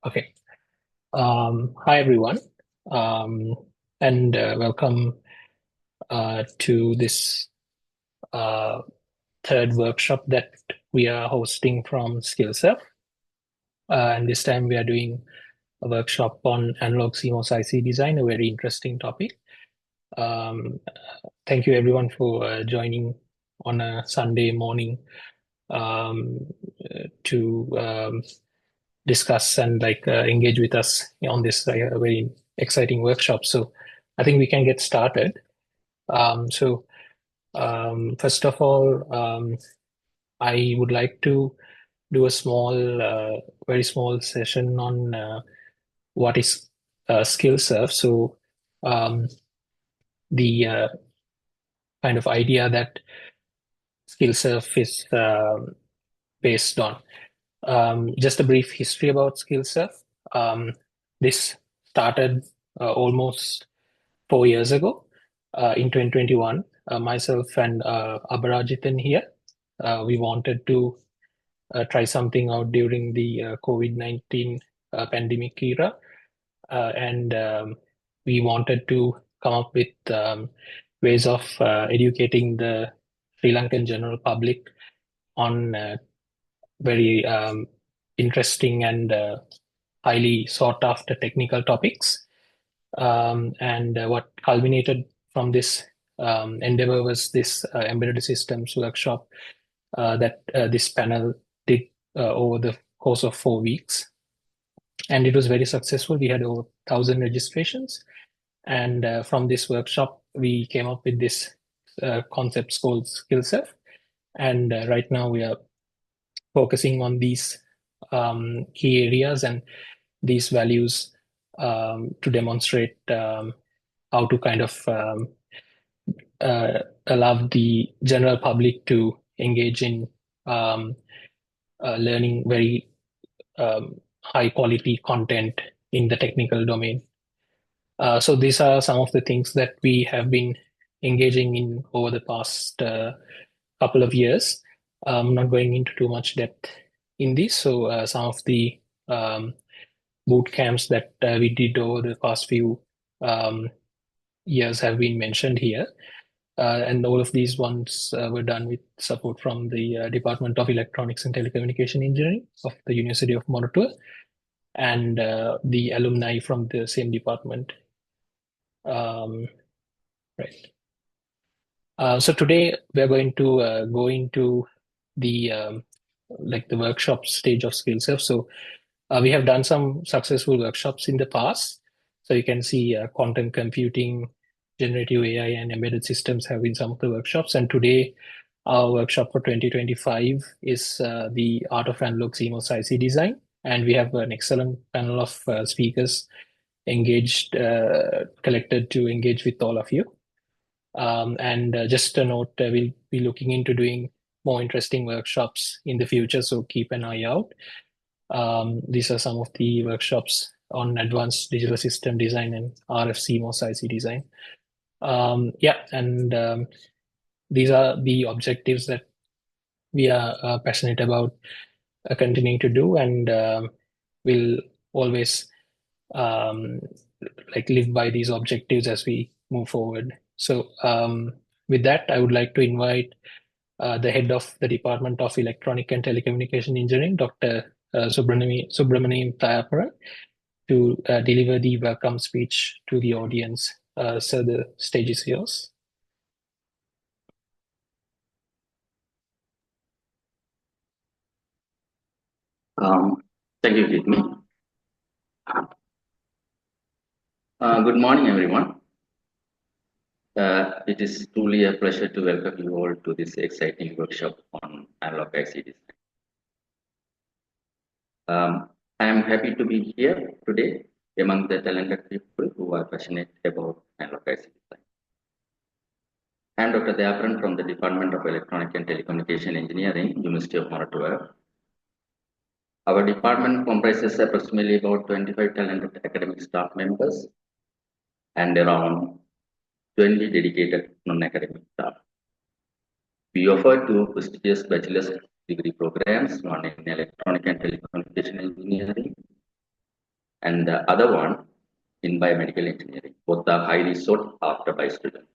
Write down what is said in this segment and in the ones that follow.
Okay. Hi, everyone, um, and welcome to this uh, third workshop that we are hosting from SkillSurf. And this time we are doing a workshop on Analog CMOS IC Design, a very interesting topic. Um, Thank you, everyone, for joining on a Sunday morning um, to discuss and engage with us on this very exciting workshop. So I think we can get started. First of all, I would like to do a very small session on what is SkillSurf. So the kind of idea that SkillSurf is based on. Just a brief history about SkillSurf. This started almost 4 years ago in 2021. Myself and Abharajitan here, we wanted to try something out during the COVID-19 pandemic era. And we wanted to come up with ways of educating the Sri Lankan general public on very interesting and highly sought after technical topics. And what culminated from this endeavor was this embedded systems workshop that this panel did over the course of 4 weeks. And it was very successful. We had over 1,000 registrations. And from this workshop, we came up with this concepts called SkillSurf. And right now we are focusing on these key areas and these values to demonstrate how to kind of allow the general public to engage in learning very high quality content in the technical domain. So these are some of the things that we have been engaging in over the past couple of years. I'm not going into too much depth in this. So some of the boot camps that we did over the past few years have been mentioned here. And all of these ones were done with support from the Department of Electronics and Telecommunication Engineering of the University of Moratuwa and the alumni from the same department. Right. So today we're going to go into the the workshop stage of SkillSurf. So we have done some successful workshops in the past. So you can see quantum computing, generative AI, and embedded systems have been some of the workshops. And today, our workshop for 2025 is the Art of Analog CMOS IC Design. And we have an excellent panel of speakers engaged, collected to engage with all of you. And just a note, we'll be looking into doing more interesting workshops in the future, so keep an eye out. These are some of the workshops on advanced digital system design and RF CMOS IC design. These are the objectives that we are passionate about continuing to do, and we'll always live by these objectives as we move forward. So with that, I would like to invite the head of the Department of Electronic and Telecommunication Engineering, Dr. Subramaniam Thayaparan, to deliver the welcome speech to the audience. So the stage is yours. Thank you, Jitmi. Good morning, everyone. It is truly a pleasure to welcome you all to this exciting workshop on Analog IC Design. I am happy to be here today among the talented people who are passionate about Analog IC Design. I am Dr. Thayaparan from the Department of Electronic and Telecommunication Engineering, University of Moratuwa. Our department comprises approximately about 25 talented academic staff members and around 20 dedicated non-academic staff. We offer two prestigious bachelor's degree programs, one in Electronic and Telecommunication Engineering and the other one in biomedical engineering. Both are highly sought after by students.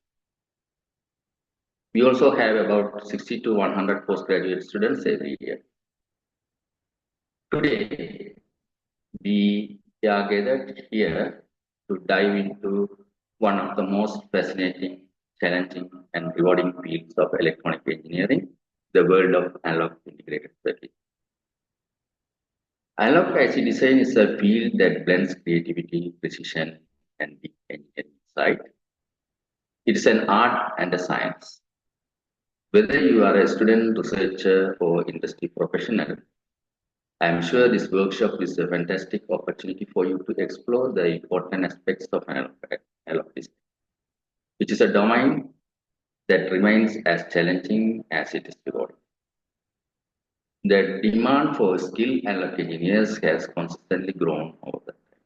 We also have about 60 to 100 postgraduate students every year. Today, we are gathered here to dive into one of the most fascinating, challenging, and rewarding fields of electronic engineering, the world of analog integrated circuits. Analog IC design is a field that blends creativity, precision, and deep engineering insight. It is an art and a science. Whether you are a student, researcher, or industry professional, I am sure this workshop is a fantastic opportunity for you to explore the important aspects of analog design, which is a domain that remains as challenging as it is rewarding. The demand for skilled analog engineers has consistently grown over the time.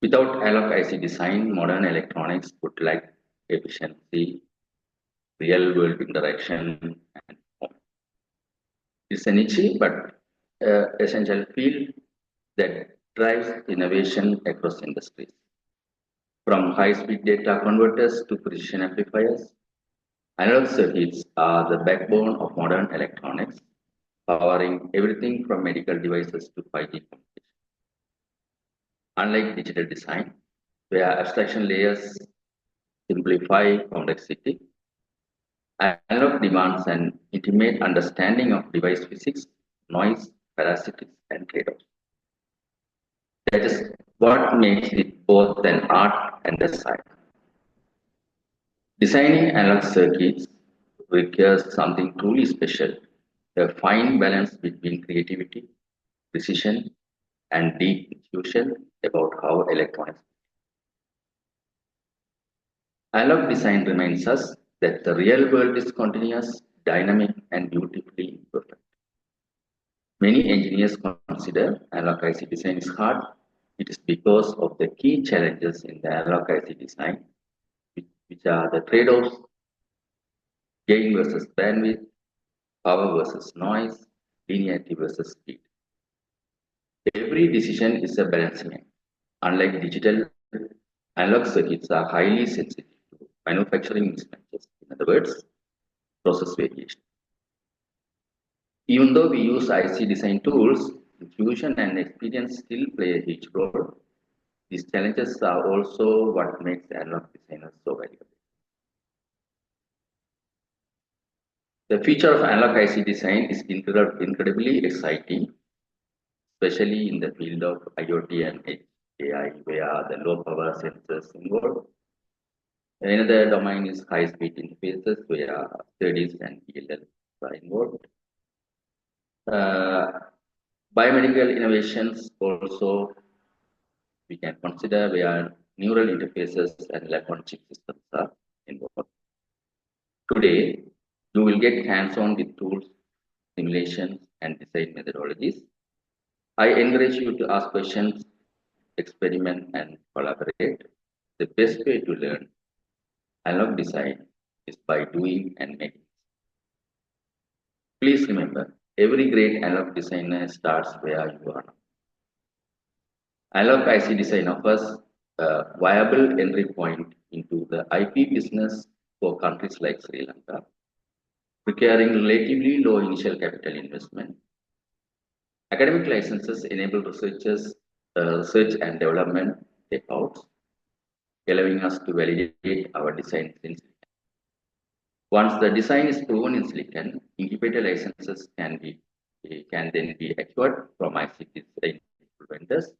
Without analog IC design, modern electronics would lack efficiency, real-world interaction, and performance. It's a niche but essential field that drives innovation across industries. From high-speed data converters to precision amplifiers, analog circuits are the backbone of modern electronics, powering everything from medical devices to 5G communication. Unlike digital design, where abstraction layers simplify complexity, analog demands an intimate understanding of device physics, noise, parasitics, and trade-offs. That is what makes it both an art and a science. Designing analog circuits requires something truly special, a fine balance between creativity, precision, and deep intuition about how electronics. Analog design reminds us that the real world is continuous, dynamic, and beautifully imperfect. Many engineers consider analog IC design is hard. It is because of the key challenges in the analog IC design, which are the trade-offs, gain versus bandwidth, power versus noise, linearity versus speed. Every decision is a balancing act. Unlike digital, analog circuits are highly sensitive to manufacturing mismatches. In other words, process variation. Even though we use IC design tools, intuition and experience still play a huge role. These challenges are also what makes analog designers so valuable. The future of analog IC design is incredibly exciting, especially in the field of IoT and AI, where the low power sensors involved. Another domain is high speed interfaces, where SerDes and PLLs are involved. Biomedical innovations also we can consider where neural interfaces and lab-on-chip systems are involved. Today, you will get hands-on with tools, simulations, and design methodologies. I encourage you to ask questions, experiment, and collaborate. The best way to learn analog design is by doing and making. Please remember, every great analog designer starts where you are. Analog IC design offers a viable entry point into the IP business for countries like Sri Lanka, requiring relatively low initial capital investment. Academic licenses enable researchers research and development efforts, allowing us to validate our designs in silicon. Once the design is proven in silicon, incubator licenses can then be acquired from IC design vendors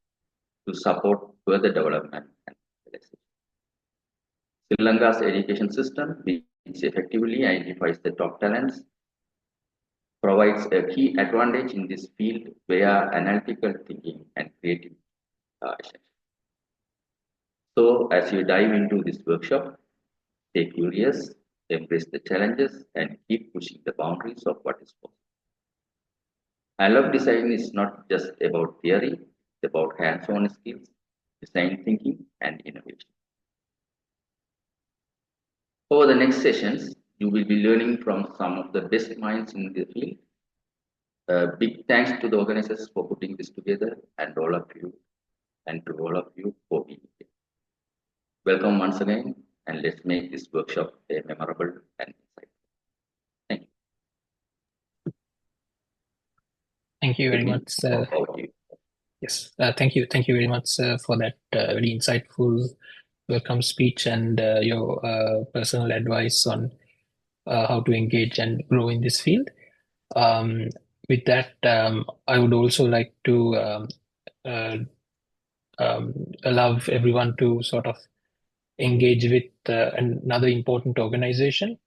to support further development and realization. Sri Lanka's education system, which effectively identifies the top talents, provides a key advantage in this field where analytical thinking and creativity are essential. So, as you dive into this workshop, stay curious, embrace the challenges, and keep pushing the boundaries of what is possible. Analog design is not just about theory, it's about hands-on skills, design thinking, and innovation. Over the next sessions, you will be learning from some of the best minds in the field. Big thanks to the organizers for putting this together and all of you for being here. Welcome once again, and let's make this workshop a memorable and insightful. Thank you. Thank you very much, sir. Yes, thank you very much, sir, for that very insightful welcome speech and your personal advice on how to engage and grow in this field. With that, I would also like to uh, allow everyone to sort of engage with another important organization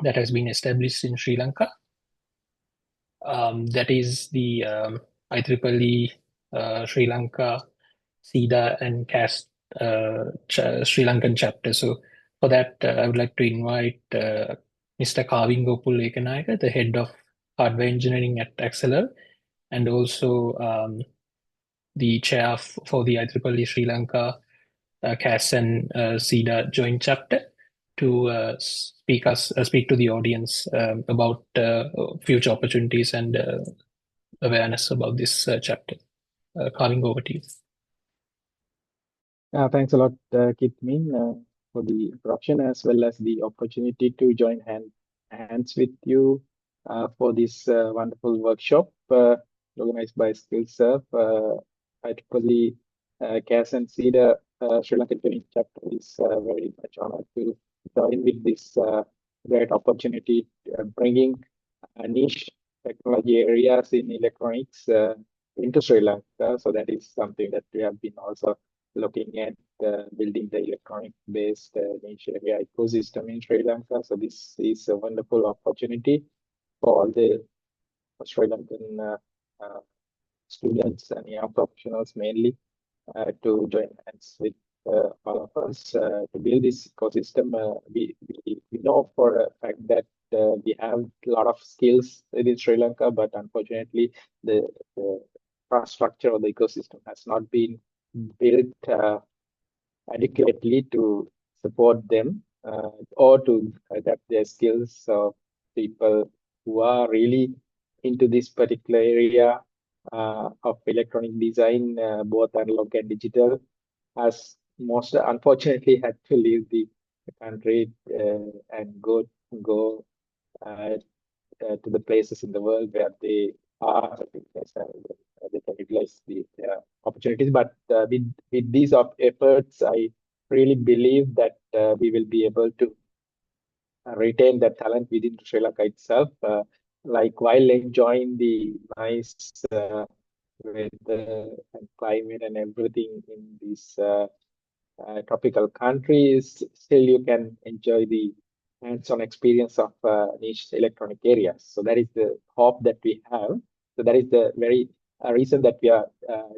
that has been established in Sri Lanka. That is the IEEE Sri Lanka, CEDA and CAST Sri Lankan chapter. So for that, I would like to invite Mr. Kavingopul Ekanayaka, the head of hardware engineering at Acceler, and also the chair for the IEEE Sri Lanka CAS and CEDA joint chapter, to speak to the audience about future opportunities and awareness about this chapter. Carving, over to you. Thanks a lot, Kit Min, for the introduction as well as the opportunity to join hands with you for this wonderful workshop organized by SkillServe. IEEE CAS and CEDA Sri Lankan Joint Chapter is very much honored to join with this great opportunity, bringing niche technology areas in electronics into Sri Lanka. So that is something that we have been also looking at building the electronic-based niche area ecosystem in Sri Lanka. So this is a wonderful opportunity for all the Sri Lankan students and young professionals mainly to join hands with all of us to build this ecosystem. We know for a fact that we have a lot of skills in Sri Lanka, but unfortunately the infrastructure of the ecosystem has not been built adequately to support them or to adapt their skills. So people who are really into this particular area of electronic design, both analog and digital, has most unfortunately had to leave the country and go to the places in the world where they are, they can utilize the opportunities. But with these efforts, I really believe that we will be able to retain that talent within Sri Lanka itself. Like while enjoying the nice weather and climate and everything in these tropical countries, still you can enjoy the hands-on experience of niche electronic areas. So that is the hope that we have. So that is the very reason that we are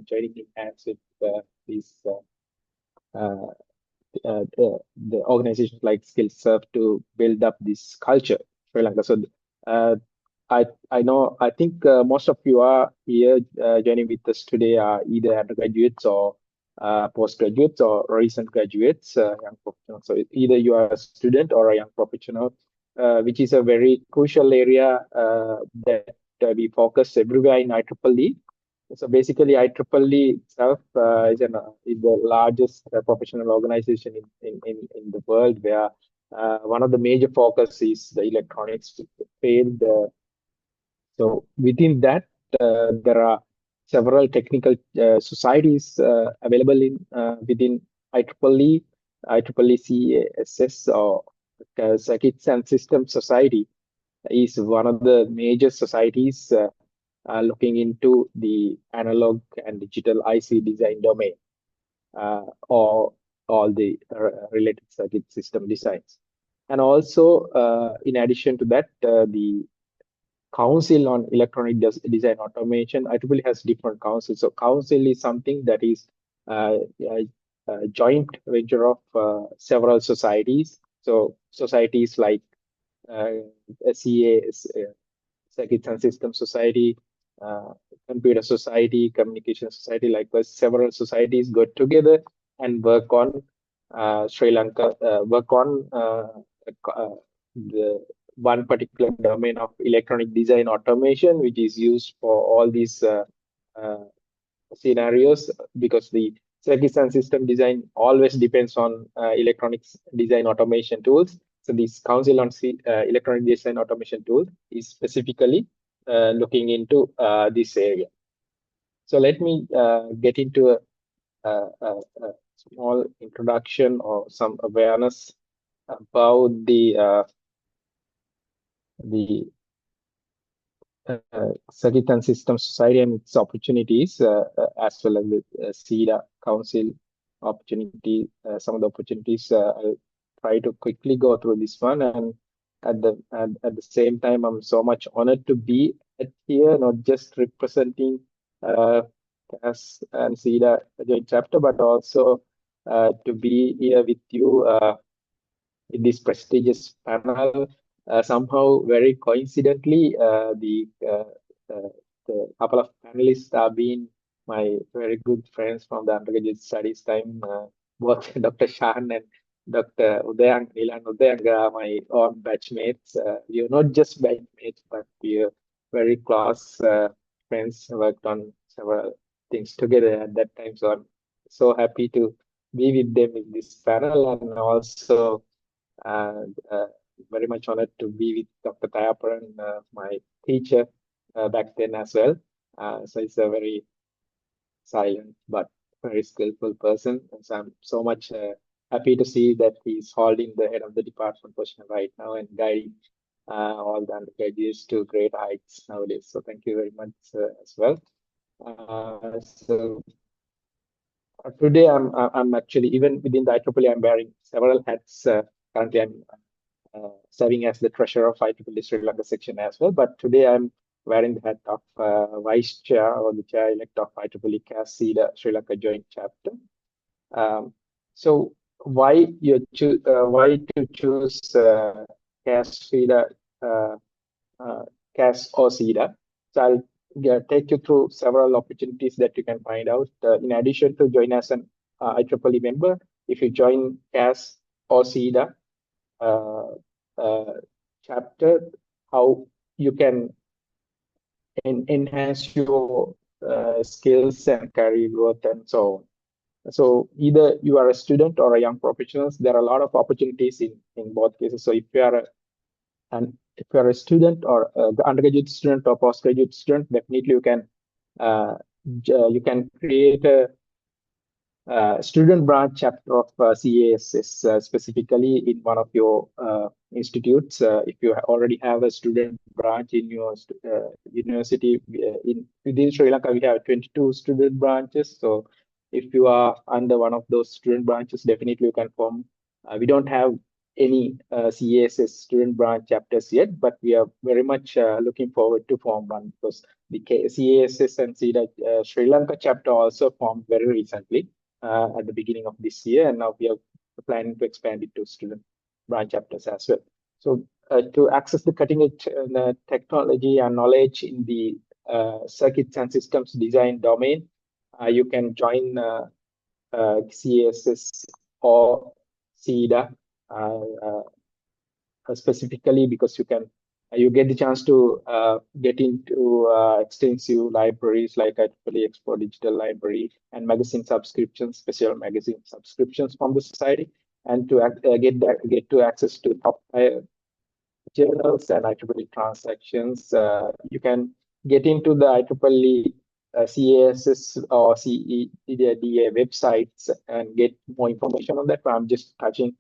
joining in hands with these the organizations like SkillServe to build up this culture in Sri Lanka. So I think most of you are here joining with us today are either undergraduates or postgraduates or recent graduates, young professionals. So either you are a student or a young professional, which is a very crucial area that we focus everywhere in IEEE. So basically, IEEE itself is the largest professional organization in the world, where one of the major focus is the electronics field. So within that, there are several technical societies available in within IEEE, IEEE CASS, or Circuits and Systems Society is one of the major societies looking into the analog and digital IC design domain, or all the related circuit system designs. And also, in addition to that, the Council on Electronic Design Automation, IEEE has different councils. So council is something that is a joint venture of several societies. So societies like CA, Circuits and System Society, Computer Society, Communication Society, likewise several societies got together and work on Sri Lanka, work on one particular domain of electronic design automation, which is used for all these scenarios, because the circuits and system design always depends on electronics design automation tools. So this Council on Electronic Design Automation tool is specifically looking into this area. So let me get into a small introduction or some awareness about the Circuit and System Society and its opportunities, as well as the CEDA Council opportunity. Some of the opportunities, I'll try to quickly go through this one, and at the same time, I'm so much honored to be here, not just representing CAS and CEDA joint chapter, but also to be here with you in this prestigious panel. Somehow, very coincidentally, the couple of panelists have been my very good friends from the undergraduate studies time. Both Dr. Shan and Dr. Udayang, Nilan Udayang are my own batchmates. We are not just batchmates, but we are very close friends, worked on several things together at that time. So I'm so happy to be with them in this panel, and also very much honored to be with Dr. Tayaparan, my teacher back then as well. So it's a very silent but very skillful person. And so I'm so much happy to see that he's holding the head of the department position right now and guiding all the undergraduates to great heights nowadays. So thank you very much as well. So today I'm actually, even within the IEEE, I'm wearing several hats. Currently, I'm serving as the treasurer of IEEE Sri Lanka section as well. But today I'm wearing the hat of vice chair or the chair-elect of IEEE CAS CEDA Sri Lanka joint chapter. So why to choose CAS CEDA, CAS or CEDA? So I'll take you through several opportunities that you can find out. In addition to join as an IEEE member, if you join CAS or CEDA chapter, how you can enhance your skills and career growth and so on. So either you are a student or a young professional, there are a lot of opportunities in both cases. So if you are a student or the undergraduate student or postgraduate student, definitely you can create a student branch chapter of CASS specifically in one of your institutes. If you already have a student branch in your university, within Sri Lanka, we have 22 student branches. So if you are under one of those student branches, definitely you can form. We don't have any CASS student branch chapters yet, but we are very much looking forward to form one, because the CASS and CEDA Sri Lanka chapter also formed very recently at the beginning of this year, and now we are planning to expand it to student branch chapters as well. So to access the cutting edge technology and knowledge in the circuits and systems design domain, you can join CASS or CEDA specifically, because you get the chance to get into extensive libraries like IEEE Export Digital Library and magazine subscriptions, special magazine subscriptions from the society, and to get to access to top journals and IEEE transactions. You can get into the IEEE CASS or CEDA websites and get more information on that. I'm just touching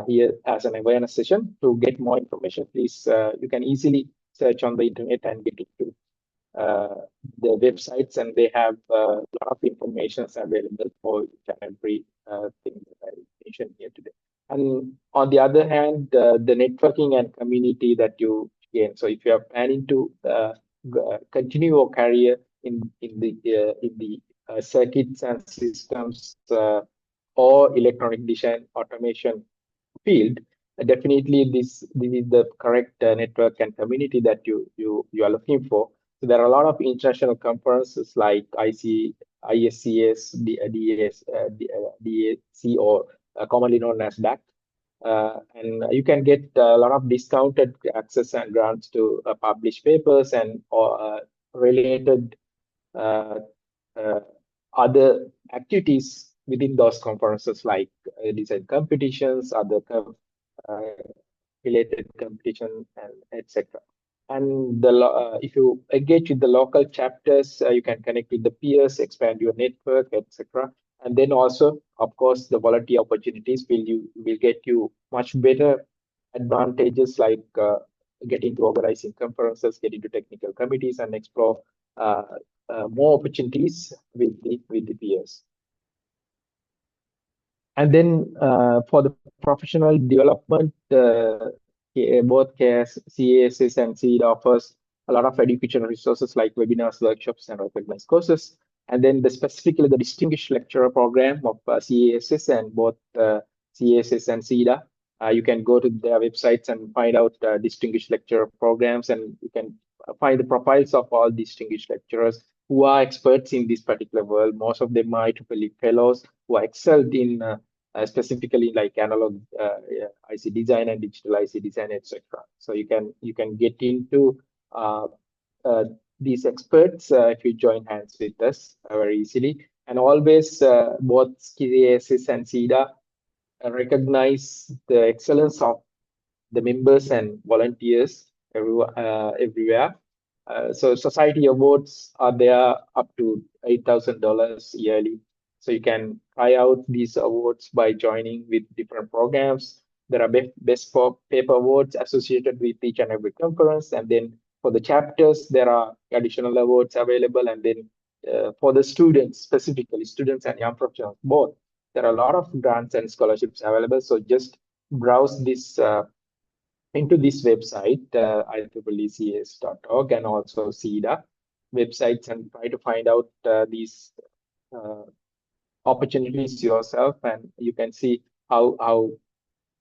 here as an awareness session. To get more information, please, you can easily search on the internet and get into the websites, and they have a lot of information available for each and every thing that I mentioned here today. And on the other hand, the networking and community that you gain. So if you are planning to continue your career in the circuits and systems or electronic design automation field, definitely this is the correct network and community that you are looking for. So there are a lot of international conferences like ISCS, DAC, or commonly known as DAC, And you can get a lot of discounted access and grants to publish papers and related uh, uh, other activities within those conferences, like design competitions, other uh, related competition, and etc. And if you engage with the local chapters, you can connect with the peers, expand your network, etc. And then also, of course, the volunteer opportunities will get you much better advantages, like getting to organizing conferences, getting to technical committees, and explore uh, more opportunities with the peers. And then for the professional development, both CASS and CEDA offers a lot of educational resources like webinars, workshops, and recognized courses. And then specifically the Distinguished Lecturer Program of CASS and both CASS and CEDA. You can go to their websites and find out Distinguished Lecturer Programs, and you can find the profiles of all distinguished lecturers who are experts in this particular world. Most of them are IEEE fellows who are excelled in specifically like analog IC design and digital IC design, etc. So you can get into uh, uh, these experts if you join hands with us very easily. And always both CASS and CEDA recognize the excellence of the members and volunteers everywhere. So society awards are there up to $8,000 yearly. So you can try out these awards by joining with different programs. There are best paper awards associated with each and every conference. And then for the chapters, there are additional awards available. And then for the students, specifically students and young professionals, both, there are a lot of grants and scholarships available. So just browse this into this website, IEEECS.org, and also CEDA websites, and try to find out these uh, opportunities yourself, and you can see how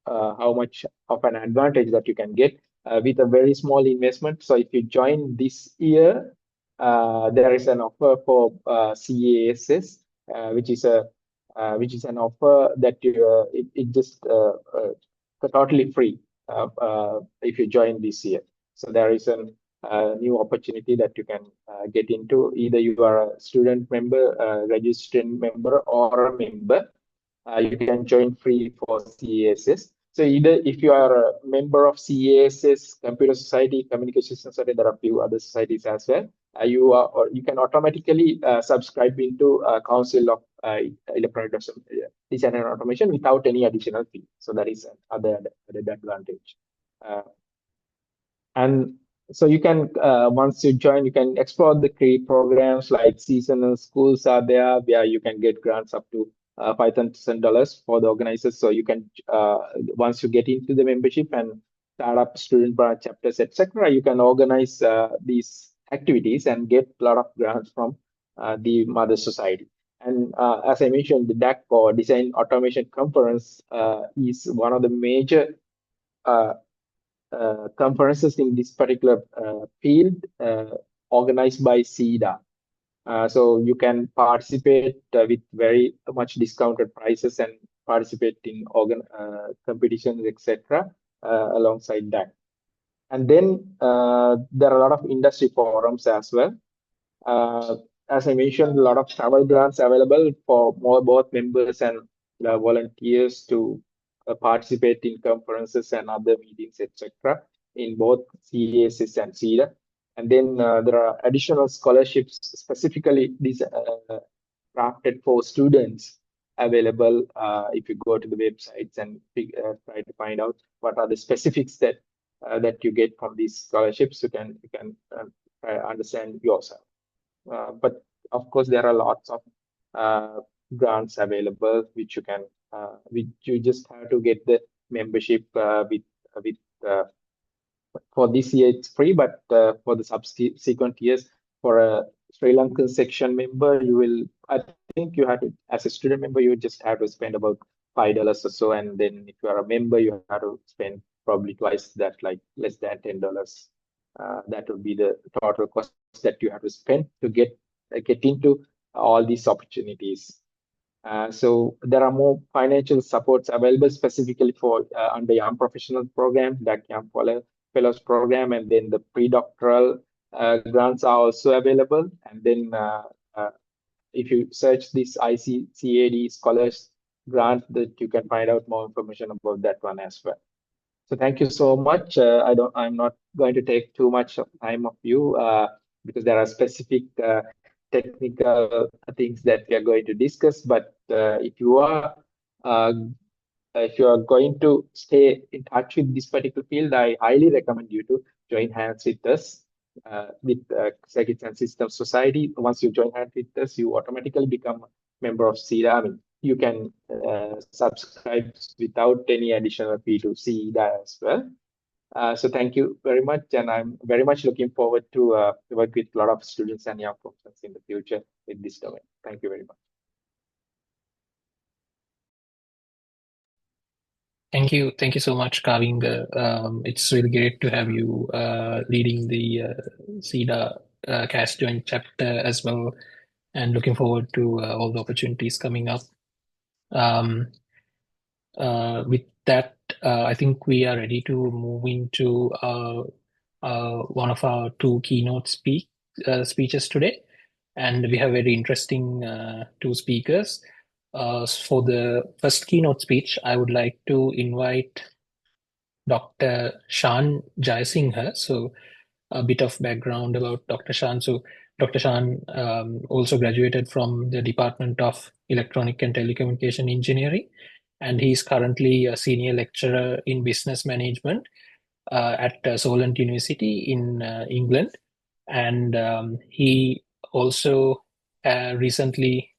much of an advantage that you can get with a very small investment. So if you join this year, there is an offer for CASS, which is an offer that it just totally free if you join this year. So there is a new opportunity that you can get into. Either you are a student member, a registered member, or a member. You can join free for CASS. So either if you are a member of CASS, Computer Society, Communication Society, there are a few other societies as well. Or you can automatically subscribe into Council of Electronic Design and Automation without any additional fee. So that is another added advantage. And so you can, once you join, you can explore the career programs like seasonal schools are there, where you can get grants up to $5,000 for the organizers. So you can, once you get into the membership and start up student branch chapters, etc., you can organize these activities and get a lot of grants from the mother society. And as I mentioned, the DAC, or Design Automation Conference, is one of the major conferences in this particular field organized by CEDA. So you can participate with very much discounted prices and participate in competitions, etc. Alongside that. And then there are a lot of industry forums as well. As I mentioned, a lot of travel grants available for both members and volunteers to participate in conferences and other meetings, etc., in both CASS and CEDA. And then there are additional scholarships specifically crafted for students available if you go to the websites and try to find out what are the specifics that you get from these scholarships. You can understand yourself. But of course, there are lots of grants available which you just have to get the membership with for this year it's free, but for the subsequent years, for a Sri Lankan section member, I think you have to, as a student member, you just have to spend about $5 or so, and then if you are a member, you have to spend probably twice that, like less than $10. That would be the total cost that you have to spend to get into all these opportunities. So there are more financial supports available specifically for under Young Professional Program, that Young Fellows Program, and then the pre-doctoral grants are also available. And then uh, if you search this ICCAD Scholars Grant, that you can find out more information about that one as well. So thank you so much. I'm not going to take too much of time of you because there are specific technical things that we are going to discuss. But uh, if you are going to stay in touch with this particular field, I highly recommend you to join hands with us with Circuits and Systems Society. Once you join hands with us, you automatically become a member of CEDA. I mean, you can subscribe without any additional fee to CEDA as well. So thank you very much, and I'm very much looking forward to work with a lot of students and young professionals in the future in this domain. Thank you very much. Thank you so much, Kavinga. It's really great to have you leading the CEDA CAS joint chapter as well, and looking forward to all the opportunities coming up. With that, I think we are ready to move into one of our two keynote speeches today. And we have very interesting two speakers. For the first keynote speech, I would like to invite Dr. Shan Jayasinghe. So a bit of background about Dr. Shan. So Dr. Shan also graduated from the Department of Electronic and Telecommunication Engineering, and he's currently a senior lecturer in business management at Solent University in England. And he also recently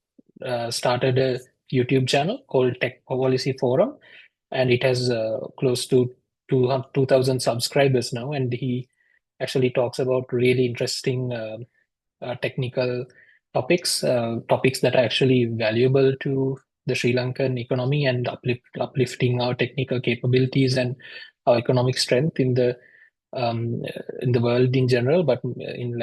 started a YouTube channel called Tech Policy Forum, and it has close to 2,000 subscribers now. And he actually talks about really interesting technical topics that are actually valuable to the Sri Lankan economy and uplifting our technical capabilities and our economic strength in the world in general, but in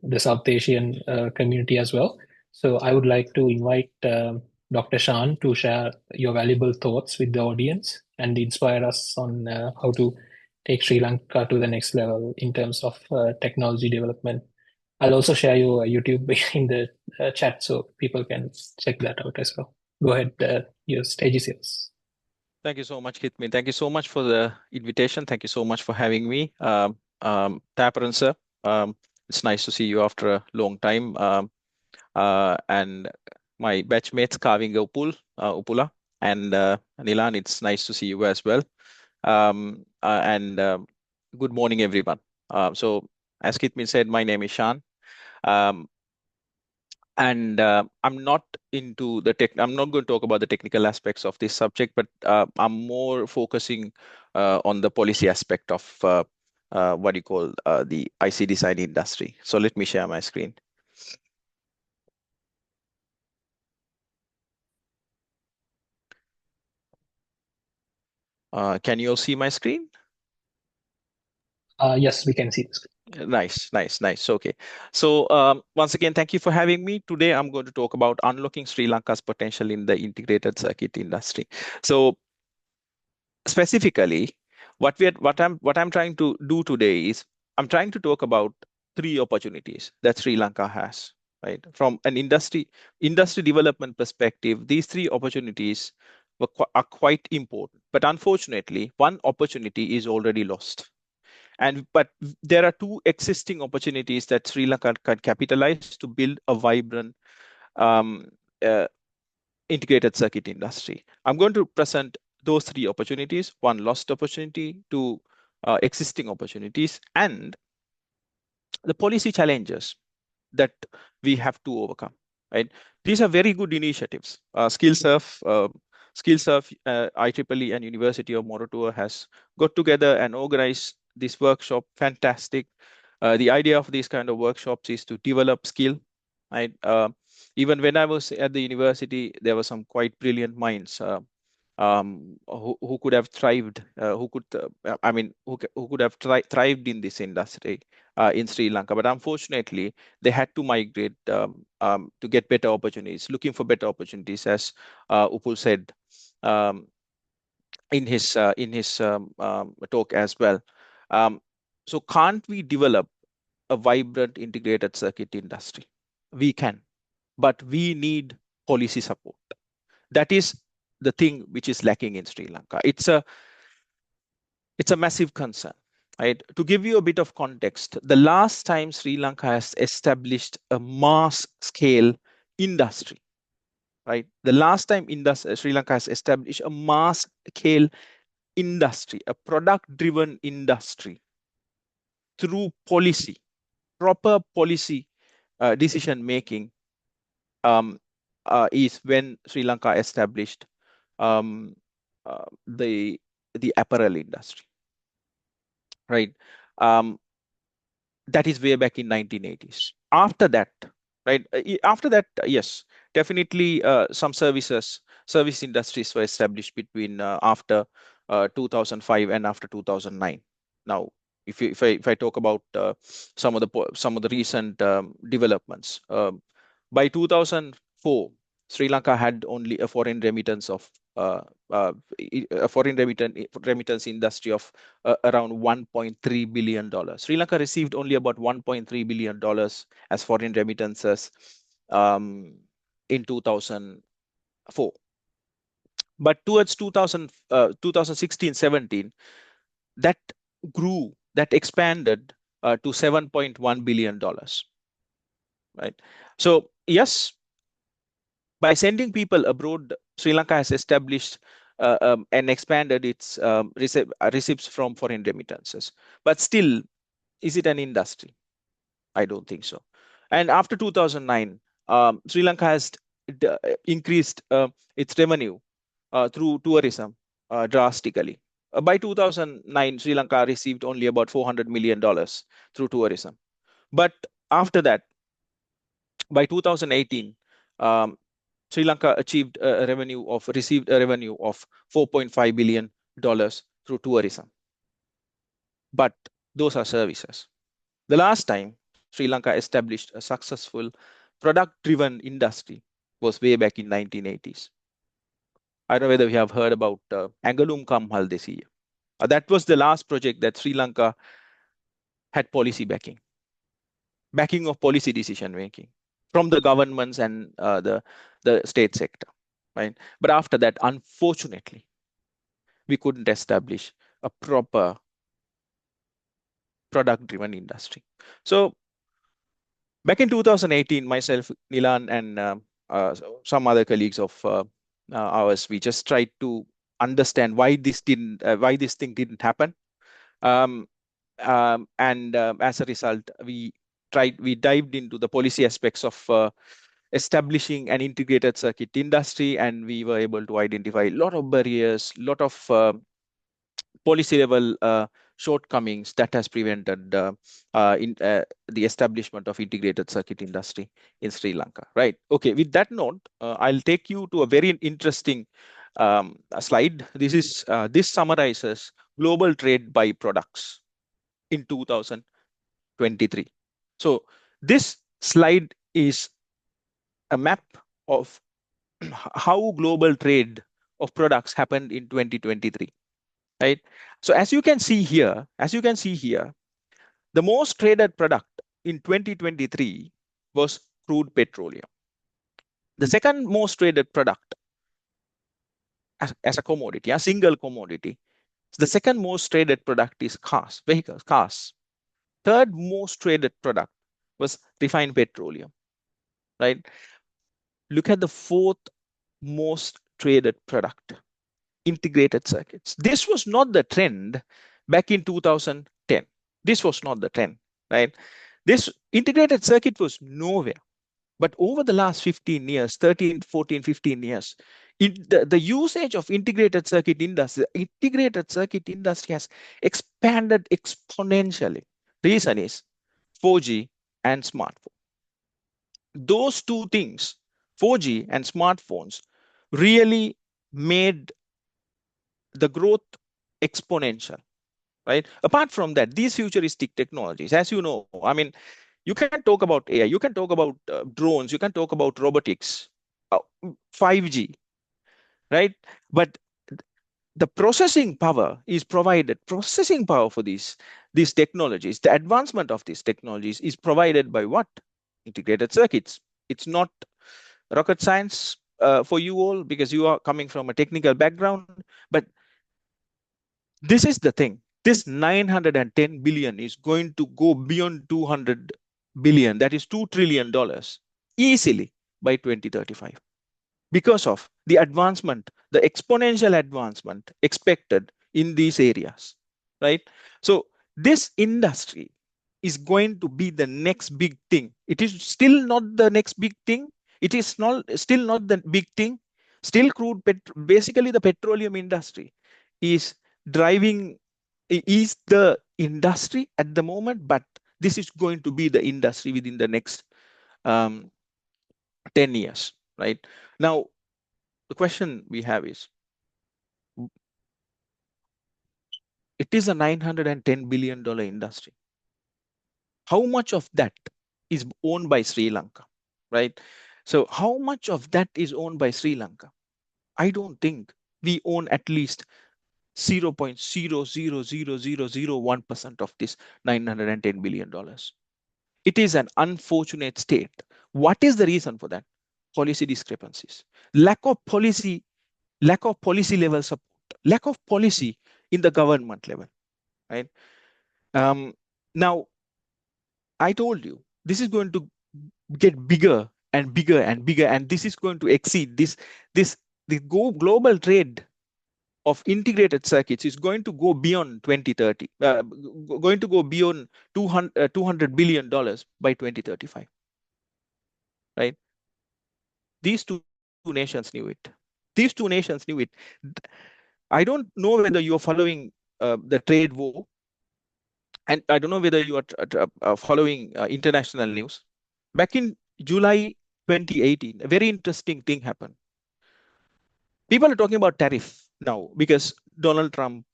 the South Asian community as well. So I would like to invite Dr. Shan to share your valuable thoughts with the audience and inspire us on how to take Sri Lanka to the next level in terms of technology development. I'll also share your YouTube in the chat so people can check that out as well. Go ahead, your stage is yours. Thank you so much, Hitmin. Thank you so much for the invitation. Thank you so much for having me. Taparan sir, it's nice to see you after a long time. And my batchmates, Kavinga Upula, and Nilan, it's nice to see you as well. Good morning, everyone. So as Hitmin said, my name is Shan. I'm not into the tech. I'm not going to talk about the technical aspects of this subject, but I'm more focusing on the policy aspect of what you call the IC design industry. So let me share my screen. Can you all see my screen? Yes, we can see the screen. Nice. Okay. So once again, thank you for having me. Today, I'm going to talk about unlocking Sri Lanka's potential in the integrated circuit industry. So specifically, what I'm trying to do today is I'm trying to talk about three opportunities that Sri Lanka has, right? From an industry development perspective, these three opportunities are quite important. But unfortunately, one opportunity is already lost. But there are two existing opportunities that Sri Lanka can capitalize to build a vibrant integrated circuit industry. I'm going to present those three opportunities, one lost opportunity, two existing opportunities, and the policy challenges that we have to overcome, right? These are very good initiatives. SkillSurf, IEEE and University of Moratuwa has got together and organized this workshop. Fantastic. The idea of these kind of workshops is to develop skill, right? Even when I was at the university, there were some quite brilliant minds who could have thrived, who could have thrived in this industry in Sri Lanka. But unfortunately, they had to migrate to get better opportunities, looking for better opportunities, as Upul said um, in his talk as well. So can't we develop a vibrant integrated circuit industry? We can, but we need policy support. That is the thing which is lacking in Sri Lanka. It's a massive concern, right? To give you a bit of context, the last time Sri Lanka has established a mass scale industry, right? The last time Sri Lanka has established a mass scale industry, a product driven industry through policy, proper policy decision making, is when Sri Lanka established um, the apparel industry, right? Um, that is way back in 1980s. After that, right? After that, yes, definitely some service industries were established between after 2005 and after 2009. Now, if I talk about some of the recent developments, by 2004, Sri Lanka had only a foreign remittance of a foreign remittance industry of around $1.3 billion. Sri Lanka received only about $1.3 billion as foreign remittances in 2004. But towards 2016-17, that grew, that expanded to $7.1 billion, right? So yes, by sending people abroad, Sri Lanka has established and expanded its receipts from foreign remittances. But still, is it an industry? I don't think so. And after 2009, Sri Lanka has increased its revenue through tourism drastically. By 2009, Sri Lanka received only about $400 million through tourism. But after that, by 2018, um, Sri Lanka received a revenue of $4.5 billion through tourism. But those are services. The last time Sri Lanka established a successful product-driven industry was way back in 1980s. I don't know whether we have heard about Angalum Kamhal this year. That was the last project that Sri Lanka had policy backing of policy decision making from the governments and the state sector, right? But after that, unfortunately, we couldn't establish a proper product-driven industry. So back in 2018, myself, Nilan, and some other colleagues of ours, we just tried to understand why this thing didn't happen. And as a result, we dived into the policy aspects of establishing an integrated circuit industry, and we were able to identify a lot of barriers, a lot of policy level shortcomings that has prevented the establishment of integrated circuit industry in Sri Lanka. Right. Okay. With that note, I'll take you to a very interesting slide. This summarizes global trade by products in 2023. So this slide is a map of how global trade of products happened in 2023, right? So as you can see here, the most traded product in 2023 was crude petroleum. The second most traded product as a commodity, a single commodity, the second most traded product is cars. Third most traded product was refined petroleum, right? Look at the fourth most traded product, integrated circuits. This was not the trend back in 2010. This was not the trend, right? This integrated circuit was nowhere. But over the last 15 years, 13, 14, 15 years, the usage of integrated circuit industry has expanded exponentially. Reason is 4G and smartphone. Those two things, 4G and smartphones, really made the growth exponential, right? Apart from that, these futuristic technologies, as you know, I mean, you can talk about AI, you can talk about drones, you can talk about robotics, 5G, right? But the processing power is provided, processing power for these technologies, the advancement of these technologies is provided by what? Integrated circuits. It's not rocket science for you all because you are coming from a technical background, but this is the thing. This 910 billion is going to go beyond 200 billion, that is $2 trillion easily by 2035 because of the advancement, the exponential advancement expected in these areas, right? So this industry is going to be the next big thing. It is still not the next big thing. It is not still not the big thing. Still basically the petroleum industry is driving, is the industry at the moment, but this is going to be the industry within the next 10 years, right? Now, the question we have is, it is a $910 billion industry. How much of that is owned by Sri Lanka, right? So how much of that is owned by Sri Lanka? I don't think we own at least 0.0000001% of this $910 billion. It is an unfortunate state. What is the reason for that? Policy discrepancies, lack of policy level support, lack of policy in the government level, right? Now, I told you, this is going to get bigger and bigger and bigger, and this is going to exceed the global trade of integrated circuits is going to go beyond 2030, going to go beyond $200 billion by 2035, right? These two nations knew it. These two nations knew it. I don't know whether you're following the trade war, and I don't know whether you are following international news. Back in July 2018, a very interesting thing happened. People are talking about tariff now because Donald Trump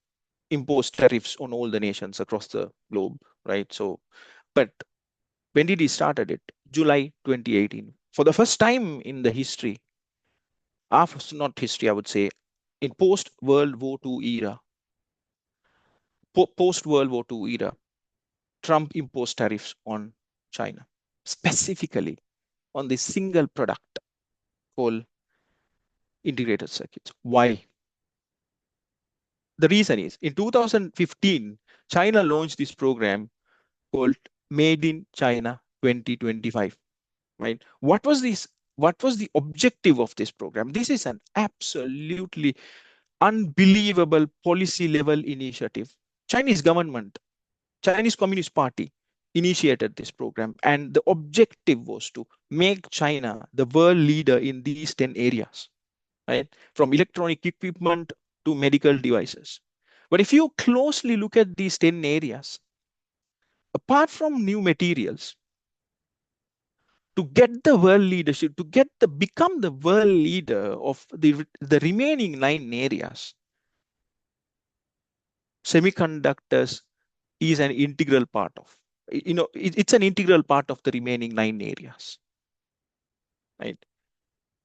imposed tariffs on all the nations across the globe, right? So, but when did he started it? July 2018. For the first time in the history, not history, I would say, in post-World War II era, post-World War II era, Trump imposed tariffs on China, specifically on this single product called integrated circuits. Why? The reason is in 2015, China launched this program called Made in China 2025. Right? What was this? What was the objective of this program? This is an absolutely unbelievable policy level initiative. Chinese government, Chinese Communist Party initiated this program, and the objective was to make China the world leader in these 10 areas, right? From electronic equipment to medical devices. But if you closely look at these 10 areas, apart from new materials, to get the world leadership, to become the world leader of the remaining 9 areas, semiconductors is an integral part of, it's an integral part of the remaining 9 areas, right?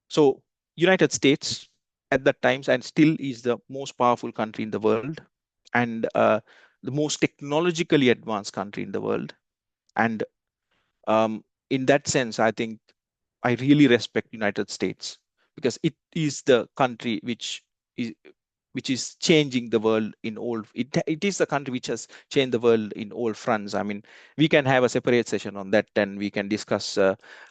So United States at that times and still is the most powerful country in the world, and the most technologically advanced country in the world. And in that sense, I think I really respect United States because it is the country which is changing the world in all. It is the country which has changed the world in all fronts. I mean, we can have a separate session on that, and we can discuss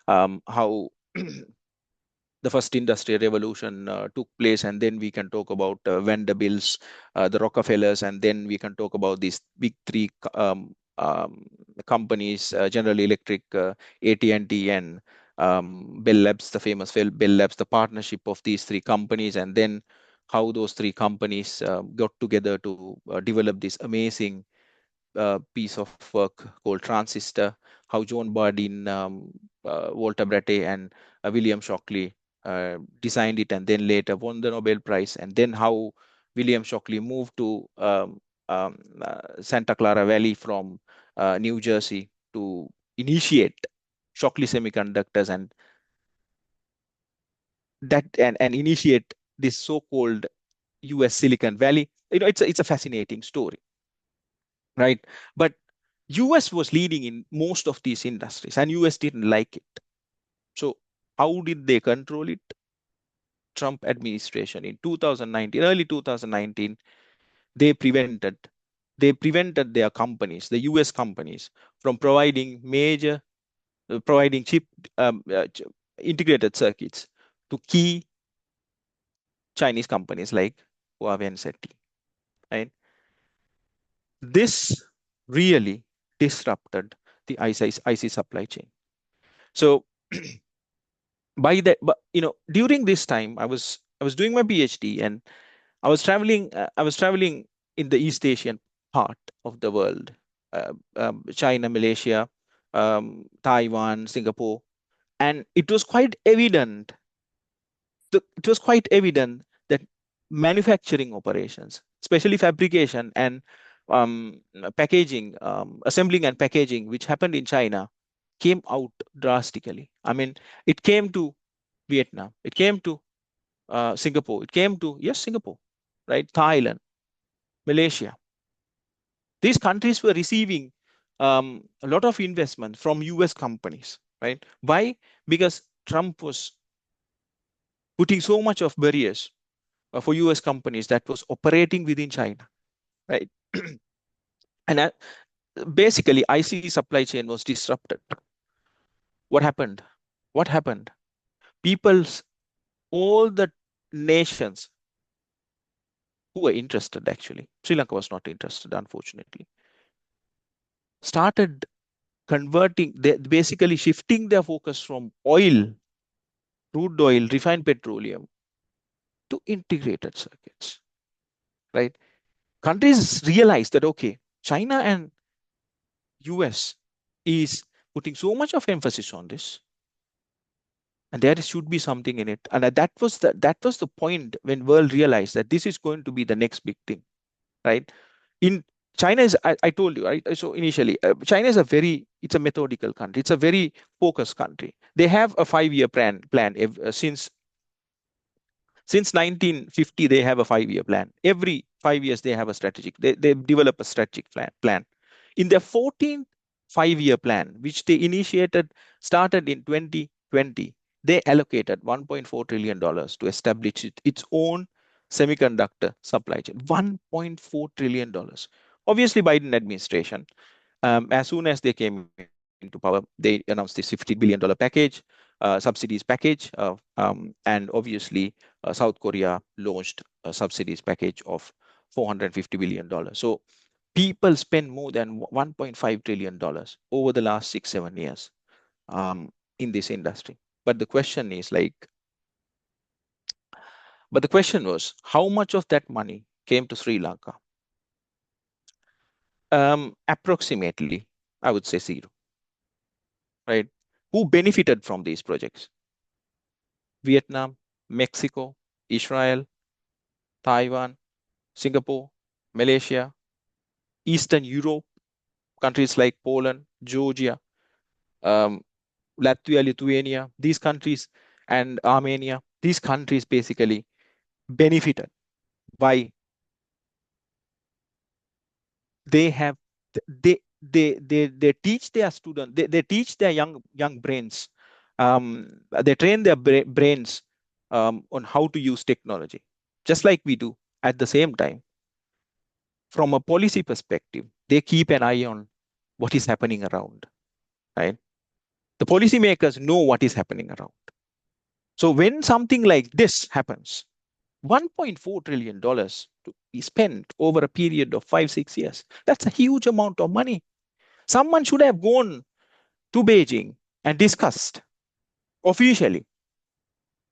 how the first industrial revolution took place, and then we can talk about Vanderbilts, the Rockefellers, and then we can talk about these big 3 companies, General Electric, AT&T, and Bell Labs, the famous Bell Labs, the partnership of these 3 companies, and then how those 3 companies got together to develop this amazing piece of work called transistor, how John Bardeen, Walter Bratte, and William Shockley designed it and then later won the Nobel Prize, and then how William Shockley moved to Santa Clara Valley from New Jersey to initiate Shockley Semiconductors and initiate this so-called US Silicon Valley. It's a fascinating story, right? But US was leading in most of these industries, and US didn't like it. So how did they control it? Trump administration in 2019, early 2019, they prevented their companies, the US companies, from providing chip integrated circuits to key Chinese companies like Huawei and SETI, right? This really disrupted the IC supply chain. So during this time, I was doing my PhD, and I was traveling in the East Asian part of the world, China, Malaysia, Taiwan, Singapore, and it was quite evident that manufacturing operations, especially fabrication and packaging, assembling and packaging, which happened in China, came out drastically. I mean, it came to Vietnam, it came to Singapore, it came to, yes, Singapore, right? Thailand, Malaysia. These countries were receiving a lot of investment from US companies, right? Why? Because Trump was putting so much of barriers for US companies that was operating within China, right? And basically, IC supply chain was disrupted. What happened? What happened? People's, all the nations who were interested, actually, Sri Lanka was not interested, unfortunately, started basically shifting their focus from oil, crude oil, refined petroleum to integrated circuits, right? Countries realized that, okay, China and US is putting so much of emphasis on this, and there should be something in it. And that was the point when world realized that this is going to be the next big thing, right? In China is, I told you, right? So initially, China is it's a methodical country. It's a very focused country. They have a 5-year plan since 1950. They have a 5-year plan. Every 5 years they have a strategic. They develop a strategic plan. In their 14th 5-year plan, which they started in 2020, they allocated $1.4 trillion to establish its own semiconductor supply chain. $1.4 trillion. Obviously, Biden administration, as soon as they came into power, they announced this $50 billion package, subsidies package, and obviously South Korea launched a subsidies package of $450 billion. So people spend more than $1.5 trillion over the last 6-7 years in this industry. But the question was, how much of that money came to Sri Lanka? Approximately, I would say zero, right? Who benefited from these projects? Vietnam, Mexico, Israel, Taiwan, Singapore, Malaysia, Eastern Europe, countries like Poland, Georgia, Latvia, Lithuania, these countries, and Armenia, these countries basically benefited by they have they teach their students, they teach their young brains, they train their brains on how to use technology, just like we do. At the same time, from a policy perspective, they keep an eye on what is happening around, right? The policymakers know what is happening around. So when something like this happens, $1.4 trillion to be spent over a period of 5-6 years, that's a huge amount of money. Someone should have gone to Beijing and discussed officially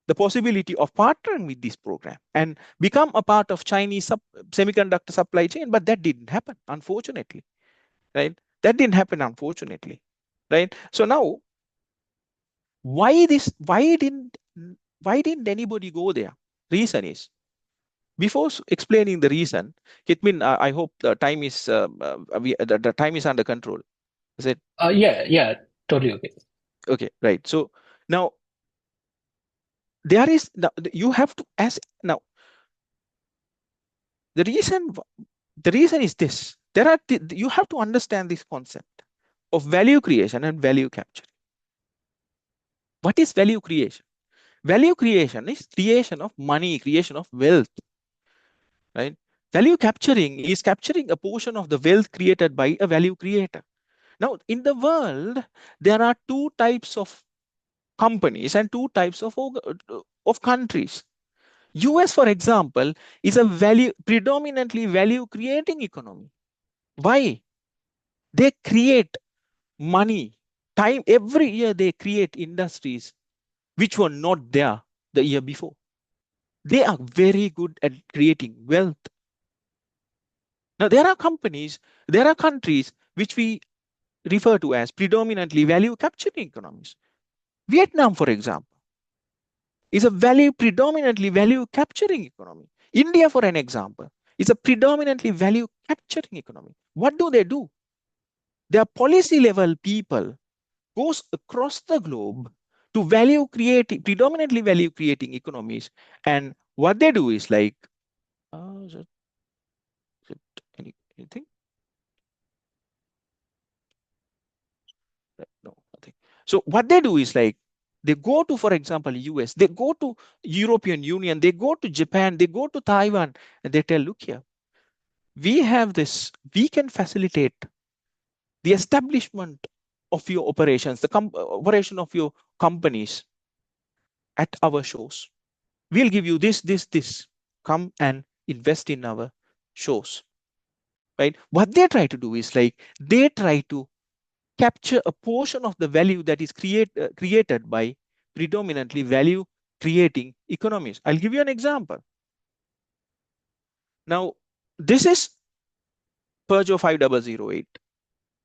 the possibility of partnering with this program and become a part of Chinese semiconductor supply chain, but that didn't happen, unfortunately, right? That didn't happen, unfortunately, right? So now, why didn't anybody go there? Reason is before explaining the reason, Hitmin, I hope the time is the time is under control. Is it? Yeah, totally okay. Okay, right. So now there is you have to ask now. The reason is this. You have to understand this concept of value creation and value capture. What is value creation? Value creation is creation of money, creation of wealth, right? Value capturing is capturing a portion of the wealth created by a value creator. Now, in the world, there are two types of companies and two types of countries. US, for example, is a predominantly value creating economy. Why? They create money, time, every year they create industries which were not there the year before. They are very good at creating wealth. Now, there are countries which we refer to as predominantly value capturing economies. Vietnam, for example, is a predominantly value capturing economy. India, for an example, is a predominantly value capturing economy. What do? Their policy level people goes across the globe to predominantly value creating economies. And what they do is like, is it anything? No, nothing. So what they do is like, they go to, for example, US, they go to European Union, they go to Japan, they go to Taiwan, and they tell, look here, we have this, we can facilitate the establishment of your operations, the operation of your companies at our shows. We'll give you this. Come and invest in our shows, right? What they try to do is like, they try to capture a portion of the value that is created by predominantly value creating economies. I'll give you an example. Now, this is Peugeot 5008,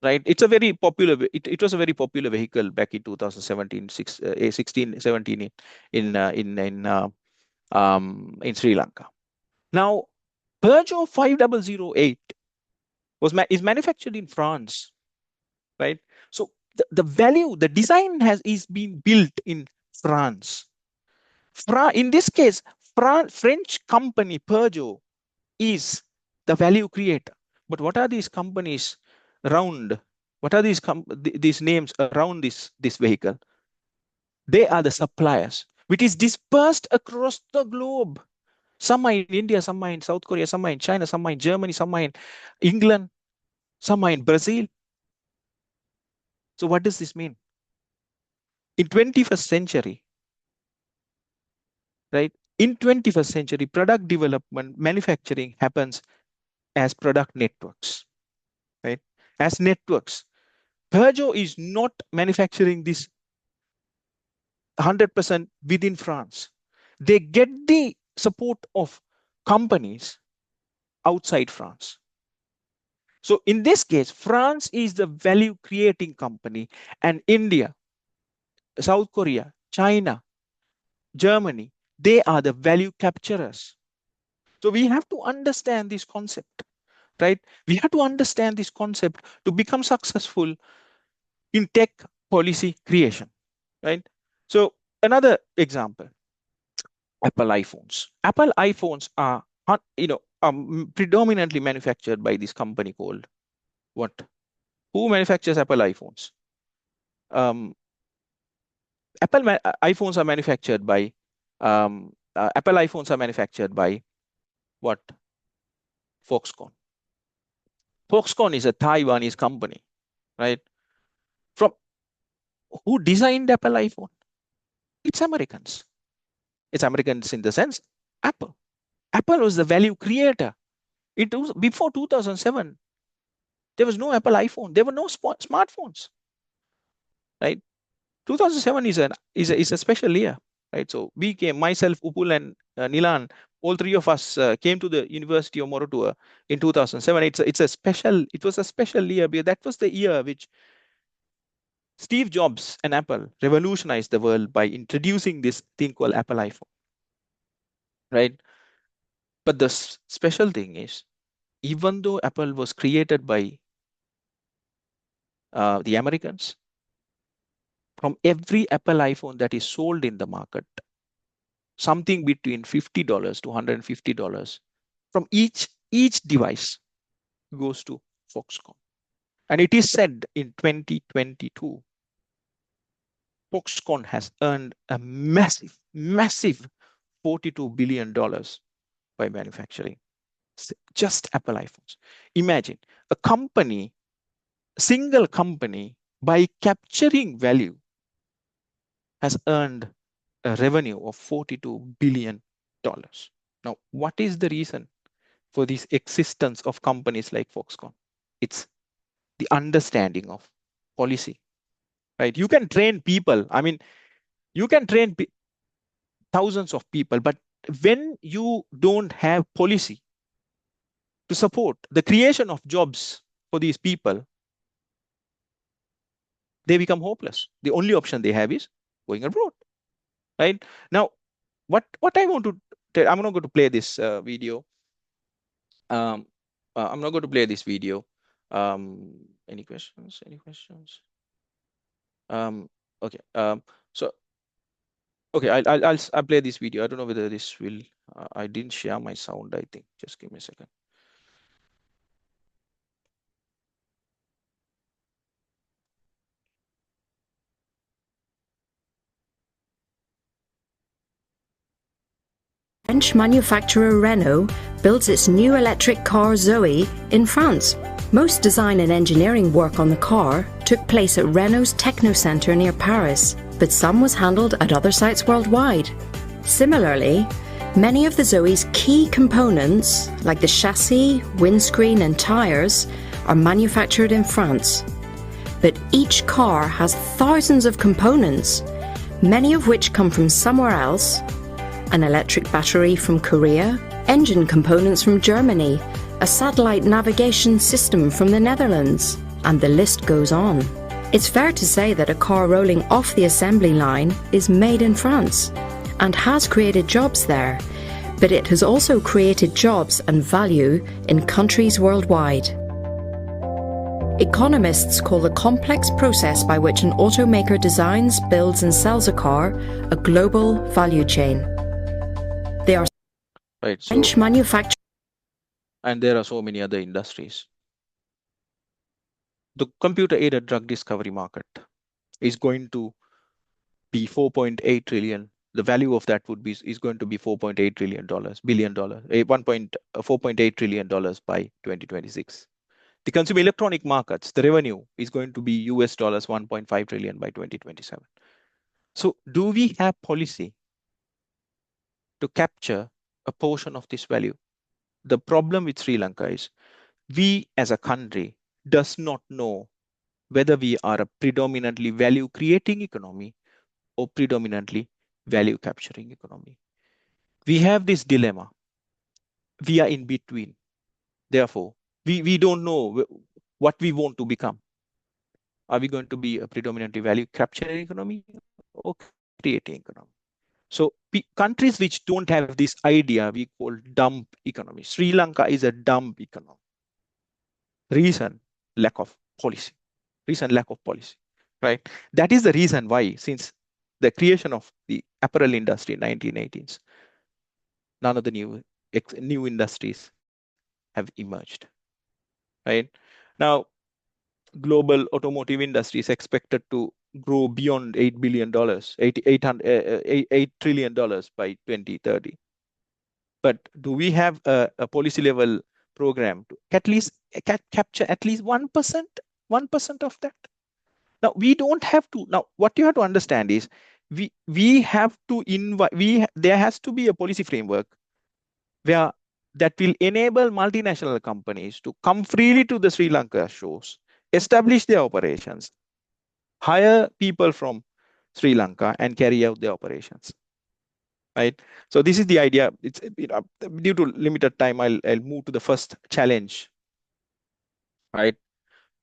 right? It's a very popular, it was a very popular vehicle back in 2017, 16, 17 in Sri Lanka. Now, Peugeot 5008 is manufactured in France, right? So the value, the design is being built in France. In this case, French company Peugeot is the value creator. But what are these companies around? What are these names around this vehicle? They are the suppliers, which is dispersed across the globe. Some are in India, some are in South Korea, some are in China, some are in Germany, some are in England, some are in Brazil. So what does this mean? In 21st century, right? In 21st century, product development, manufacturing happens as product networks, right? As networks. Peugeot is not manufacturing this 100% within France. They get the support of companies outside France. So in this case, France is the value creating company, and India, South Korea, China, Germany, they are the value capturers. So we have to understand this concept, right? We have to understand this concept to become successful in tech policy creation, right? So another example, Apple iPhones. Apple iPhones are, predominantly manufactured by this company called what? Who manufactures Apple iPhones? iPhones are manufactured by Apple iPhones are manufactured by what? Foxconn. Foxconn is a Taiwanese company, right? From who designed Apple iPhone? It's Americans. It's Americans in the sense Apple. Apple was the value creator. Before 2007, there was no Apple iPhone. There were no smartphones, right? 2007 is a special year, right? So we came, myself, Upul, and Nilan, all three of us came to the University of Moratuwa in 2007. It was a special year because that was the year which Steve Jobs and Apple revolutionized the world by introducing this thing called Apple iPhone, right? But the special thing is, even though Apple was created by the Americans, from every Apple iPhone that is sold in the market, something between $50 to $150 from each device goes to Foxconn. And it is said in 2022, Foxconn has earned a massive $42 billion by manufacturing just Apple iPhones. Imagine a company, single company, by capturing value, has earned a revenue of $42 billion. Now, what is the reason for this existence of companies like Foxconn? It's the understanding of policy, right? You can train people. I mean, you can train thousands of people, but when you don't have policy to support the creation of jobs for these people, they become hopeless. The only option they have is going abroad, right? Now, what I want to tell, I'm not going to play this video. I'm not going to play this video. Any questions? Any questions? Okay. So, okay, I'll play this video. I don't know whether this will. I didn't share my sound, I think. Just give me a second. French manufacturer Renault builds its new electric car Zoe in France. Most design and engineering work on the car took place at Renault's Technocentre near Paris, but some was handled at other sites worldwide. Similarly, many of the Zoe's key components, like the chassis, windscreen and tyres, are manufactured in France. But each car has thousands of components, many of which come from somewhere else: an electric battery from Korea, engine components from Germany, a satellite navigation system from the Netherlands, and the list goes on. It's fair to say that a car rolling off the assembly line is made in France and has created jobs there, but it has also created jobs and value in countries worldwide. Economists call the complex process by which an automaker designs, builds and sells a car a global value chain. They are Right. So, French manufacturers. and there are so many other industries. The computer-aided drug discovery market is going to be 4.8 trillion. The value of that is going to be $4.8 trillion, $4.8 trillion by 2026. The consumer electronic markets, the revenue is going to be US dollars 1.5 trillion by 2027. So do we have policy to capture a portion of this value? The problem with Sri Lanka is we as a country does not know whether we are a predominantly value creating economy or predominantly value capturing economy. We have this dilemma. We are in between. Therefore, we don't know what we want to become. Are we going to be a predominantly value capturing economy or creating economy? So countries which don't have this idea, we call dump economy. Sri Lanka is a dump economy. Reason, lack of policy. Reason, lack of policy, right? That is the reason why, since the creation of the apparel industry in 1980s, none of the new industries have emerged, right? Now, global automotive industry is expected to grow beyond $8 billion, $8 trillion by 2030. But do we have a policy level program to at least capture at least 1% of that? Now, we don't have to. Now, what you have to understand is we have to there has to be a policy framework where that will enable multinational companies to come freely to the Sri Lanka shores, establish their operations, hire people from Sri Lanka and carry out their operations, right? So this is the idea. It's, due to limited time, I'll move to the first challenge, right?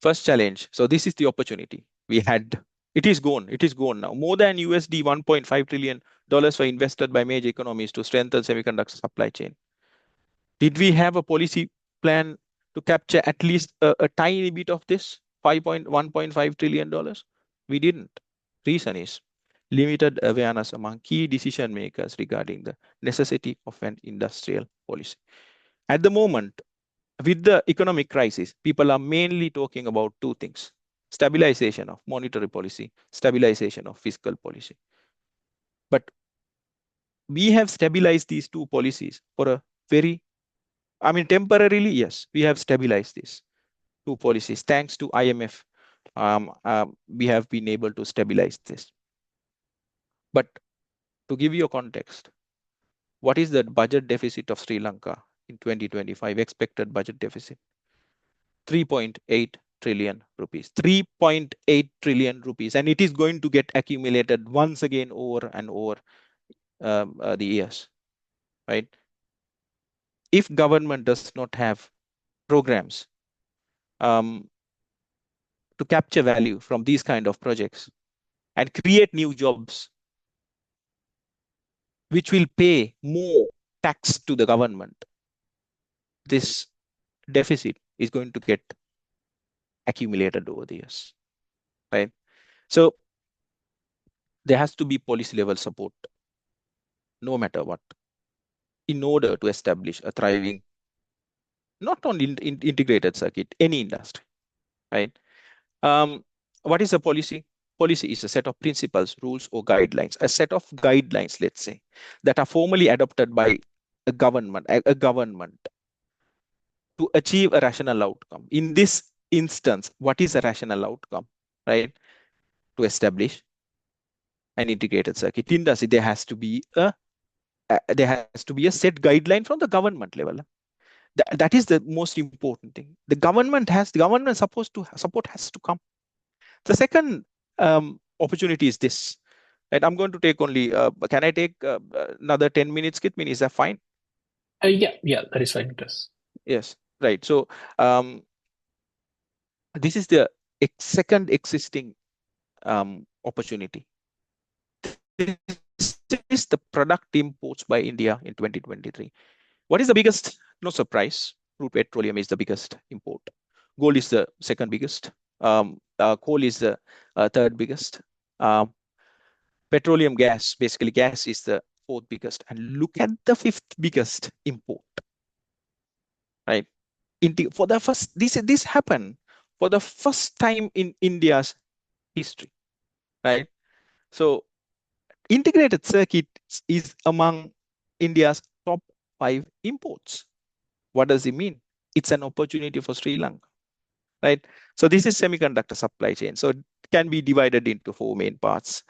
First challenge. So this is the opportunity we had. It is gone. It is gone now. More than USD 1.5 trillion were invested by major economies to strengthen semiconductor supply chain. Did we have a policy plan to capture at least a tiny bit of this $1.5 trillion? We didn't. Reason is limited awareness among key decision makers regarding the necessity of an industrial policy. At the moment, with the economic crisis, people are mainly talking about two things: stabilization of monetary policy, stabilization of fiscal policy. But we have stabilized these two policies for a very, temporarily, yes, we have stabilized these two policies. Thanks to IMF, we have been able to stabilize this. But to give you a context, what is the budget deficit of Sri Lanka in 2025? Expected budget deficit 3.8 trillion rupees. 3.8 trillion rupees, and it is going to get accumulated once again over and over the years, right? If government does not have programs to capture value from these kind of projects and create new jobs, which will pay more tax to the government, this deficit is going to get accumulated over the years, right? So there has to be policy level support, no matter what, in order to establish a thriving, not only integrated circuit, any industry, right? What is a policy? Policy is a set of principles, rules, or guidelines, a set of guidelines, let's say, that are formally adopted by a government, to achieve a rational outcome. In this instance, what is a rational outcome, right? To establish an integrated circuit industry, there has to be a set guideline from the government level. That is the most important thing. The government support has to come. The second opportunity is this. Right, I'm going to take only. Can I take another 10 minutes, Kitmin? Is that fine? Yeah, that is fine, Chris. Yes, right. So this is the second existing opportunity. This is the product imports by India in 2023. What is the biggest? No surprise. Crude petroleum is the biggest import. Gold is the second biggest. Coal is the third biggest. Petroleum gas, basically gas, is the fourth biggest. And look at the fifth biggest import. Right? For the first, this happened for the first time in India's history. Right? So integrated circuits is among India's top 5 imports. What does it mean? It's an opportunity for Sri Lanka, right? So this is semiconductor supply chain. So it can be divided into 4 main parts: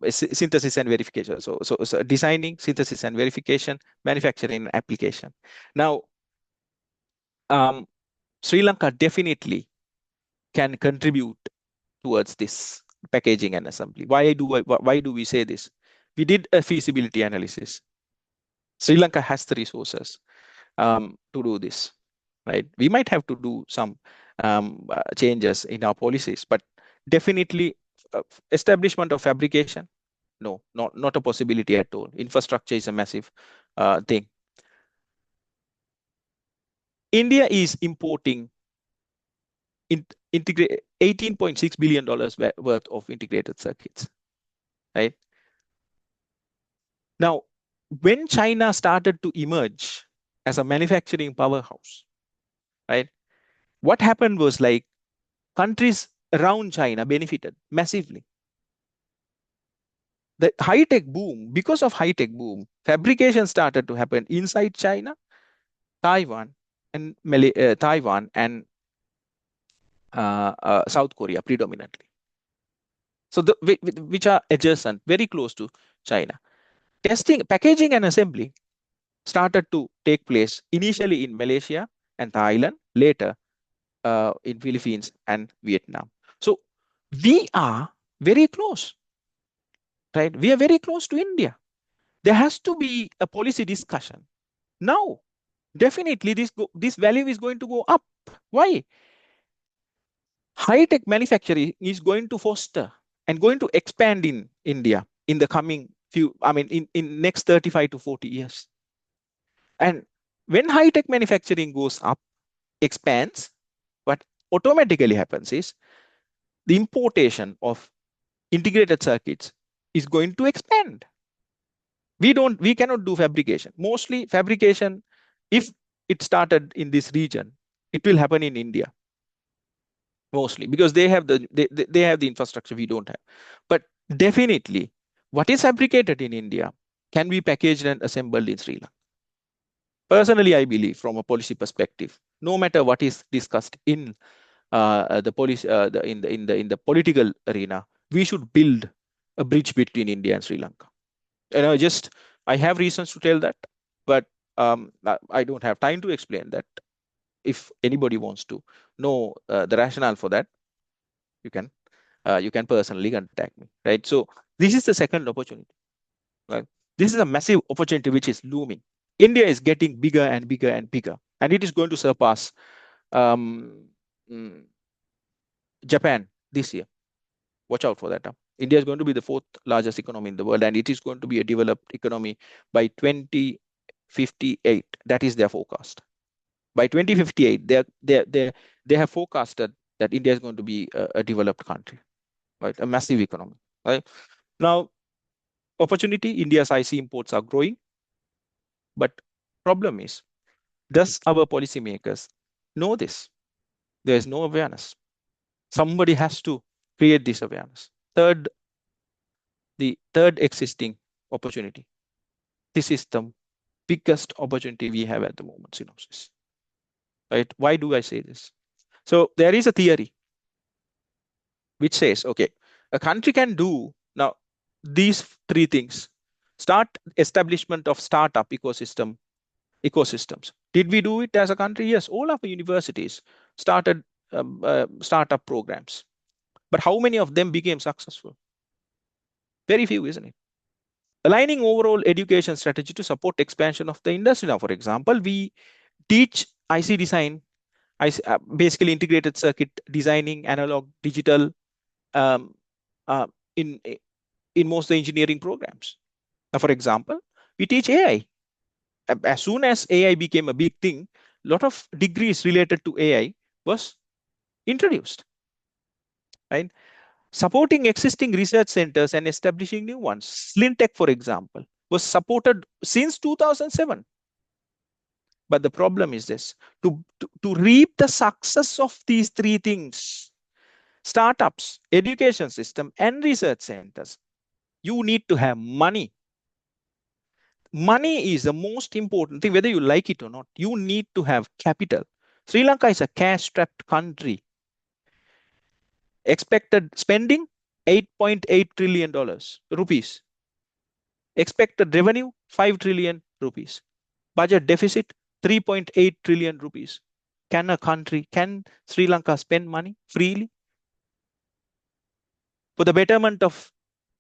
synthesis and verification. So designing, synthesis and verification, manufacturing, and application. Now, Sri Lanka definitely can contribute towards this packaging and assembly. Why do we say this? We did a feasibility analysis. Sri Lanka has the resources to do this, right? We might have to do some changes in our policies, but definitely establishment of fabrication, no, not a possibility at all. Infrastructure is a massive thing. India is importing $18.6 billion worth of integrated circuits, right? Now, when China started to emerge as a manufacturing powerhouse, right? What happened was, like, countries around China benefited massively. The high-tech boom, because of high-tech boom, fabrication started to happen inside China, Taiwan, and South Korea predominantly. So which are adjacent, very close to China. Testing, packaging, and assembly started to take place initially in Malaysia and Thailand, later in Philippines and Vietnam. So we are very close, right? We are very close to India. There has to be a policy discussion. Now, definitely this value is going to go up. Why? High-tech manufacturing is going to foster and going to expand in India in the coming in next 35 to 40 years. And when high-tech manufacturing goes up, expands, what automatically happens is the importation of integrated circuits is going to expand. We cannot do fabrication. Mostly fabrication, if it started in this region, it will happen in India. Mostly because they have the infrastructure we don't have. But definitely what is fabricated in India can be packaged and assembled in Sri Lanka. Personally, I believe from a policy perspective, no matter what is discussed in the policy in the political arena, we should build a bridge between India and Sri Lanka. I have reasons to tell that, but I don't have time to explain that. If anybody wants to know the rationale for that, you can personally contact me, right? So this is the second opportunity, right? This is a massive opportunity which is looming. India is getting bigger and bigger and bigger, and it is going to surpass Japan this year. Watch out for that. India is going to be the fourth largest economy in the world, and it is going to be a developed economy by 2058. That is their forecast. By 2058, they have forecasted that India is going to be a developed country, right? A massive economy, right? Now, opportunity, India's IC imports are growing, but problem is, does our policymakers know this? There is no awareness. Somebody has to create this awareness. The third existing opportunity. This is the biggest opportunity we have at the moment, Synopsys. Right? Why do I say this? So there is a theory which says, okay, a country can do now these three things. Start establishment of startup ecosystems. Did we do it as a country? Yes, all of the universities started startup programs. But how many of them became successful? Very few, isn't it? Aligning overall education strategy to support expansion of the industry. Now, for example, we teach IC design, basically integrated circuit designing, analog, digital, in most of the engineering programs. Now, for example, we teach AI. As soon as AI became a big thing, a lot of degrees related to AI was introduced, right? Supporting existing research centers and establishing new ones. Slintech, for example, was supported since 2007. But the problem is this, to reap the success of these three things, startups, education system, and research centers, you need to have money. Money is the most important thing, whether you like it or not. You need to have capital. Sri Lanka is a cash-strapped country. Expected spending, $8.8 trillion rupees. Expected revenue, 5 trillion rupees. Budget deficit, 3.8 trillion rupees. Can Sri Lanka spend money freely for the betterment of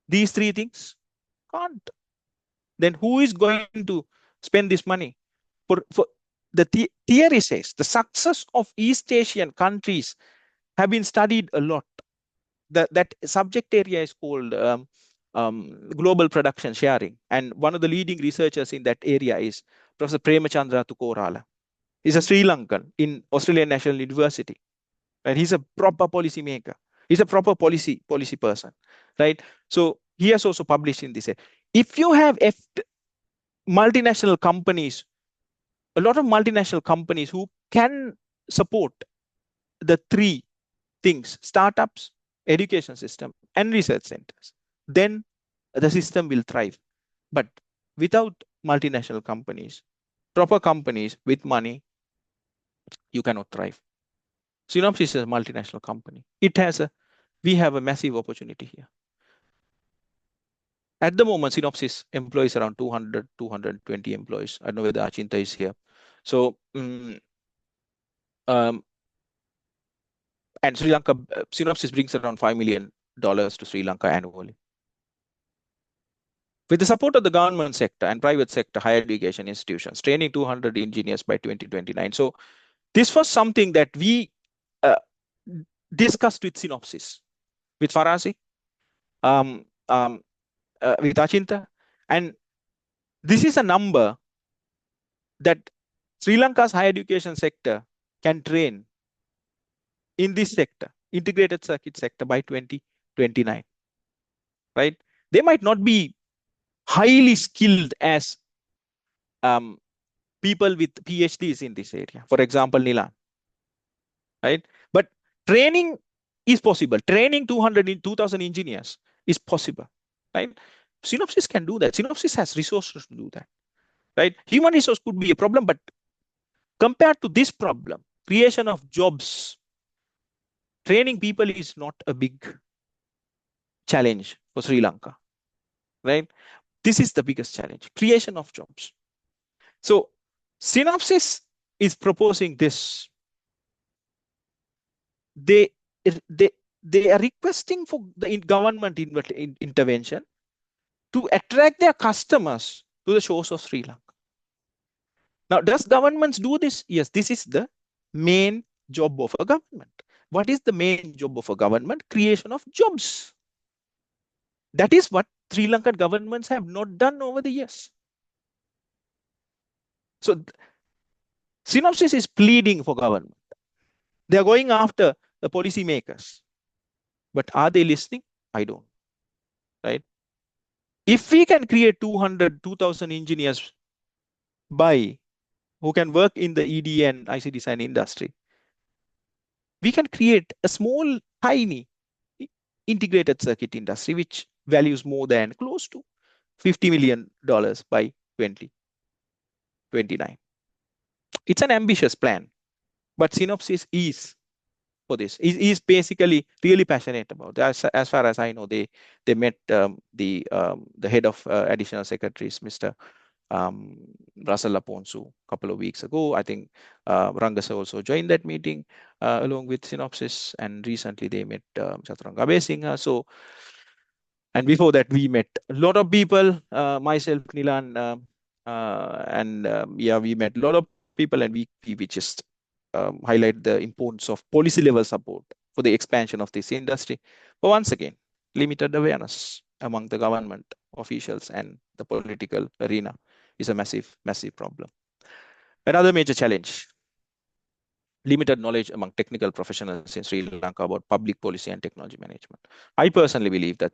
these three things? Can't. Then who is going to spend this money? For the theory says the success of East Asian countries have been studied a lot. That subject area is called global production sharing. And one of the leading researchers in that area is Professor Premachandra Tukorala. He's a Sri Lankan in Australian National University. And he's a proper policy maker. He's a proper policy person, right? So he has also published in this. If you have multinational companies, a lot of multinational companies who can support the three things, startups, education system, and research centers, then the system will thrive. But without multinational companies, proper companies with money, you cannot thrive. Synopsys is a multinational company. We have a massive opportunity here. At the moment, Synopsys employs around 200, 220 employees. I don't know whether Achinta is here. So, and Sri Lanka, Synopsys brings around $5 million to Sri Lanka annually. With the support of the government sector and private sector higher education institutions, training 200 engineers by 2029. So this was something that we discussed with Synopsys, with Farazi, with Achinta. And this is a number that Sri Lanka's higher education sector can train in this sector, integrated circuit sector, by 2029, right? They might not be highly skilled as people with PhDs in this area, for example, Nilan, right? But training is possible. Training 2,000 engineers is possible, right? Synopsys can do that. Synopsys has resources to do that, right? Human resource could be a problem, but compared to this problem, creation of jobs, training people is not a big challenge for Sri Lanka, right? This is the biggest challenge, creation of jobs. So Synopsys is proposing this. They are requesting for the government intervention to attract their customers to the shores of Sri Lanka. Now, does governments do this? Yes, this is the main job of a government. What is the main job of a government? Creation of jobs. That is what Sri Lankan governments have not done over the years. So Synopsys is pleading for government. They are going after the policy makers. But are they listening? I don't. Right? If we can create 2,000 engineers who can work in the EDA and IC design industry, we can create a small, tiny integrated circuit industry, which values more than close to $50 million by 2029. It's an ambitious plan, but Synopsys is for this. Is basically really passionate about that. As far as I know, they met the head of additional secretaries, Mr. Russell Aponsu, a couple of weeks ago. I think Rangasa also joined that meeting along with Synopsys, and recently they met Chaturanga Besingha. So, and before that we met a lot of people, myself, Nilan, and yeah, we met a lot of people, and we just highlight the importance of policy level support for the expansion of this industry. But once again, limited awareness among the government officials and the political arena is a massive, massive problem. Another major challenge, limited knowledge among technical professionals in Sri Lanka about public policy and technology management. I personally believe that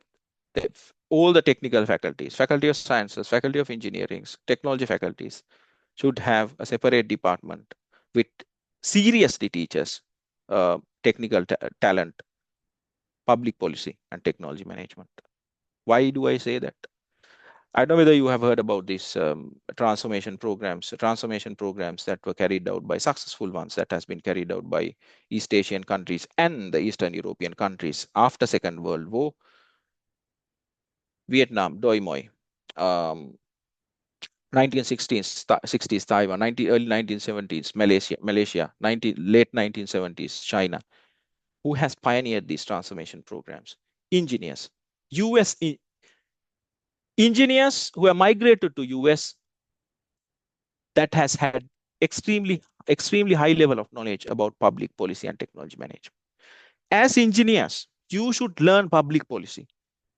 all the technical faculties, faculty of sciences, faculty of engineering, technology faculties should have a separate department with seriously teaches technical talent, public policy, and technology management. Why do I say that? I don't know whether you have heard about these transformation programs that were carried out by successful ones that has been carried out by East Asian countries and the Eastern European countries after Second World War. Vietnam, Doi Moi, 1960s Taiwan, early 1970s Malaysia, late 1970s China. Who has pioneered these transformation programs? Engineers. US engineers who have migrated to US that has had extremely high level of knowledge about public policy and technology management. As engineers, you should learn public policy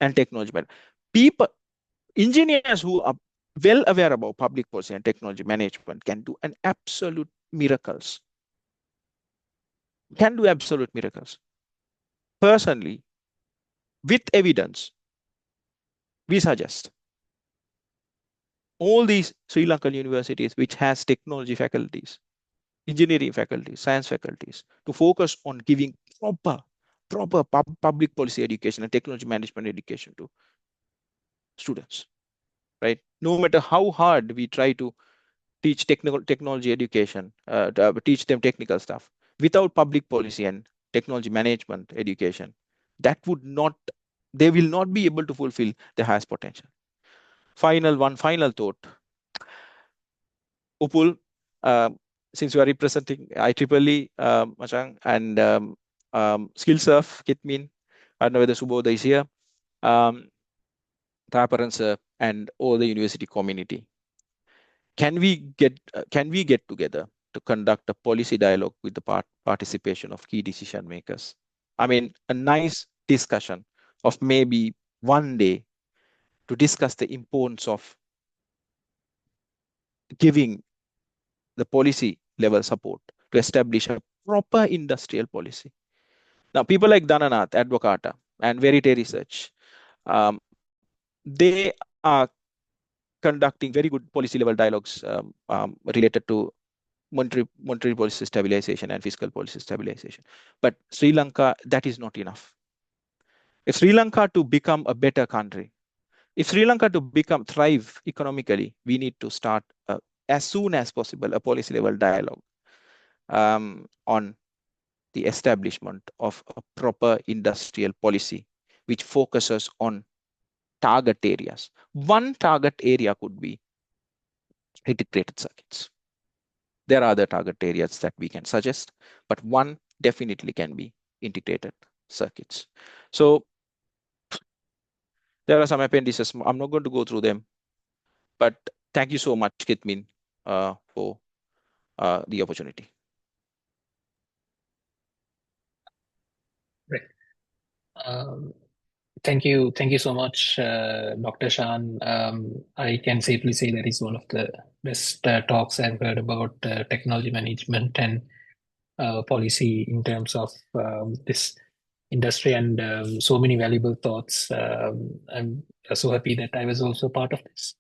and technology management. Engineers who are well aware about public policy and technology management can do an absolute miracles. Can do absolute miracles. Personally, with evidence, we suggest all these Sri Lankan universities which has technology faculties, engineering faculties, science faculties, to focus on giving proper public policy education and technology management education to students, right? No matter how hard we try to teach technology education, teach them technical stuff, without public policy and technology management education, they will not be able to fulfill their highest potential. One final thought. Upul, since you are representing IEEE, Machang, and SkillSurf, Kitmin, I don't know whether Subodha is here, Thaparan sir, and all the university community. Can we get together to conduct a policy dialogue with the participation of key decision makers? I mean, a nice discussion of maybe one day to discuss the importance of giving the policy level support to establish a proper industrial policy. Now, people like Dhananath, Advocata, and Verite Research, they are conducting very good policy level dialogues related to monetary policy stabilization and fiscal policy stabilization. But Sri Lanka, that is not enough. If Sri Lanka to become a better country, if Sri Lanka to thrive economically, we need to start as soon as possible a policy level dialogue on the establishment of a proper industrial policy which focuses on target areas. One target area could be integrated circuits. There are other target areas that we can suggest, but one definitely can be integrated circuits. So there are some appendices. I'm not going to go through them, but thank you so much, Kitmin, for the opportunity. Right. Thank you so much, Dr. Shan. I can safely say that is one of the best talks I've heard about technology management and policy in terms of this industry, and so many valuable thoughts. I'm so happy that I was also part of this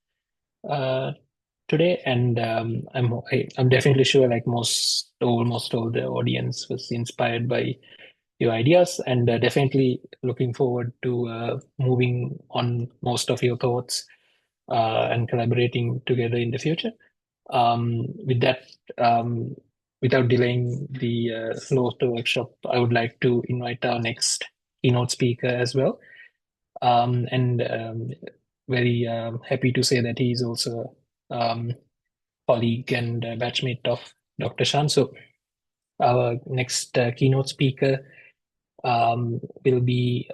today, and I'm definitely sure, like almost all the audience was inspired by your ideas, and definitely looking forward to moving on most of your thoughts and collaborating together in the future. With that, without delaying the flow of the workshop, I would like to invite our next keynote speaker as well. And very happy to say that he is also colleague and batchmate of Dr. Shan. So our next keynote speaker will be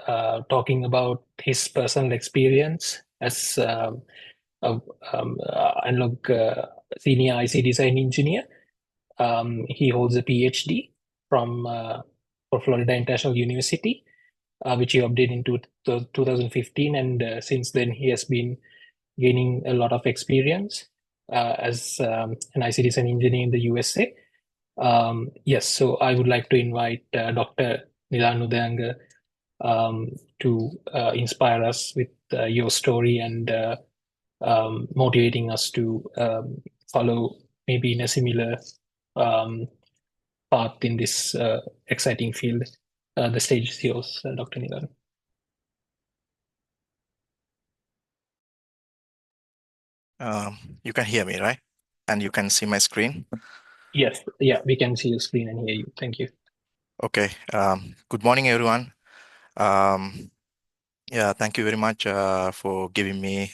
talking about his personal experience as analog senior IC design engineer. He holds a PhD from Florida International University, which he obtained in 2015, and since then he has been gaining a lot of experience as an IC design engineer in the USA. Yes, so I would like to invite Dr. Nilanu Deanga to inspire us with your story and motivating us to follow maybe in a similar path in this exciting field. The stage is yours, Dr. Nilanu. You can hear me, right? And you can see my screen? Yes, yeah, we can see your screen and hear you. Thank you. Okay. Good morning, everyone. Yeah, thank you very much for giving me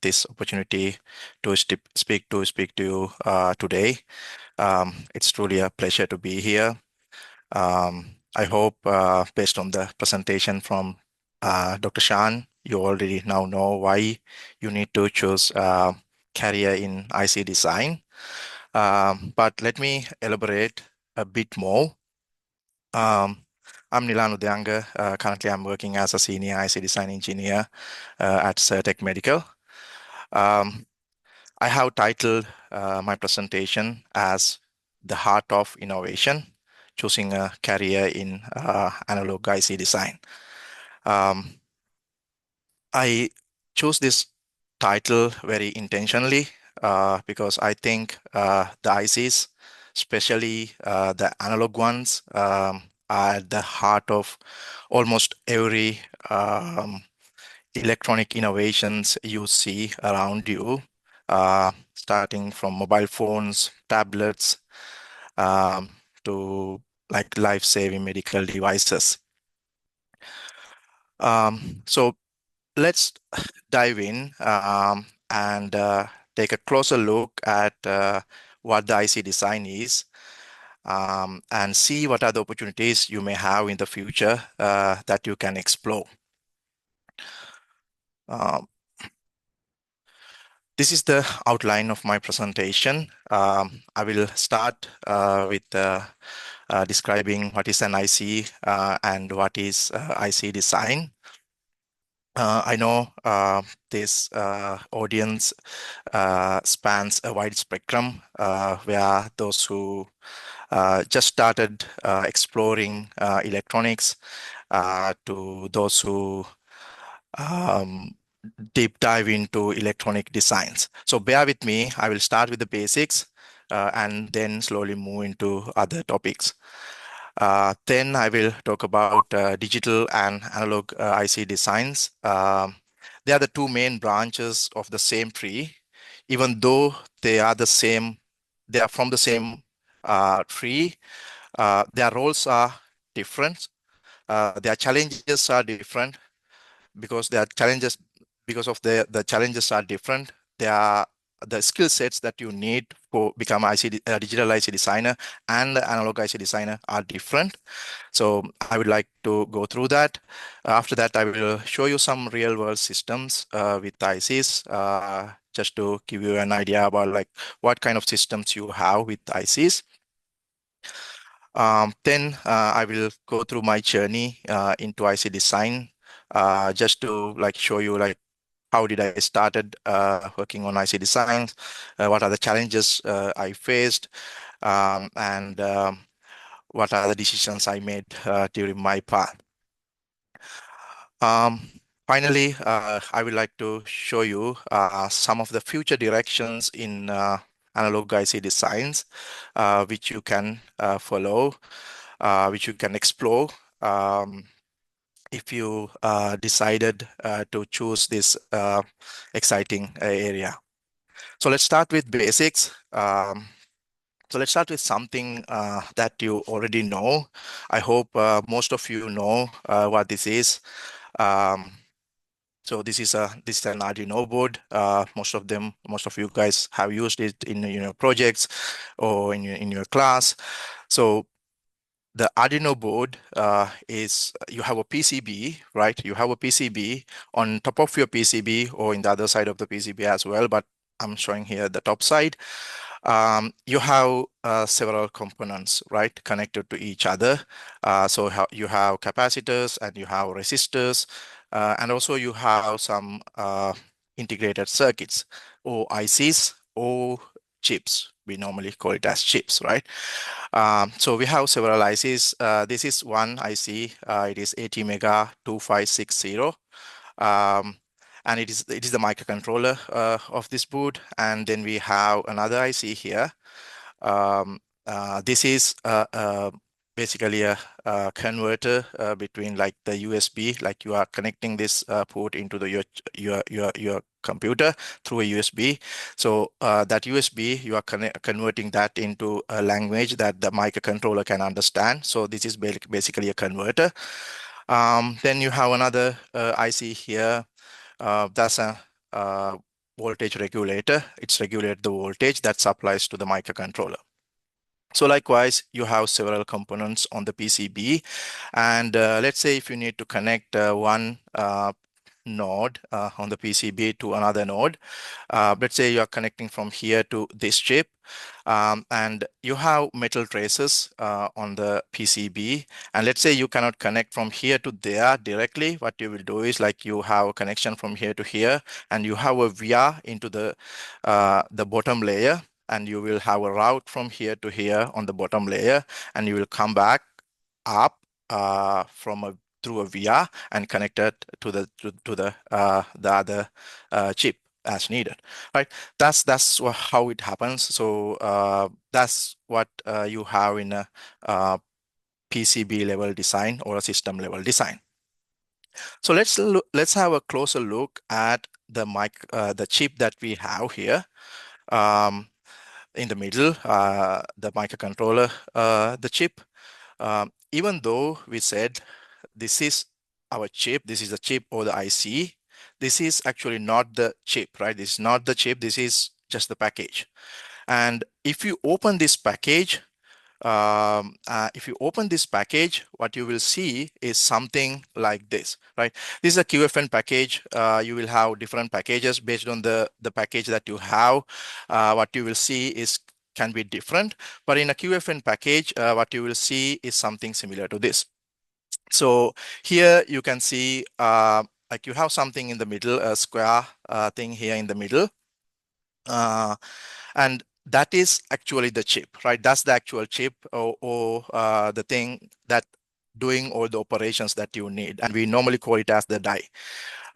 this opportunity to speak to you today. It's truly a pleasure to be here. I hope based on the presentation from Dr. Shan, you already now know why you need to choose career in IC design. But let me elaborate a bit more. I'm Nilanu Deanga. Currently, I'm working as a senior IC design engineer at Certec Medical. I have titled my presentation as The Heart of Innovation, choosing a career in analog IC design. I chose this title very intentionally because I think the ICs, especially the analog ones, are at the heart of almost every electronic innovations you see around you, starting from mobile phones, tablets, to like life-saving medical devices. So let's dive in and take a closer look at what the IC design is and see what are the opportunities you may have in the future that you can explore. This is the outline of my presentation. I will start with describing what is an IC and what is IC design. I know this audience spans a wide spectrum, where those who just started exploring electronics, to those who deep dive into electronic designs. So bear with me, I will start with the basics and then slowly move into other topics. Then I will talk about digital and analog IC designs. They are the two main branches of the same tree, even though they are from the same tree. Their roles are different. Their challenges are different because the challenges are different. They are the skill sets that you need for become digital IC designer and the analog IC designer are different. So I would like to go through that. After that, I will show you some real world systems with ICs, just to give you an idea about like what kind of systems you have with ICs. Then I will go through my journey into IC design, just to like show you like how did I started working on IC designs, what are the challenges I faced, and what are the decisions I made during my path. Finally, I would like to show you some of the future directions in analog IC designs, which you can follow, which you can explore if you decided to choose this exciting area. So let's start with basics. So let's start with something that you already know. I hope most of you know what this is. So this is an Arduino board. Most of you guys have used it in your projects or in your class. So the Arduino board is, you have a PCB, right? You have a PCB on top of your PCB or in the other side of the PCB as well, but I'm showing here the top side. You have several components, right, connected to each other. So you have capacitors and you have resistors, and also you have some integrated circuits or ICs or chips. We normally call it as chips, right? So we have several ICs. This is one IC. It is ATmega 2560. And it is the microcontroller of this board. And then we have another IC here. This is basically a converter between like the USB, like you are connecting this port into your computer through a USB. So that USB, you are converting that into a language that the microcontroller can understand. So this is basically a converter. Then you have another IC here. That's a voltage regulator. It's regulate the voltage that supplies to the microcontroller. So likewise, you have several components on the PCB. And let's say if you need to connect one node on the PCB to another node. Let's say you are connecting from here to this chip, and you have metal traces on the PCB. And let's say you cannot connect from here to there directly. What you will do is like you have a connection from here to here, and you have a via into the bottom layer, and you will have a route from here to here on the bottom layer, and you will come back up through a via and connect it to the other chip as needed, right? That's how it happens. So that's what you have in a PCB level design or a system level design. So let's have a closer look at the chip that we have here. In the middle, the microcontroller, the chip. Even though we said this is our chip, this is the chip or the IC, this is actually not the chip, right? This is not the chip, this is just the package. And if you open this package, what you will see is something like this, right? This is a QFN package. You will have different packages based on the package that you have. What you will see can be different, but in a QFN package, what you will see is something similar to this. So here you can see like you have something in the middle, a square thing here in the middle. And that is actually the chip, right? That's the actual chip or the thing that doing all the operations that you need. And we normally call it as the die.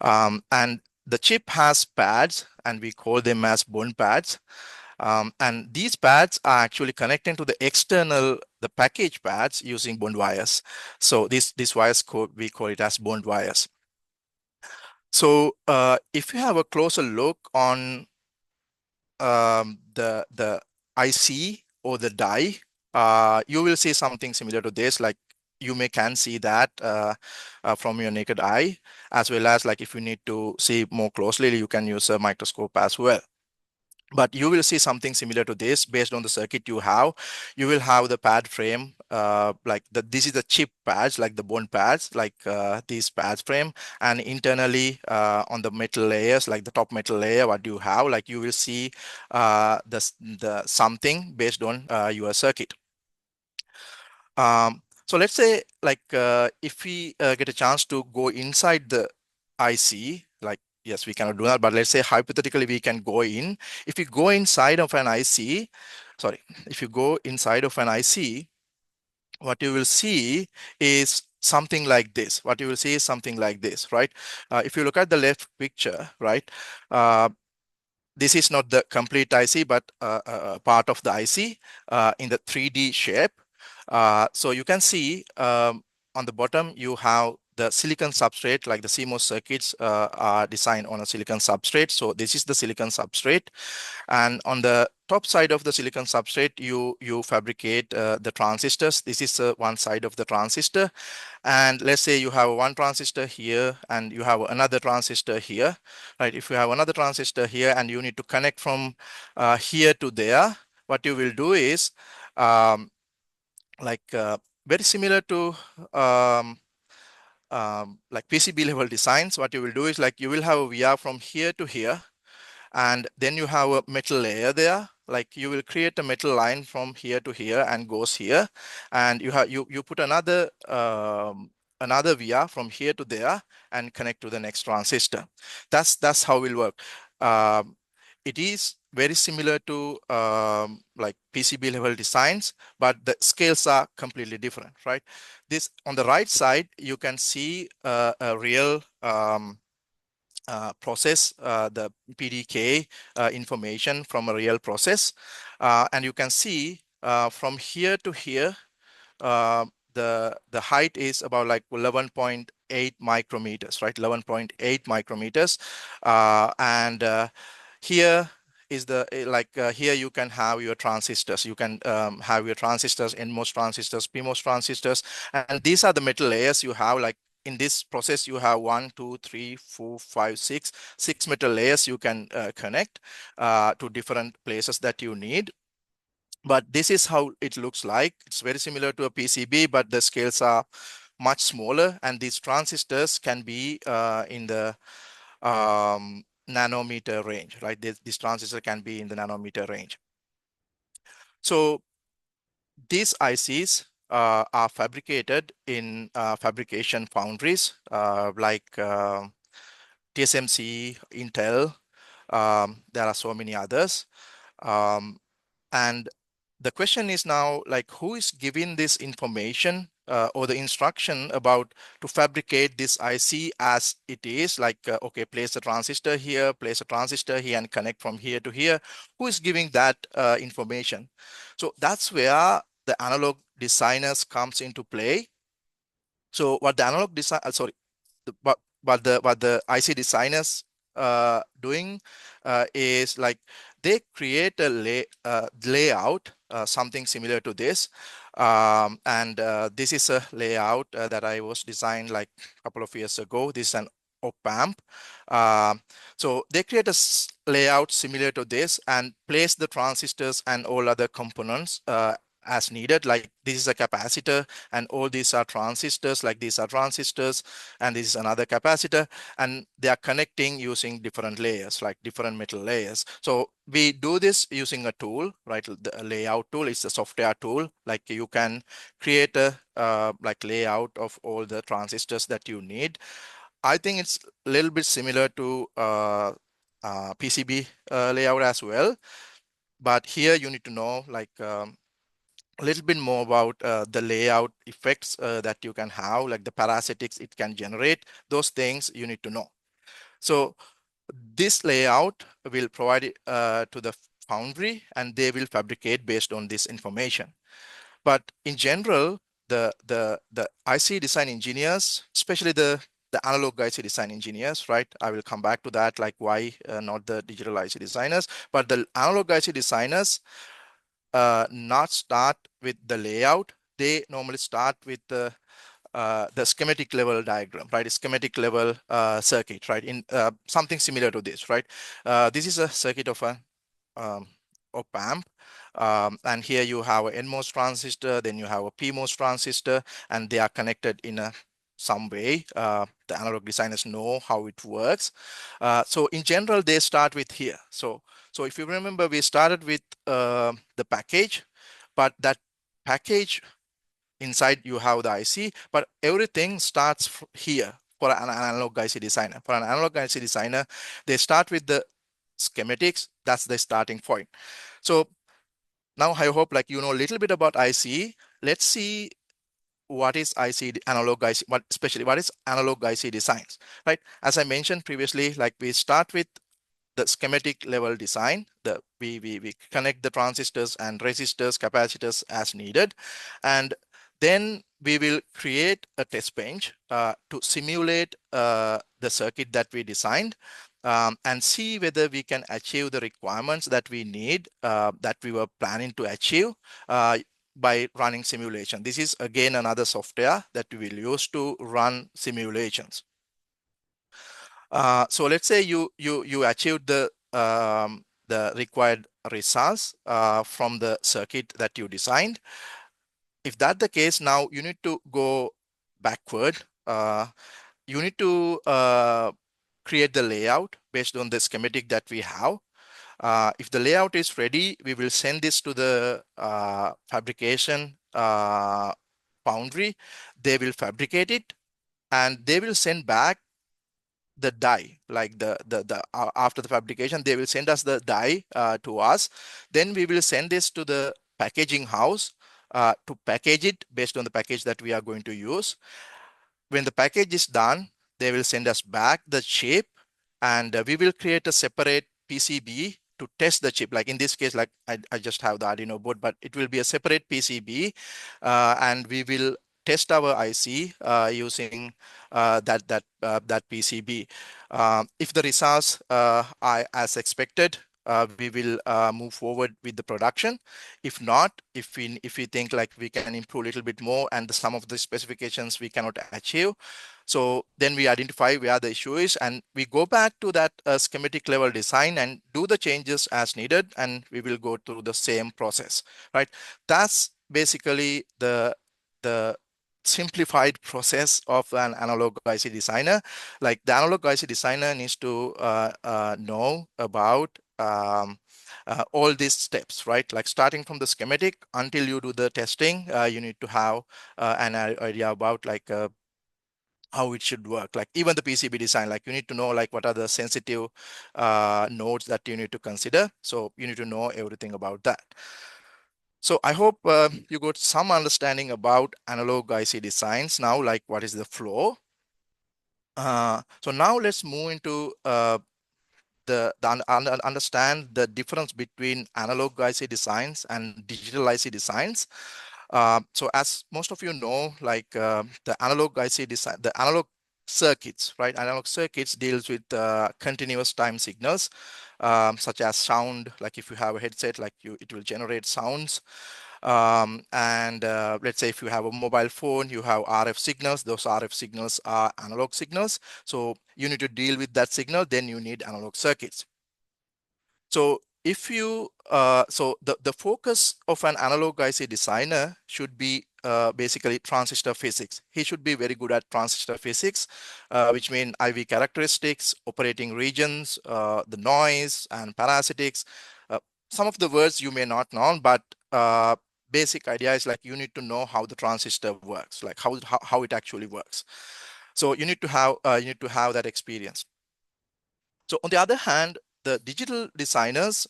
And the chip has pads, and we call them as bond pads. And these pads are actually connecting to the external, the package pads using bond wires. So these wires, we call it as bond wires. So if you have a closer look on the IC or the die, you will see something similar to this. Like you can see that from your naked eye, as well as like if you need to see more closely, you can use a microscope as well. But you will see something similar to this based on the circuit you have. You will have the pad frame, this is the chip pads, like the bond pads, like these pads frame. And internally on the metal layers, like the top metal layer, what you have, like you will see the something based on your circuit. So let's say like if we get a chance to go inside the IC, like yes, we cannot do that, but let's say hypothetically we can go in. If you go inside of an IC, if you go inside of an IC, what you will see is something like this. What you will see is something like this, right? If you look at the left picture, right? This is not the complete IC, but part of the IC in the 3D shape. So you can see on the bottom, you have the silicon substrate, like the CMOS circuits are designed on a silicon substrate. So this is the silicon substrate. And on the top side of the silicon substrate, you fabricate the transistors. This is one side of the transistor. And let's say you have one transistor here and you have another transistor here, right? If you have another transistor here and you need to connect from here to there, what you will do is very similar to like PCB level designs. What you will do is like you will have a VR from here to here, and then you have a metal layer there. Like you will create a metal line from here to here and goes here, and you put another VR from here to there and connect to the next transistor. That's how it will work. It is very similar to like PCB level designs, but the scales are completely different, right? This on the right side, you can see a real process, the PDK information from a real process. And you can see from here to here, the height is about like 11.8 micrometers, right? 11.8 micrometers. And here is the here you can have your transistors. You can have your transistors, NMOS transistors, PMOS transistors, and these are the metal layers you have. Like in this process, you have 1, 2, 3, 4, 5, 6 metal layers you can connect to different places that you need. But this is how it looks like. It's very similar to a PCB, but the scales are much smaller, and these transistors can be in the nanometer range, right? This transistor can be in the nanometer range. So these ICs are fabricated in fabrication foundries like TSMC, Intel. There are so many others. And the question is now, like, who is giving this information or the instruction about to fabricate this IC as it is? Like, okay, place a transistor here, and connect from here to here. Who is giving that information? So that's where the analog designers comes into play. So what the analog design, what the IC designers doing is like they create a layout, something similar to this. And this is a layout that I was designed like a couple of years ago. This is an op-amp. So they create a layout similar to this and place the transistors and all other components as needed. Like this is a capacitor and all these are transistors, like these are transistors and this is another capacitor, and they are connecting using different layers, like different metal layers. So we do this using a tool, right? The layout tool is a software tool. Like you can create a like layout of all the transistors that you need. I think it's a little bit similar to PCB layout as well. But here you need to know like a little bit more about the layout effects that you can have, like the parasitics it can generate. Those things you need to know. So this layout will provide it to the foundry, and they will fabricate based on this information. But in general, the IC design engineers, especially the analog IC design engineers, right? I will come back to that, like why not the digital IC designers, but the analog IC designers not start with the layout. They normally start with the schematic level diagram, right? Schematic level circuit, right? In something similar to this, right? This is a circuit of a op-amp. And here you have an NMOS transistor, then you have a PMOS transistor, and they are connected in some way. The analog designers know how it works. So in general, they start with here. So if you remember, we started with the package, but that package inside you have the IC, but everything starts here for an analog IC designer. For an analog IC designer, they start with the schematics. That's the starting point. So now I hope like you know a little bit about IC. Let's see what is IC analog IC, especially what is analog IC designs, right? As I mentioned previously, like we start with the schematic level design. We connect the transistors and resistors, capacitors as needed, and then we will create a test bench to simulate the circuit that we designed and see whether we can achieve the requirements that we need, that we were planning to achieve by running simulation. This is again another software that we will use to run simulations. So let's say you achieved the required results from the circuit that you designed. If that's the case, now you need to go backward. You need to create the layout based on the schematic that we have. If the layout is ready, we will send this to the fabrication foundry. They will fabricate it, and they will send back the die, like after the fabrication, they will send us the die to us. Then we will send this to the packaging house to package it based on the package that we are going to use. When the package is done, they will send us back the chip, and we will create a separate PCB to test the chip. Like in this case, like I just have the Arduino board, but it will be a separate PCB, and we will test our IC using that PCB. If the results are as expected, we will move forward with the production. If not, if we think like we can improve a little bit more and some of the specifications we cannot achieve, so then we identify where the issue is, and we go back to that schematic level design and do the changes as needed, and we will go through the same process, right? That's basically the simplified process of an analog IC designer. Like the analog IC designer needs to know about all these steps, right? Like starting from the schematic until you do the testing, you need to have an idea about like how it should work. Like even the PCB design, like you need to know like what are the sensitive nodes that you need to consider. So you need to know everything about that. So I hope you got some understanding about analog IC designs now, like what is the flow. So now let's move into understand the difference between analog IC designs and digital IC designs. So as most of you know, like the analog IC design, the analog circuits, right? Analog circuits deals with continuous time signals, such as sound. Like if you have a headset, like it will generate sounds. And let's say if you have a mobile phone, you have RF signals. Those RF signals are analog signals. So you need to deal with that signal, then you need analog circuits. So if you, so the focus of an analog IC designer should be basically transistor physics. He should be very good at transistor physics, which mean IV characteristics, operating regions, the noise and parasitics. Some of the words you may not know, but basic idea is like you need to know how the transistor works, like how it actually works. So you need to have that experience. So on the other hand, the digital designers,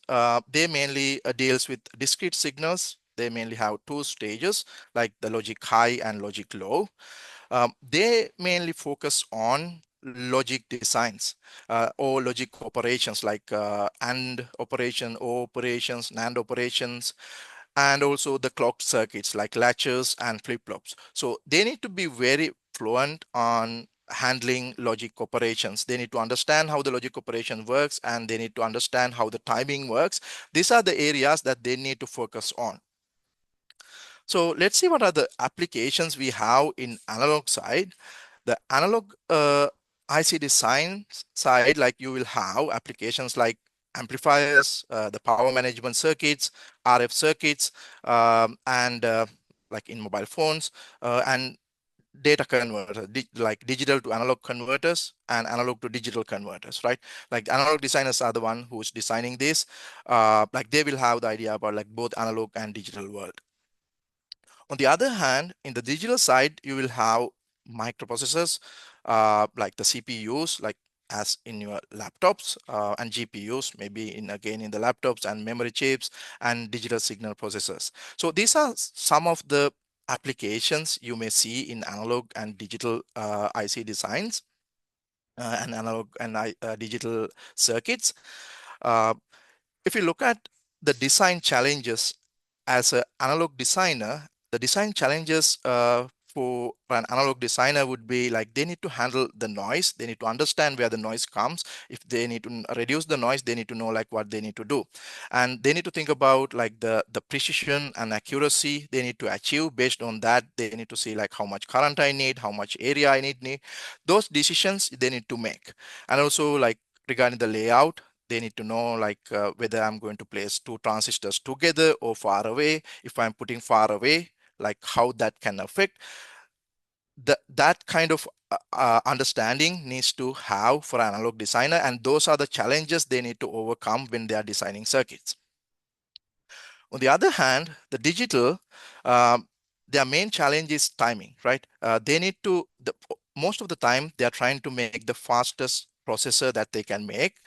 they mainly deals with discrete signals. They mainly have two stages, like the logic high and logic low. They mainly focus on logic designs or logic operations, like AND operation, O operations, NAND operations, and also the clock circuits like latches and flip-flops. So they need to be very fluent on handling logic operations. They need to understand how the logic operation works, and they need to understand how the timing works. These are the areas that they need to focus on. So let's see what are the applications we have in analog side. The analog IC design side, like you will have applications like amplifiers, the power management circuits, RF circuits, and like in mobile phones, and data converters, like digital to analog converters and analog to digital converters, right? Like analog designers are the one who's designing this. Like they will have the idea about like both analog and digital world. On the other hand, in the digital side, you will have microprocessors like the CPUs, like as in your laptops, and GPUs, maybe again in the laptops, and memory chips and digital signal processors. So these are some of the applications you may see in analog and digital IC designs and analog and digital circuits. If you look at the design challenges as an analog designer, the design challenges for an analog designer would be like they need to handle the noise. They need to understand where the noise comes. If they need to reduce the noise, they need to know like what they need to do. And they need to think about like the precision and accuracy they need to achieve. Based on that, they need to see like how much current I need, how much area I need. Those decisions they need to make. And also like regarding the layout, they need to know like whether I'm going to place two transistors together or far away. If I'm putting far away, like how that can affect. That kind of understanding needs to have for an analog designer, and those are the challenges they need to overcome when they are designing circuits. On the other hand, the digital, their main challenge is timing, right? They need to, most of the time, they are trying to make the fastest processor that they can make.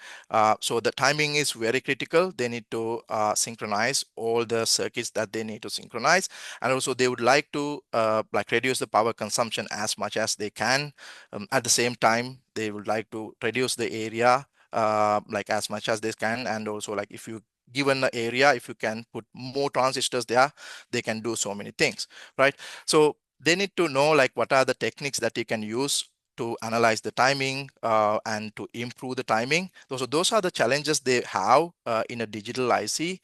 So the timing is very critical. They need to synchronize all the circuits that they need to synchronize. And also they would like to like reduce the power consumption as much as they can. At the same time, they would like to reduce the area like as much as they can. And also like if you given the area, if you can put more transistors there, they can do so many things, right? So they need to know like what are the techniques that you can use to analyze the timing and to improve the timing. Those are the challenges they have in a digital IC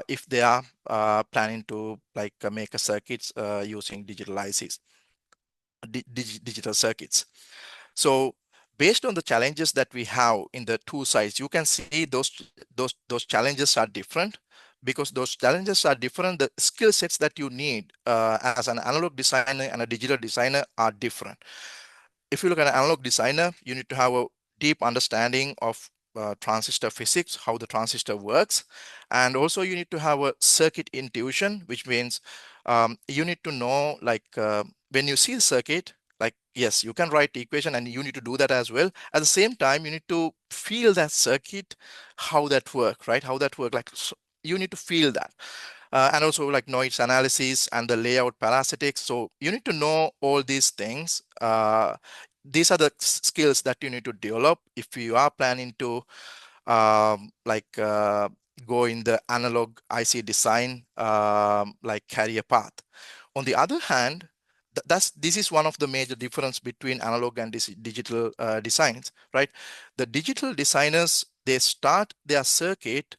if they are planning to like make a circuits using digital ICs, digital circuits. So based on the challenges that we have in the two sides, you can see those challenges are different. Because those challenges are different, the skill sets that you need as an analog designer and a digital designer are different. If you look at an analog designer, you need to have a deep understanding of transistor physics, how the transistor works. And also you need to have a circuit intuition, which means you need to know like when you see the circuit, like, yes, you can write the equation and you need to do that as well. At the same time, you need to feel that circuit, how that work, right? How that work, like so you need to feel that. And also like noise analysis and the layout parasitics. So you need to know all these things. These are the skills that you need to develop if you are planning to go in the analog IC design like career path. On the other hand, this is one of the major difference between analog and digital designs, right? The digital designers, they start their circuit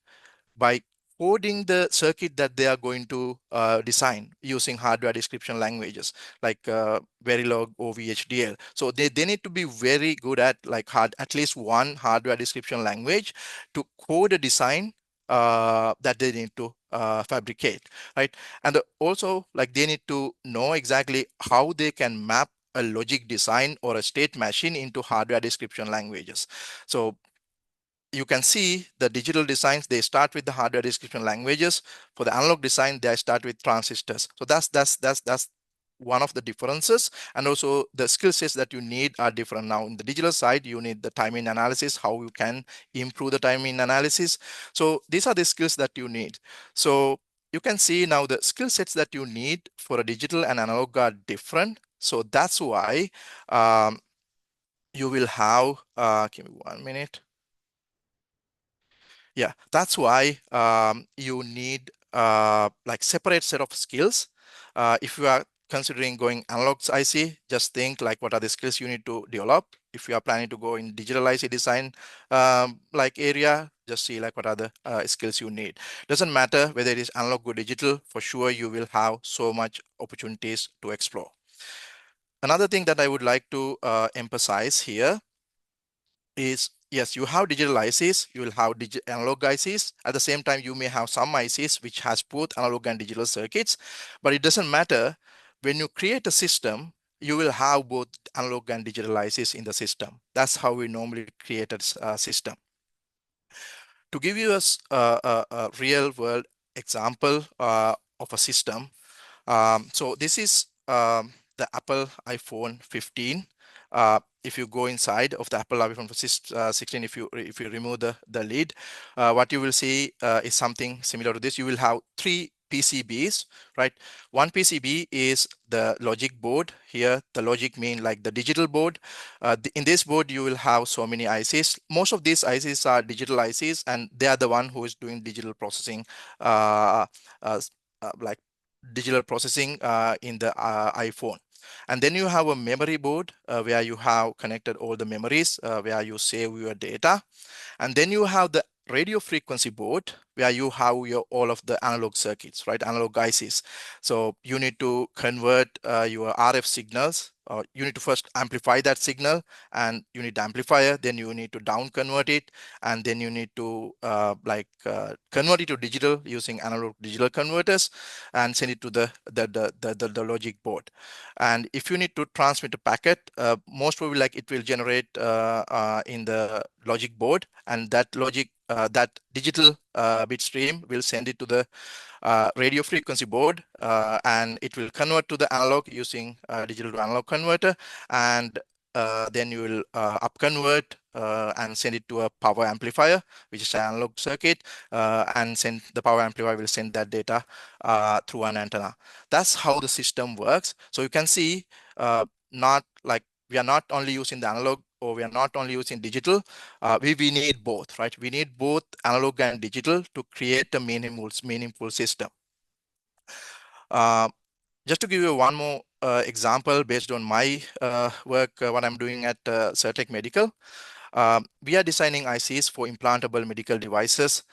by coding the circuit that they are going to design using hardware description languages like Verilog or VHDL. So they need to be very good at like at least one hardware description language to code a design that they need to fabricate, right? And also like they need to know exactly how they can map a logic design or a state machine into hardware description languages. So you can see the digital designs, they start with the hardware description languages. For the analog design, they start with transistors. So that's one of the differences, and also the skill sets that you need are different. Now in the digital side, you need the timing analysis, how you can improve the timing analysis. So these are the skills that you need. So you can see now the skill sets that you need for a digital and analog are different. So that's why you will have, give me 1 minute. Yeah, that's why you need like separate set of skills. If you are considering going analog IC, just think like what are the skills you need to develop. If you are planning to go in digital IC design like area, just see like what are the skills you need. Doesn't matter whether it is analog or digital, for sure you will have so much opportunities to explore. Another thing that I would like to emphasize here is, yes, you have digital ICs, you will have analog ICs. At the same time, you may have some ICs which has both analog and digital circuits, but it doesn't matter. When you create a system, you will have both analog and digital ICs in the system. That's how we normally create a system. To give you a real world example of a system, so this is the Apple iPhone 15. If you go inside of the Apple iPhone 16, if you remove the lid, what you will see is something similar to this. You will have 3 PCBs, right? One PCB is the logic board. Here, the logic mean like the digital board. In this board, you will have so many ICs. Most of these ICs are digital ICs, and they are the one who is doing digital processing, like digital processing in the iPhone. And then you have a memory board where you have connected all the memories where you save your data. And then you have the radio frequency board where you have all of the analog circuits, right? Analog ICs. So you need to convert your RF signals. You need to first amplify that signal, and you need the amplifier. Then you need to down convert it, and then you need to convert it to digital using analog digital converters, and send it to the logic board. And if you need to transmit a packet, most probably like it will generate in the logic board, and that logic that digital bit stream will send it to the radio frequency board, and it will convert to the analog using digital to analog converter, and then you will up convert and send it to a power amplifier, which is an analog circuit, and send the power amplifier will send that data through an antenna. That's how the system works. So you can see not like we are not only using the analog, or we are not only using digital, we need both, right? We need both analog and digital to create a meaningful system. Just to give you one more example based on my work, what I'm doing at Certec Medical, we are designing ICs for implantable medical devices.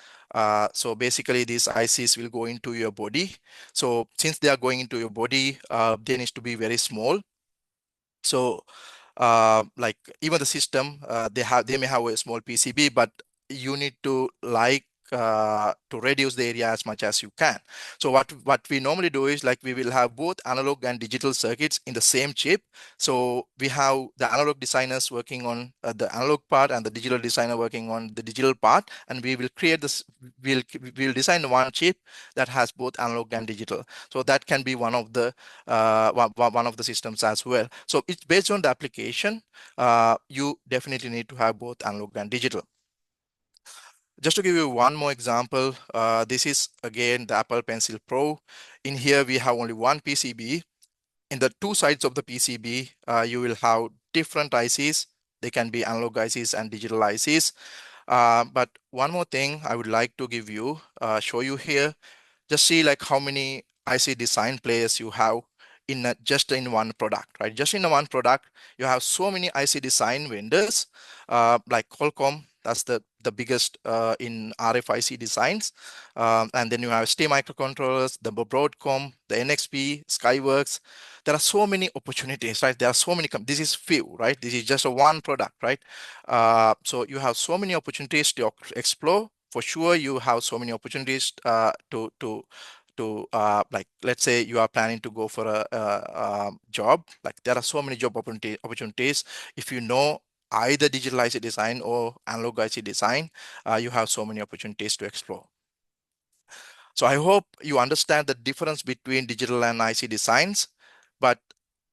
So basically these ICs will go into your body. So since they are going into your body, they need to be very small. So like even the system, they may have a small PCB, but you need to to reduce the area as much as you can. So what we normally do is like we will have both analog and digital circuits in the same chip. So we have the analog designers working on the analog part and the digital designer working on the digital part, and we will create this. We'll design one chip that has both analog and digital. So that can be one of the systems as well. So it's based on the application. You definitely need to have both analog and digital. Just to give you one more example, this is again the Apple Pencil Pro. In here, we have only one PCB. In the 2 sides of the PCB, you will have different ICs. They can be analog ICs and digital ICs. But one more thing I would like to show you here. Just see like how many IC design players you have just in one product, right? Just in one product, you have so many IC design vendors, like Qualcomm. That's the biggest in RFIC designs. And then you have ST microcontrollers, the Broadcom, the NXP, Skyworks. There are so many opportunities, right? There are so many. This is few, right? This is just one product, right? So you have so many opportunities to explore. For sure, you have so many opportunities to like, let's say you are planning to go for a job. Like there are so many job opportunities. If you know either digital IC design or analog IC design, you have so many opportunities to explore. So I hope you understand the difference between digital and IC designs. but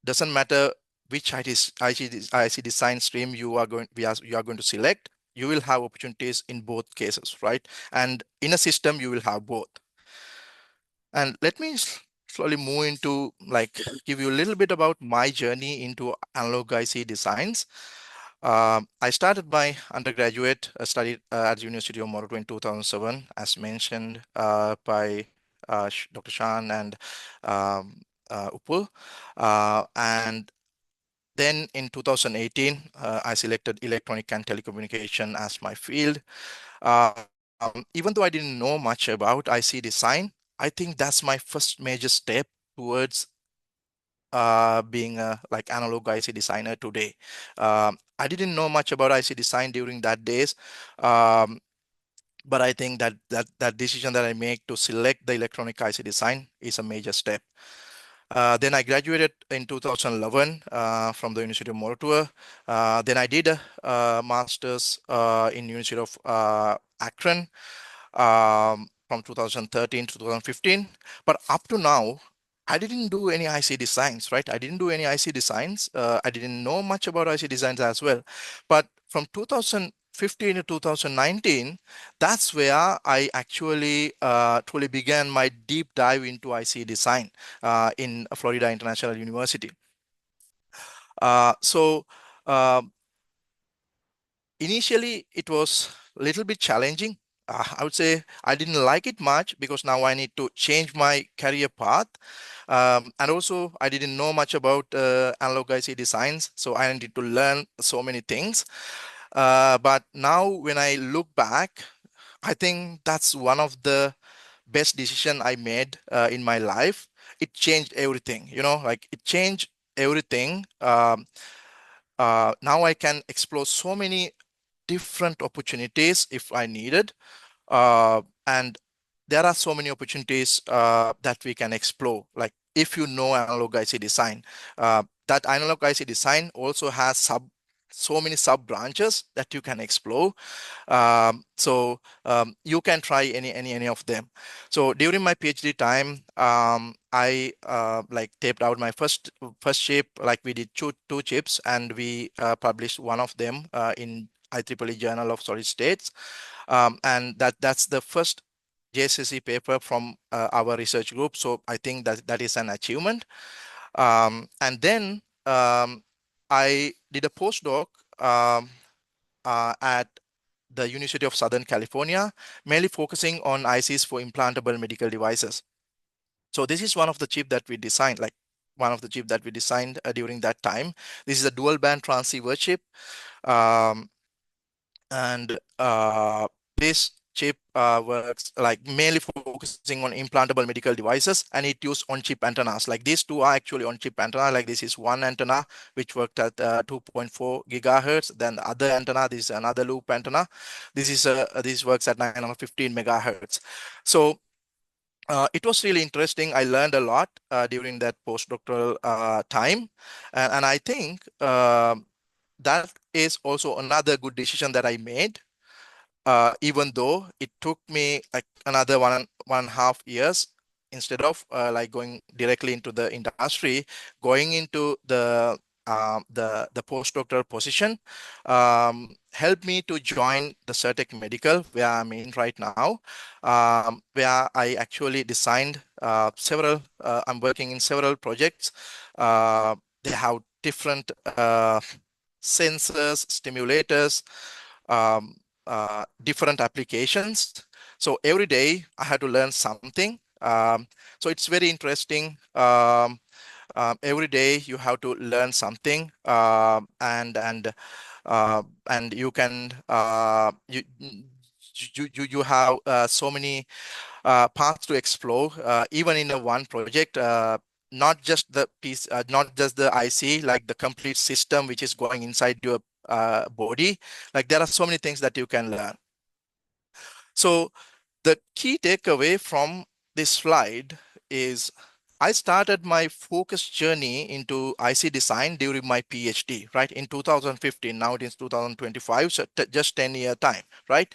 doesn't matter which IC design stream you are going to select, you will have opportunities in both cases, right? And in a system, you will have both. And let me slowly move into give you a little bit about my journey into analog IC designs. I started my undergraduate study at the University of Morocco in 2007, as mentioned by Dr. Shan and Upul. And then in 2018, I selected electronic and telecommunication as my field. Even though I didn't know much about IC design, I think that's my first major step towards being a analog IC designer today. I didn't know much about IC design during that days, but I think that decision that I make to select the electronic IC design is a major step. Then I graduated in 2011 from the University of Morocco. Then I did a master's in University of Akron from 2013 to 2015. But up to now, I didn't do any IC designs, right? I didn't do any IC designs. I didn't know much about IC designs as well. But from 2015 to 2019, that's where I actually truly began my deep dive into IC design in Florida International University. Initially, it was a little bit challenging. I would say I didn't like it much because now I need to change my career path. And also, I didn't know much about analog IC designs, so I needed to learn so many things. But now when I look back, I think that's one of the best decision I made in my life. It changed everything, it changed everything. Now I can explore so many different opportunities if I needed. And there are so many opportunities that we can explore. Like if you know analog IC design, that analog IC design also has so many sub branches that you can explore. You can try any of them. So during my PhD time, I taped out my first chip. Like we did two chips, and we published one of them in IEEE Journal of Solid States. And that's the first JSSC paper from our research group. So I think that is an achievement. And then I did a postdoc at the University of Southern California, mainly focusing on ICs for implantable medical devices. So this is one of the chip that we designed, during that time. This is a dual band transceiver chip. This chip works mainly focusing on implantable medical devices, and it used on-chip antennas. Like these two are actually on-chip antenna. Like this is one antenna which worked at 2.4 gigahertz. Then the other antenna, this is another loop antenna. This works at 915 megahertz. So it was really interesting. I learned a lot during that postdoctoral time, and I think that is also another good decision that I made. Even though it took me like another one and a half years, instead of going directly into the industry, going into the postdoctoral position helped me to join the Certec Medical, where I'm in right now, where I actually designed several. I'm working in several projects. They have different sensors, stimulators, different applications. So every day I had to learn something. So it's very interesting. Every day you have to learn something, and you can you have so many paths to explore, even in a one project. Not just the piece, not just the IC, like the complete system which is going inside your body. Like there are so many things that you can learn. So the key takeaway from this slide is I started my focused journey into IC design during my PhD, right? In 2015, now it is 2025, so just 10-year time, right?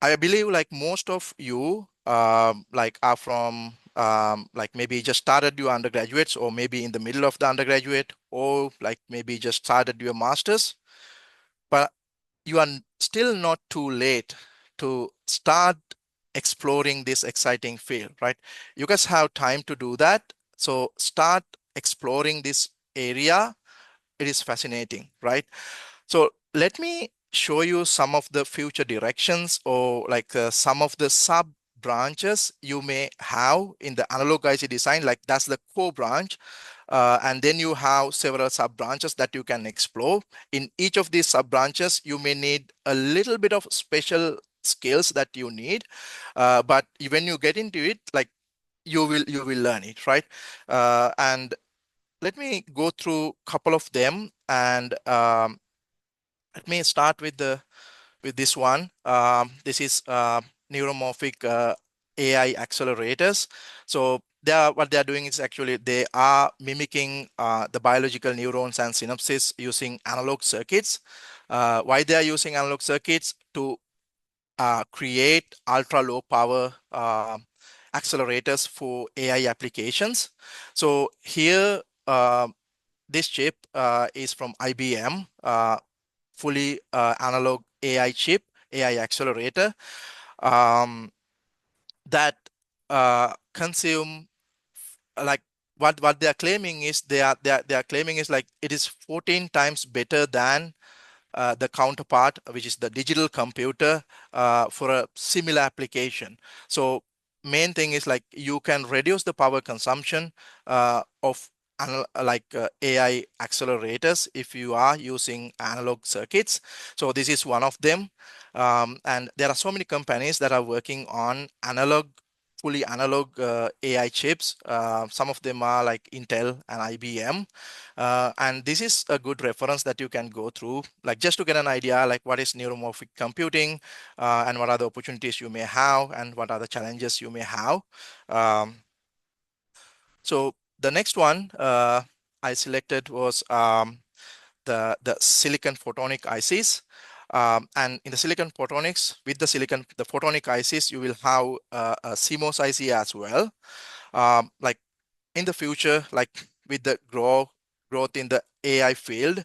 I believe like most of you are from like maybe just started your undergraduates, or maybe in the middle of the undergraduate, or like maybe just started your master's, but you are still not too late to start exploring this exciting field, right? You guys have time to do that. So start exploring this area. It is fascinating, right? So let me show you some of the future directions, or like some of the sub branches you may have in the analog IC design. Like that's the core branch. And then you have several sub branches that you can explore. In each of these sub branches, you may need a little bit of special skills that you need. But when you get into it, like you will learn it, right? And let me go through a couple of them, and let me start with this one. This is neuromorphic AI accelerators. So what they are doing is actually they are mimicking the biological neurons and synapses using analog circuits. Why they are using analog circuits? To create ultra low power accelerators for AI applications. So here, this chip is from IBM, fully analog AI chip, AI accelerator, that consume, like what they are claiming is they are claiming is like it is 14 times better than the counterpart, which is the digital computer, for a similar application. So main thing is like you can reduce the power consumption of AI accelerators if you are using analog circuits. So this is one of them. And there are so many companies that are working on fully analog AI chips. Some of them are like Intel and IBM. And this is a good reference that you can go through, like just to get an idea, like what is neuromorphic computing, and what are the opportunities you may have, and what are the challenges you may have. So the next one I selected was the silicon photonic ICs. And in the silicon photonics, with the photonic ICs, you will have a CMOS IC as well. Like in the future, like with the growth in the AI field,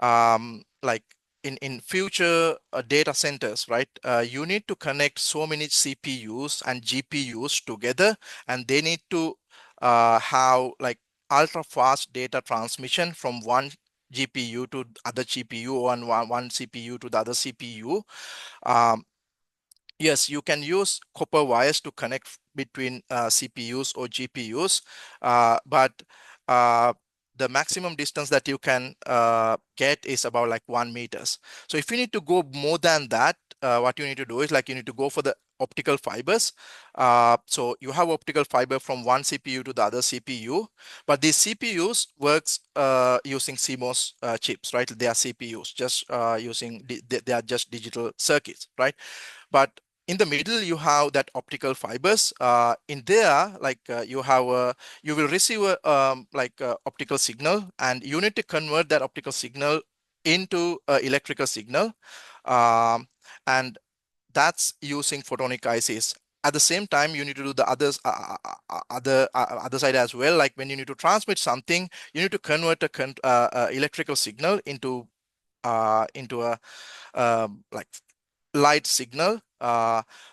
like in future data centers, right? You need to connect so many CPUs and GPUs together, and they need to have like ultra fast data transmission from one GPU to other GPU, or one CPU to the other CPU. Yes, you can use copper wires to connect between CPUs or GPUs, but the maximum distance that you can get is about like 1 meters. So if you need to go more than that, what you need to do is like you need to go for the optical fibers. So you have optical fiber from one CPU to the other CPU, but these CPUs works using CMOS chips, right? They are CPUs, just they are just digital circuits, right? But in the middle, you have that optical fibers. In there, like you will receive a optical signal, and you need to convert that optical signal into electrical signal, and that's using photonic ICs. At the same time, you need to do the other side as well. Like when you need to transmit something, you need to convert a electrical signal into a like light signal.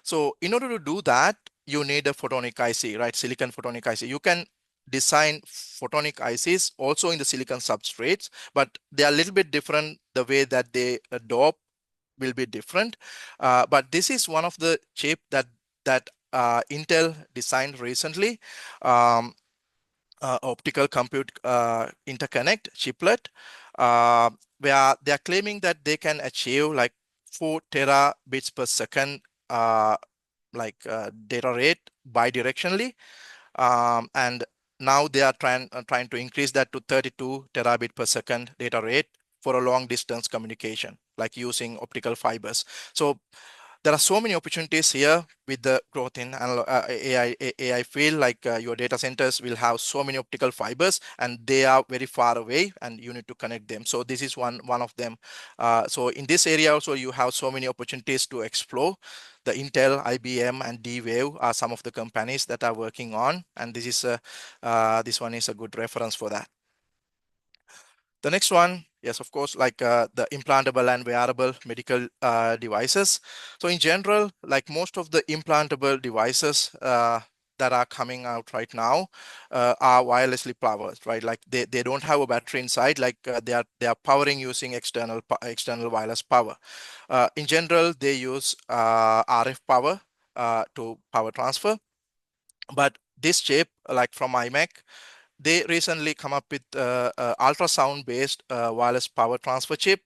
So in order to do that, you need a photonic IC, right? Silicon photonic IC. You can design photonic ICs also in the silicon substrates, but they are a little bit different. The way that they dope will be different. But this is one of the chip that Intel designed recently. Optical compute interconnect chiplet, where they are claiming that they can achieve like 4 terabits per second data rate bidirectionally, and now they are trying to increase that to 32 terabit per second data rate for a long distance communication, like using optical fibers. So There are so many opportunities here with the growth in AI field, like your data centers will have so many optical fibers and they are very far away and you need to connect them. So this is one of them. So in this area also you have so many opportunities to explore. The Intel, IBM, and D-Wave are some of the companies that are working on, and this one is a good reference for that. The next one, yes, of course, like the implantable and wearable medical devices. So in general, like most of the implantable devices that are coming out right now are wirelessly powered, right? Like they don't have a battery inside, like they are powering using external wireless power. In general, they use RF power to power transfer. But this chip, like from IMEC, they recently come up with ultrasound based wireless power transfer chip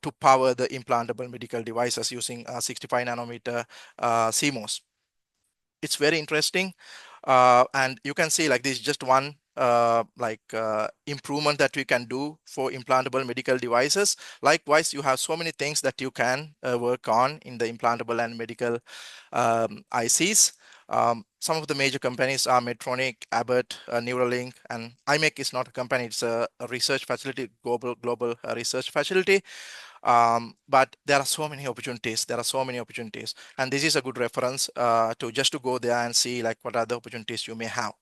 to power the implantable medical devices using 65 nanometer CMOS. It's very interesting. And you can see like this is just one improvement that we can do for implantable medical devices. Likewise, you have so many things that you can work on in the implantable and medical ICs. Some of the major companies are Medtronic, Abbott, Neuralink, and IMEC is not a company, it's a research facility, global research facility. But there are so many opportunities. And this is a good reference to just to go there and see like what are the opportunities you may have.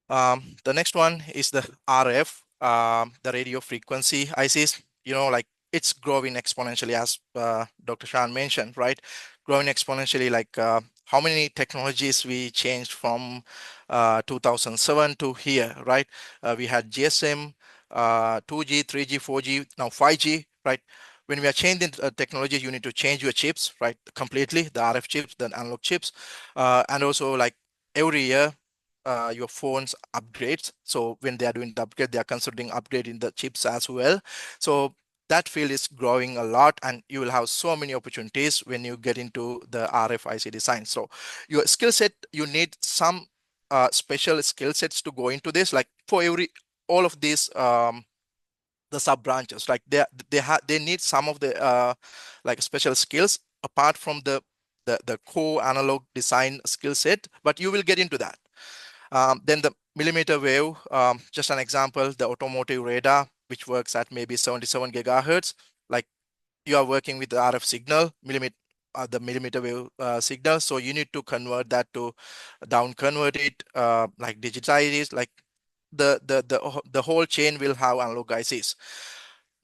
The next one is the RF, the radio frequency ICs. You know, like it's growing exponentially, as Dr. Shan mentioned, right? Growing exponentially, like how many technologies we changed from 2007 to here, right? We had GSM, 2G, 3G, 4G, now 5G, right? When we are changing technologies, you need to change your chips, right? Completely, the RF chips, the analog chips, and also like every year, your phones upgrades. So when they are doing the upgrade, they are considering upgrading the chips as well. So that field is growing a lot, and you will have so many opportunities when you get into the RFIC design. So your skill set, you need some special skill sets to go into this. Like for all of these the sub branches, like they need some of the like special skills apart from the core analog design skill set, but you will get into that. Then the millimeter wave, just an example, the automotive radar, which works at maybe 77 gigahertz. Like you are working with the RF signal, the millimeter wave signal. So you need to convert that to down convert it, like digitize it, like the whole chain will have analog ICs.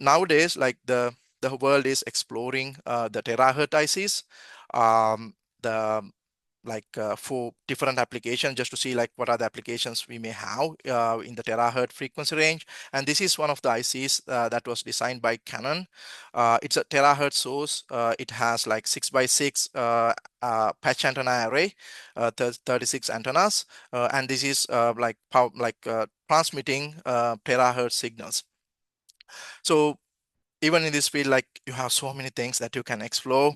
Nowadays, like the world is exploring the terahertz ICs. For different applications, just to see like what are the applications we may have in the terahertz frequency range. And this is one of the ICs that was designed by Canon. It's a terahertz source. It has like 6x6 patch antenna array, 36 antennas, and this is transmitting terahertz signals. So even in this field, like you have so many things that you can explore.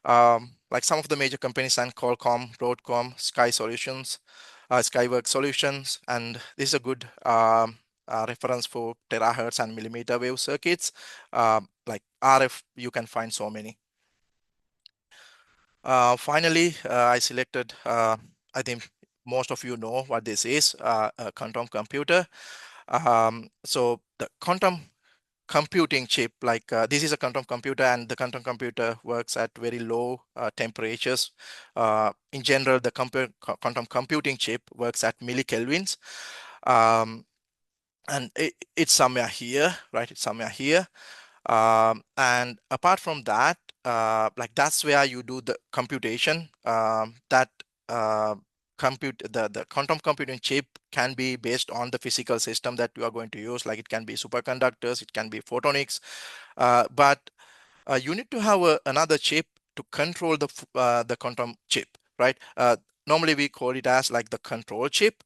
Like some of the major companies and Qualcomm, Broadcom, Skyworks Solutions, and this is a good reference for terahertz and millimeter wave circuits. Like RF, you can find so many. Finally, I selected, I think most of you know what this is, a quantum computer. So the quantum computing chip, like this is a quantum computer, and the quantum computer works at very low temperatures. In general, the quantum computing chip works at millikelvins. And it's somewhere here, right? It's somewhere here. And apart from that, like that's where you do the computation. The quantum computing chip can be based on the physical system that you are going to use. Like it can be superconductors, it can be photonics, but you need to have another chip to control the quantum chip, right? Normally we call it as like the control chip.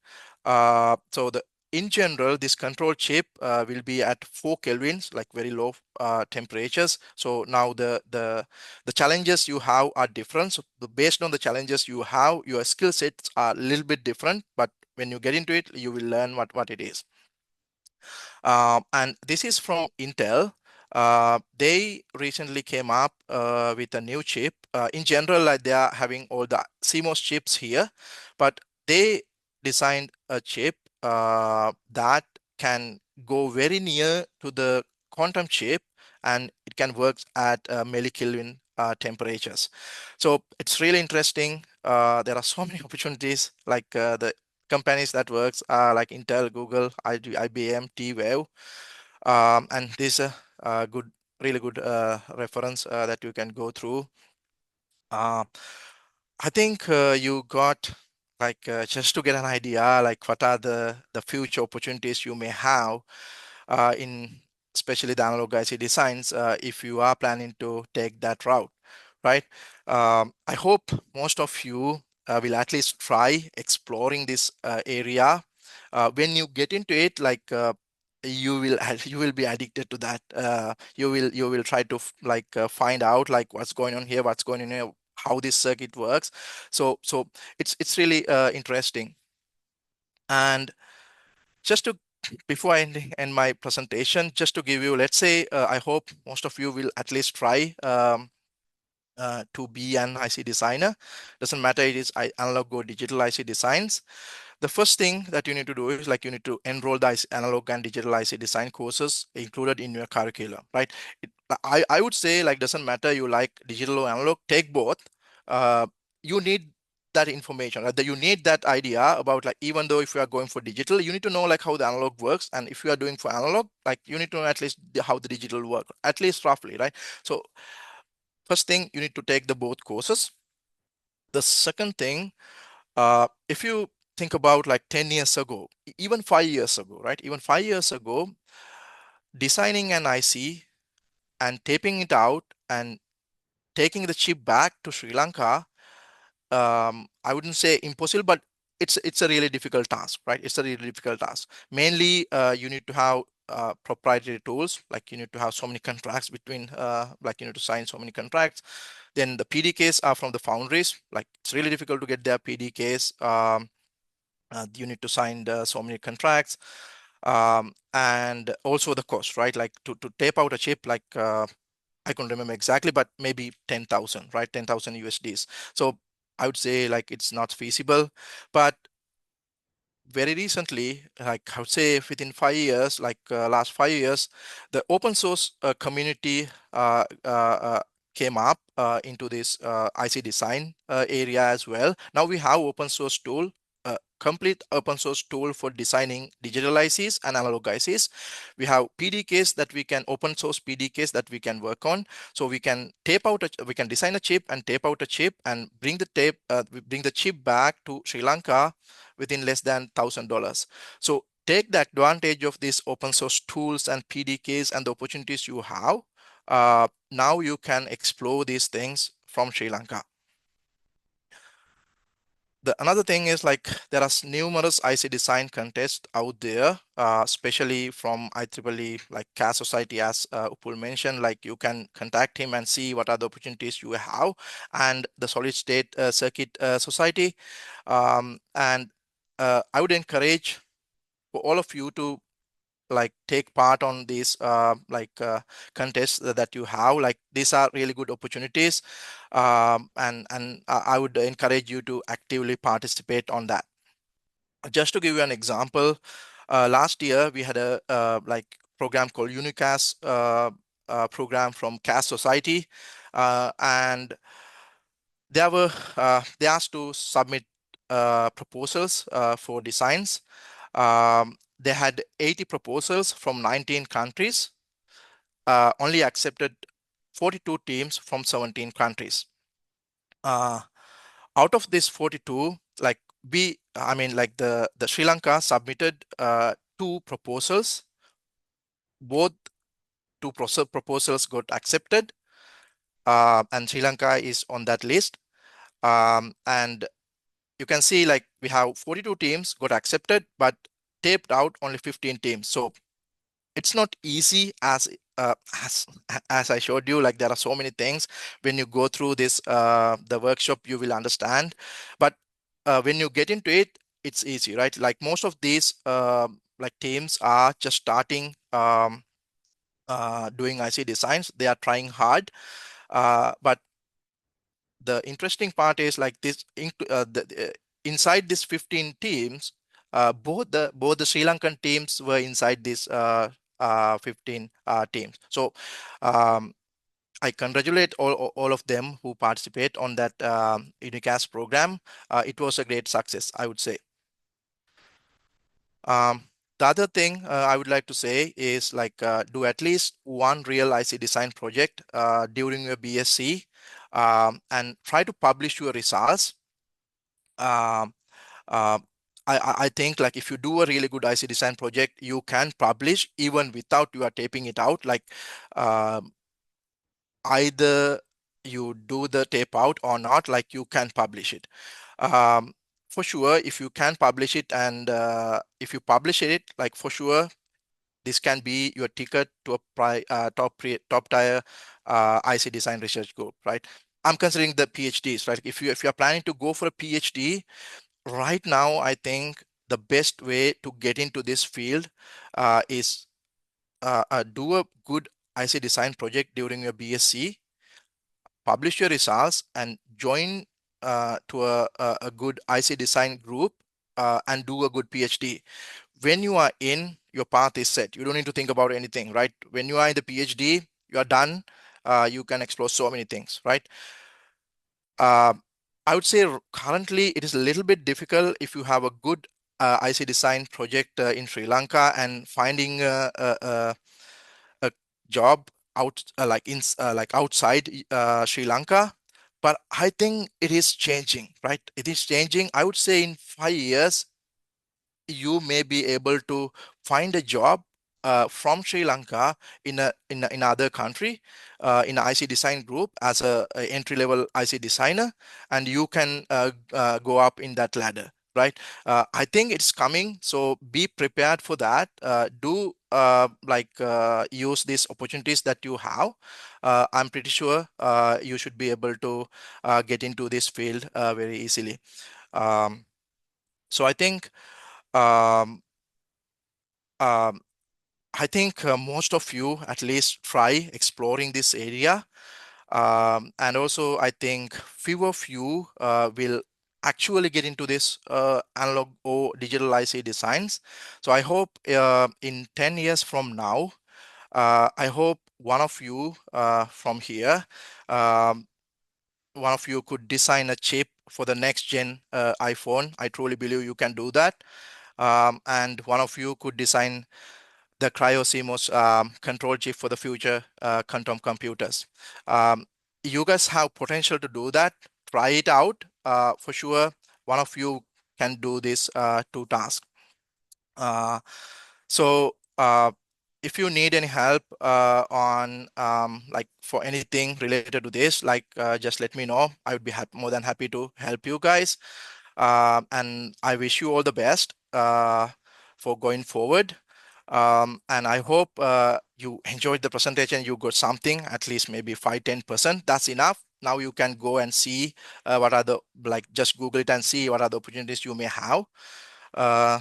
In general, this control chip will be at 4 kelvins, like very low temperatures. So now the challenges you have are different. So based on the challenges you have, your skill sets are a little bit different, but when you get into it, you will learn what it is. And this is from Intel. They recently came up with a new chip. In general, like they are having all the CMOS chips here, but they designed a chip that can go very near to the quantum chip, and it can work at millikelvin temperatures. So it's really interesting. There are so many opportunities, like the companies that works are like Intel, Google, IBM, T-Wave, and this is a good, really good reference that you can go through. I think you got like just to get an idea, like what are the future opportunities you may have in especially the analog IC designs if you are planning to take that route, right? I hope most of you will at least try exploring this area. When you get into it, like you will be addicted to that. You will try to find out like what's going on here, what's going on here, how this circuit works. So it's really interesting. And just to before I end my presentation, just to give you, let's say, I hope most of you will at least try to be an IC designer. Doesn't matter it is analog or digital IC designs. The first thing that you need to do is like you need to enroll the analog and digital IC design courses included in your curriculum, right? I would say like doesn't matter you like digital or analog, take both. You need that information, right? That you need that idea about like even though if you are going for digital, you need to know like how the analog works, and if you are doing for analog, like you need to know at least how the digital work, at least roughly, right? So first thing, you need to take the both courses. The second thing, if you think about like 10 years ago, even 5 years ago, right? Even 5 years ago, designing an IC and taping it out and taking the chip back to Sri Lanka, I wouldn't say impossible, but it's a really difficult task, right? It's a really difficult task. Mainly, you need to have proprietary tools, like you need to have so many contracts between, like you need to sign so many contracts. Then the PDKs are from the foundries, like it's really difficult to get their PDKs. You need to sign so many contracts, and also the cost, right? Like to tape out a chip, like I can't remember exactly, but maybe 10,000, right? 10,000 USDs. So I would say like it's not feasible, but very recently, like I would say within 5 years, like last 5 years, the open source community came up into this IC design area as well. Now we have open source tool, complete open source tool for designing digital ICs and analog ICs. We have PDKs that we can open source PDKs that we can work on. So we can tape out, we can design a chip and tape out a chip and bring the chip back to Sri Lanka within less than $1,000. So take the advantage of these open source tools and PDKs and the opportunities you have. Now you can explore these things from Sri Lanka. Another thing is like there are numerous IC design contests out there, especially from IEEE, like CAS Society, as Upul mentioned. Like you can contact him and see what are the opportunities you have, and the Solid State Circuit Society. And I would encourage for all of you to like take part on these contests that you have. Like these are really good opportunities, and I would encourage you to actively participate on that. Just to give you an example, last year we had a program called Unicas program from CAS Society, and they asked to submit proposals for designs. They had 80 proposals from 19 countries, only accepted 42 teams from 17 countries. Out of this 42, like the Sri Lanka submitted 2 proposals. Both 2 proposals got accepted, and Sri Lanka is on that list. And you can see like we have 42 teams got accepted, but taped out only 15 teams. So it's not easy as I showed you. Like there are so many things. When you go through this the workshop, you will understand. But when you get into it, it's easy, right? Like most of these like teams are just starting doing IC designs. They are trying hard, but the interesting part is like this. Inside these 15 teams, both the Sri Lankan teams were inside this 15 teams. So I congratulate all of them who participate on that Unicast program. It was a great success, I would say. The other thing I would like to say is like do at least one real IC design project during your BSc, and try to publish your results. Um, I think like if you do a really good IC design project, you can publish even without you are taping it out. Like either you do the tape out or not, like you can publish it. For sure, if you can publish it, and if you publish it, like for sure, this can be your ticket to a top tier IC design research group, right? I'm considering the PhDs, right? If you are planning to go for a PhD right now, I think the best way to get into this field is do a good IC design project during your BSc, publish your results, and join to a good IC design group and do a good PhD. When you are in, your path is set. You don't need to think about anything, right? When you are in the PhD, you are done. You can explore so many things, right? I would say currently it is a little bit difficult if you have a good IC design project in Sri Lanka, and finding a job out like outside Sri Lanka. But I think it is changing, right? It is changing. I would say in 5 years, you may be able to find a job from Sri Lanka in another country in an IC design group as a entry-level IC designer, and you can go up in that ladder, right? I think it's coming, so be prepared for that. Do use these opportunities that you have. I'm pretty sure you should be able to get into this field very easily. So I think I think most of you at least try exploring this area. And also, I think few of you will actually get into this analog or digital IC designs. So I hope in 10 years from now, I hope one of you from here, one of you could design a chip for the next gen iPhone. I truly believe you can do that. And one of you could design the cryo CMOS control chip for the future quantum computers. You guys have potential to do that. Try it out. For sure, one of you can do this two tasks. So if you need any help on like for anything related to this, like just let me know. I would be more than happy to help you guys. And I wish you all the best for going forward. And I hope you enjoyed the presentation. You got something, at least maybe 5-10%. That's enough. Now you can go and see what are the, like just Google it and see what are the opportunities you may have.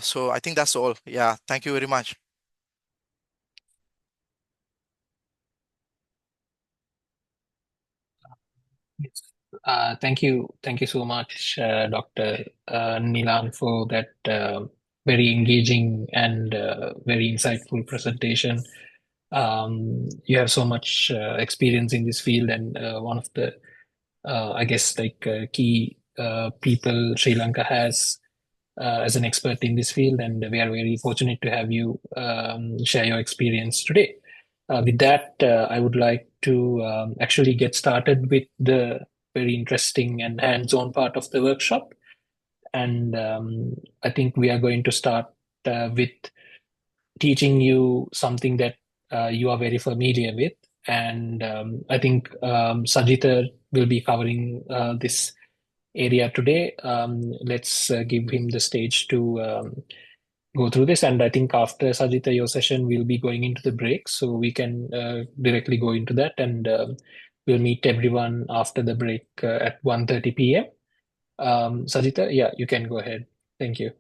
So I think that's all. Yeah, thank you very much. Yes. Thank you so much, Dr. Nilan, for that very engaging and very insightful presentation. You have so much experience in this field, and one of the, I guess, like key people Sri Lanka has as an expert in this field, and we are very fortunate to have you share your experience today. With that, I would like to actually get started with the very interesting and hands-on part of the workshop. And I think we are going to start with teaching you something that you are very familiar with. And I think Sajitha will be covering this area today. Let's give him the stage to go through this. And I think after Sajitha, your session, we'll be going into the break, so we can directly go into that, and we'll meet everyone after the break at 1:30 p.m. Sajitha, yeah, you can go ahead. Thank you.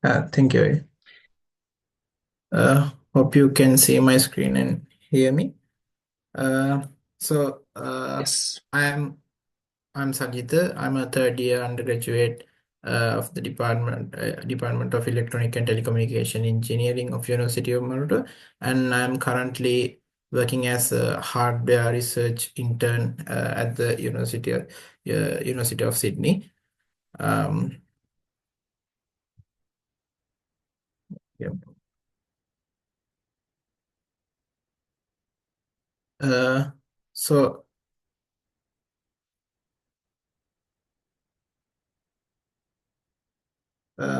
Thank you. Hope you can see my screen and hear me? So Yes. I'm Sanjita. I'm a third year undergraduate of the Department of Electronic and Telecommunication Engineering of University of Maroto, and I'm currently working as a hardware research intern at the University of Sydney. Yeah.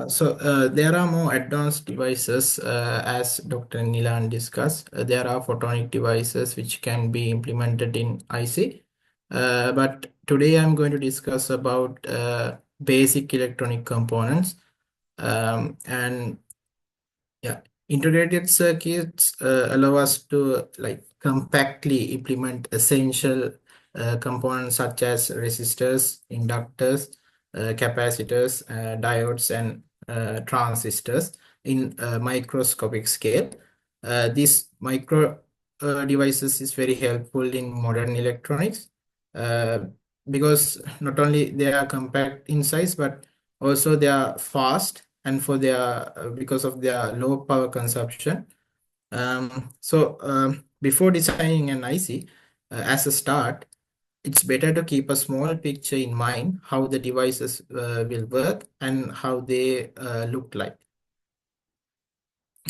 So there are more advanced devices, as Dr. Nilan discussed. There are photonic devices which can be implemented in IC. But today I'm going to discuss about basic electronic components. And yeah, integrated circuits allow us to compactly implement essential components such as resistors, inductors, capacitors, diodes, and transistors in microscopic scale. These micro devices is very helpful in modern electronics uh, because not only they are compact in size, but also they are fast, and for their because of their low power consumption. Before designing an IC, as a start, it's better to keep a small picture in mind how the devices will work and how they look like,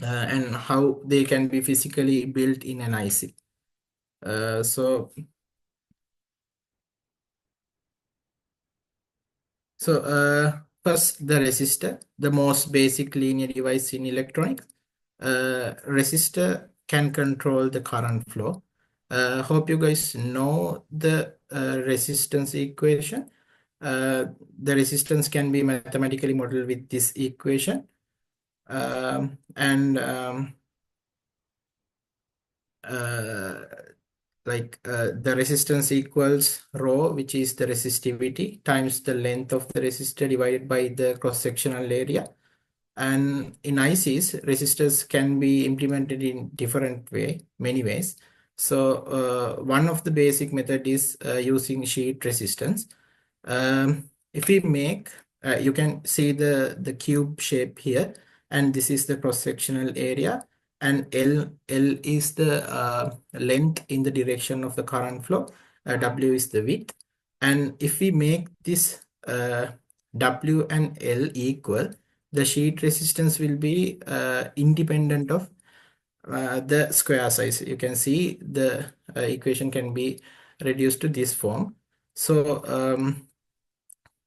and how they can be physically built in an IC. First, the resistor, the most basic linear device in electronics. Resistor can control the current flow. Hope you guys know the resistance equation. The resistance can be mathematically modeled with this equation. The resistance equals rho, which is the resistivity, times the length of the resistor divided by the cross-sectional area. And in ICs, resistors can be implemented in many ways. So one of the basic method is using sheet resistance. If we make, you can see the cube shape here, and this is the cross-sectional area, and L is the length in the direction of the current flow. W is the width. And if we make this W and L equal, the sheet resistance will be independent of the square size. You can see the equation can be reduced to this form. So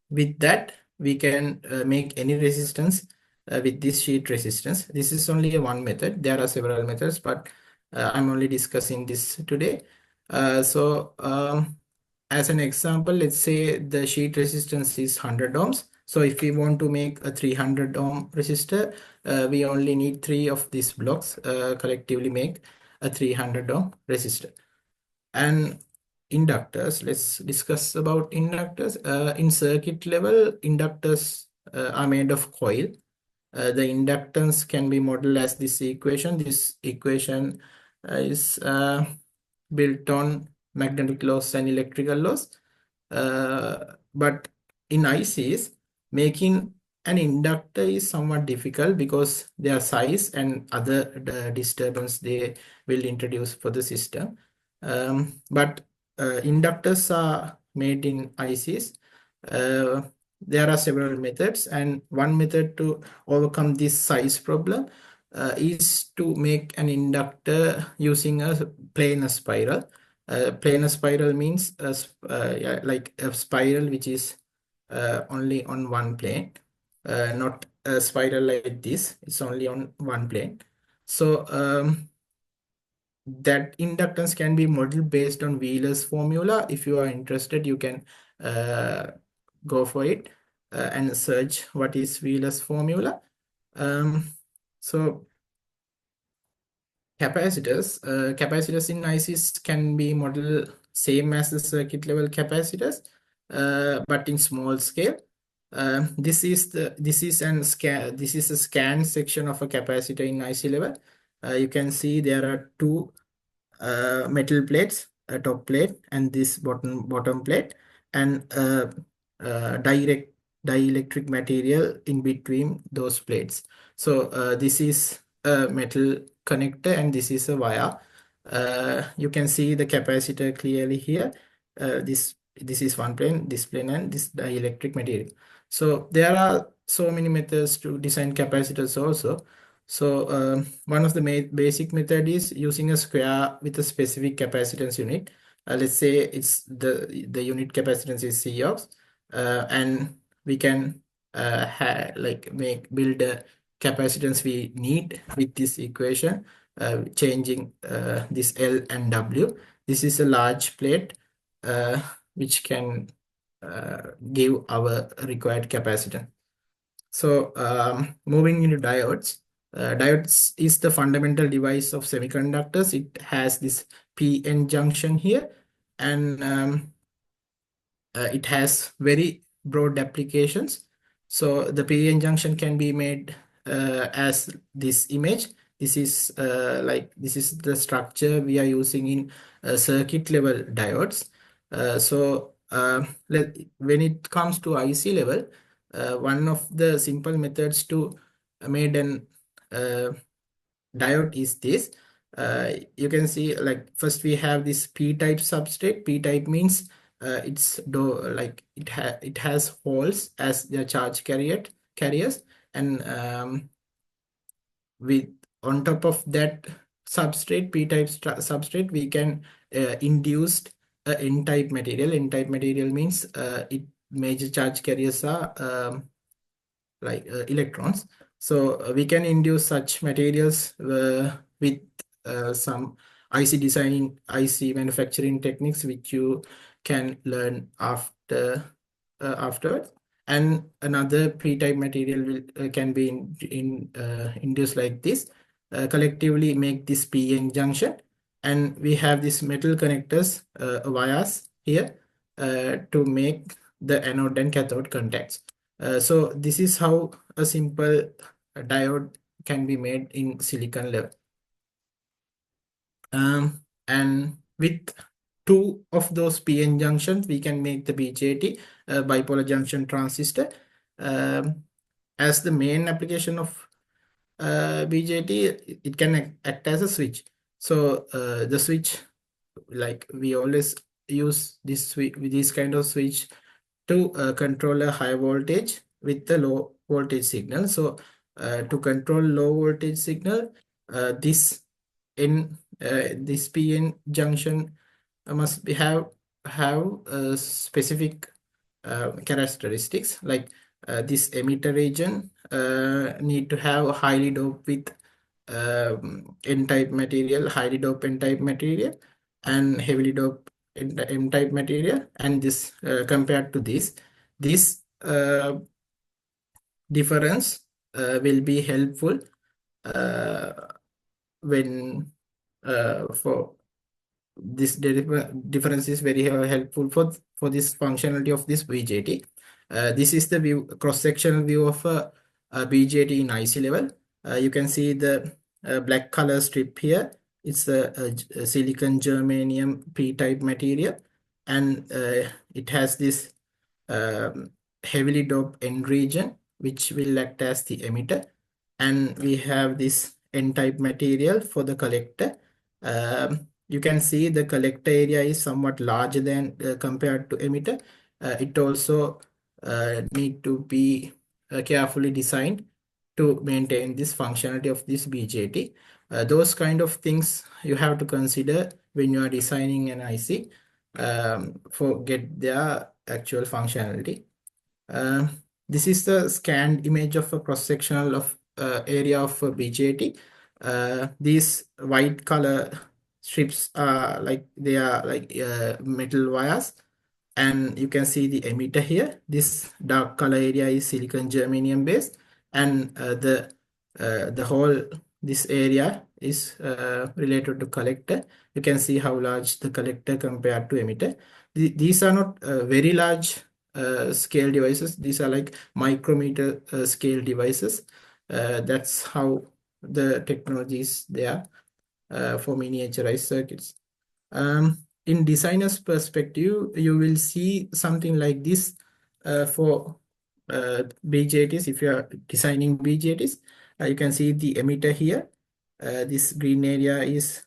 with that, we can make any resistance with this sheet resistance. This is only one method. There are several methods, but I'm only discussing this today. As an example, let's say the sheet resistance is 100 ohms. So if we want to make a 300 ohm resistor, we only need 3 of these blocks collectively make a 300 ohm resistor. And inductors, let's discuss about inductors. In circuit level, inductors are made of coil. The inductance can be modeled as this equation. This equation is built on magnetic laws and electrical laws. But in ICs, making an inductor is somewhat difficult because their size and other disturbance they will introduce for the system. But inductors are made in ICs. There are several methods, and one method to overcome this size problem is to make an inductor using a planar spiral. Planar spiral means like a spiral which is only on one plane, not a spiral like this. It's only on one plane. So that inductance can be modeled based on Wheeler's formula. If you are interested, you can go for it and search what is Wheeler's formula. So capacitors in ICs can be modeled same as the circuit level capacitors, but in small scale. This is a scan section of a capacitor in IC level. You can see there are two metal plates, a top plate, and this bottom plate, and dielectric material in between those plates. So this is a metal connector, and this is a wire. You can see the capacitor clearly here. This is one plane, this plane, and this dielectric material. So there are so many methods to design capacitors also. So one of the basic method is using a square with a specific capacitance unit. Let's say it's the unit capacitance is Cox, and we can build a capacitance we need with this equation, changing this L and W. This is a large plate which can give our required capacitance. So moving into diodes. Diodes is the fundamental device of semiconductors. It has this PN junction here, and it has very broad applications. So the PN junction can be made as this image. This is the structure we are using in circuit level diodes. When it comes to IC level, one of the simple methods to make an diode is this. You can see, like, first we have this p-type substrate. P-type means it has holes as the charge carriers, and with on top of that substrate, p-type substrate, we can induce a n-type material. N-type material means major charge carriers are electrons. So we can induce such materials with some IC designing, IC manufacturing techniques, which you can learn afterwards. And another p-type material can be induced like this, collectively make this PN junction, and we have these metal connectors, wires here, to make the anode and cathode contacts. So this is how a simple diode can be made in silicon level. And with two of those PN junctions, we can make the BJT, bipolar junction transistor. As the main application of BJT, it can act as a switch. So the switch, like we always use this kind of switch to control a high voltage with the low voltage signal. So to control low voltage signal, this PN junction must have specific characteristics, like this emitter region need to have highly doped with n-type material, highly doped n-type material, and heavily doped m-type material. And this compared to this difference will be helpful when for this difference is very helpful for this functionality of this BJT. This is the cross-sectional view of a BJT in IC level. You can see the black color strip here. It's a silicon germanium p-type material, and it has this heavily doped N region, which will act as the emitter, and we have this N-type material for the collector. You can see the collector area is somewhat larger than compared to emitter. It also need to be carefully designed to maintain this functionality of this BJT. Those kind of things you have to consider when you are designing an IC for get their actual functionality. This is the scanned image of a cross-sectional of area of a BJT. These white color strips are metal wires, and you can see the emitter here. This dark color area is silicon germanium based, and the whole this area is related to collector. You can see how large the collector compared to emitter. These are not very large scale devices. These are like micrometer scale devices. That's how the technology is there. for miniaturized circuits. In designer's perspective, you will see something like this for BJTs. If you are designing BJTs, you can see the emitter here. This green area is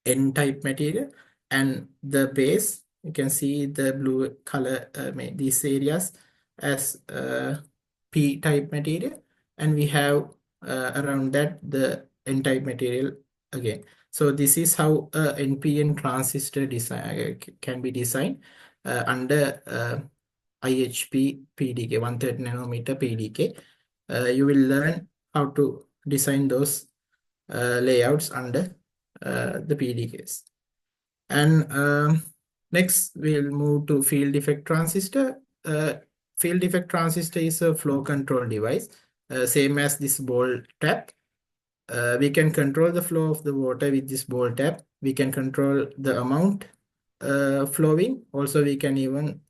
N-type material, and the base, you can see the blue color, these areas as P-type material, and we have around that the N-type material again. So this is how a NPN transistor design can be designed under IHP PDK, 130 nanometer PDK. You will learn how to design those layouts under the PDKs. And next we'll move to field effect transistor. Field effect transistor is a flow control device, same as this ball tap. We can control the flow of the water with this ball tap. We can control the amount flowing. Also, we can even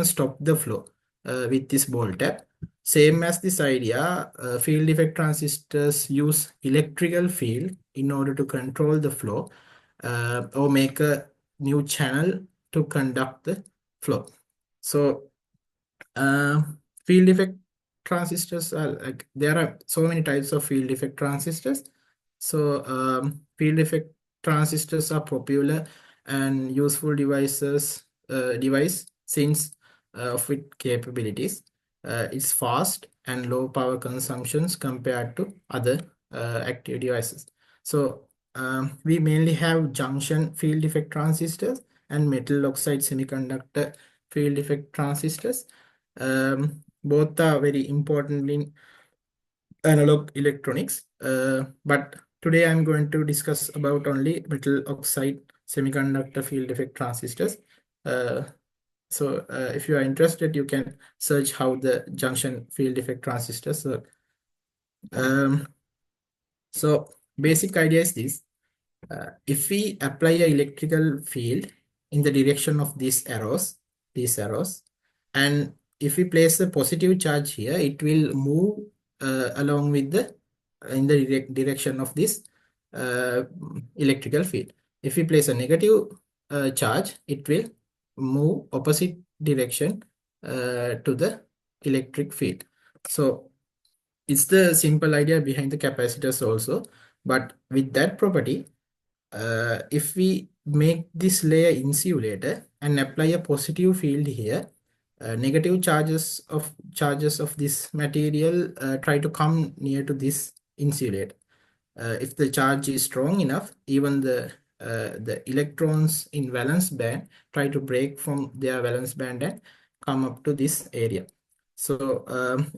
stop the flow with this ball tap. Same as this idea, field effect transistors use electrical field in order to control the flow or make a new channel to conduct the flow. So field effect transistors are like, there are so many types of field effect transistors. So field effect transistors are popular and useful device since of its capabilities. It's fast and low power consumptions compared to other active devices. So we mainly have junction field effect transistors and metal oxide semiconductor field effect transistors. Both are very important in analog electronics, but today I'm going to discuss about only metal oxide semiconductor field effect transistors. So if you are interested, you can search how the junction field effect transistors work. So basic idea is this. If we apply an electrical field in the direction of these arrows, and if we place a positive charge here, it will move along with in the direction of this electrical field. If we place a negative charge, it will move opposite direction to the electric field. So it's the simple idea behind the capacitors also, but with that property, if we make this layer insulator and apply a positive field here, negative charges of this material try to come near to this insulator. If the charge is strong enough, even the electrons in valence band try to break from their valence band and come up to this area. So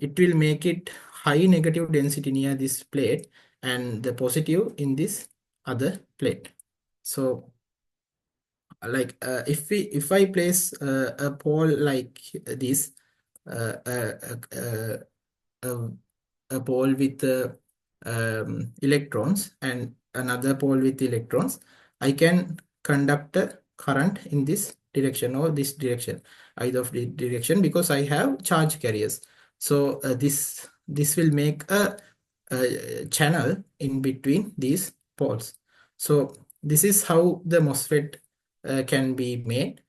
it will make it high negative density near this plate and the positive in this other plate. So like if I place a pole like this, a pole with electrons and another pole with electrons, I can conduct a current in this direction or this direction, either of the direction, because I have charge carriers. So this will make a channel in between these poles. So this is how the MOSFET can be made.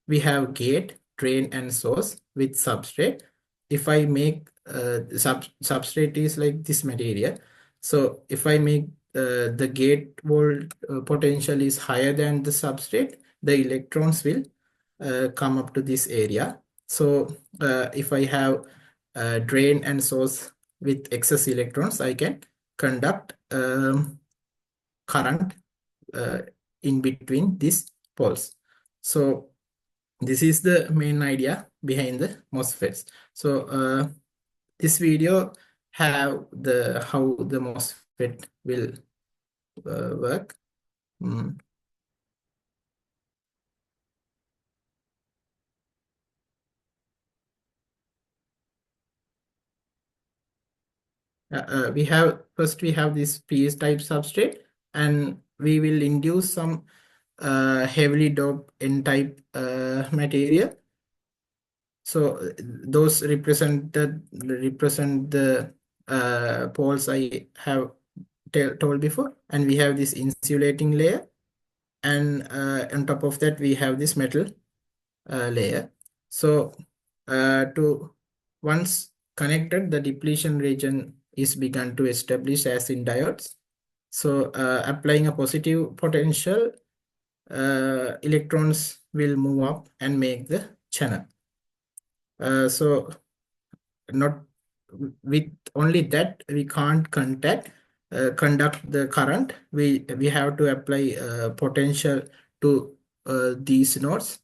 We have gate, drain, and source with substrate. If I make substrate is like this material. So if I make the gate volt potential is higher than the substrate, the electrons will come up to this area. So if I have drain and source with excess electrons, I can conduct current in between these poles. So this is the main idea behind the MOSFETs. So this video have how the MOSFET will work. We have this PS type substrate, and we will induce some heavily doped N-type material. So those represent the poles I have told before, and we have this insulating layer, and on top of that we have this metal layer. So to once connected, the depletion region is begun to establish as in diodes. So applying a positive potential, electrons will move up and make the channel. So not with only that we can't conduct the current. We have to apply potential to these nodes.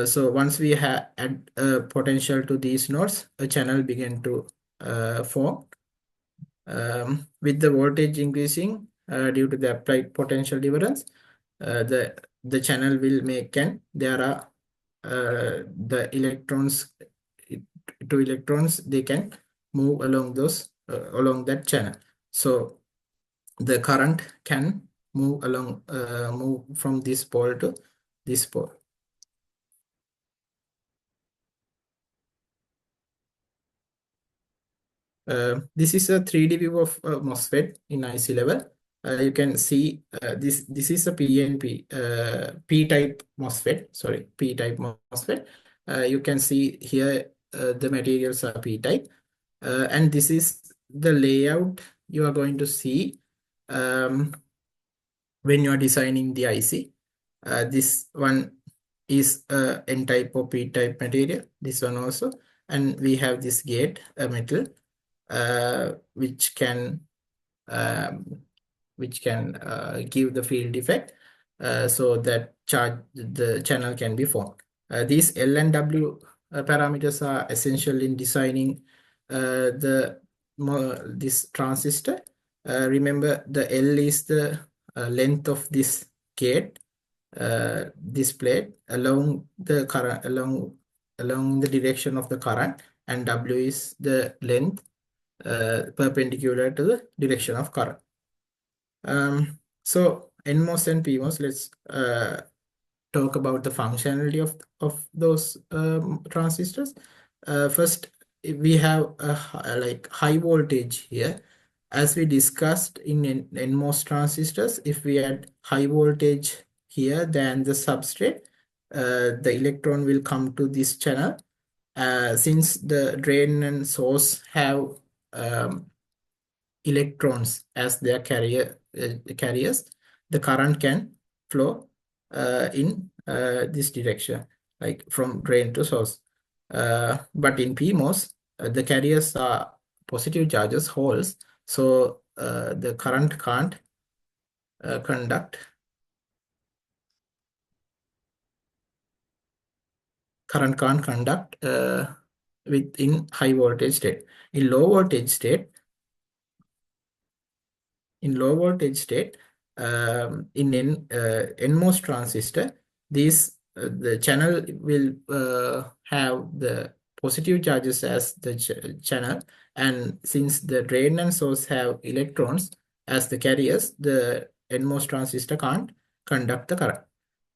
So once we add potential to these nodes, a channel begin to form. With the voltage increasing due to the applied potential difference, the channel will make, and there are the electrons, two electrons, they can move along those along that channel. So the current can move along, move from this pole to this pole. This is a 3D view of MOSFET in IC level. You can see this is a PNP P-type MOSFET. Sorry, P-type MOSFET. You can see here the materials are P-type, and this is the layout you are going to see when you are designing the IC. This one is N-type or P-type material. This one also, and we have this gate metal. Which can give the field effect, so that the channel can be formed. These L and W parameters are essential in designing this transistor. Remember, the L is the length of this gate, this plate along the current, along the direction of the current, and W is the length perpendicular to the direction of current. So NMOS and PMOS, let's talk about the functionality of those transistors. First, we have like high voltage here. As we discussed in NMOS transistors, if we add high voltage here than the substrate, the electron will come to this channel. Since the drain and source have electrons as their carriers, the current can flow in this direction, like from drain to source. But in PMOS, the carriers are positive charges, holes, so the current can't conduct. Current can't conduct within high voltage state. In low voltage state, in NMOS transistor, the channel will have the positive charges as the channel, and since the drain and source have electrons as the carriers, the NMOS transistor can't conduct the current.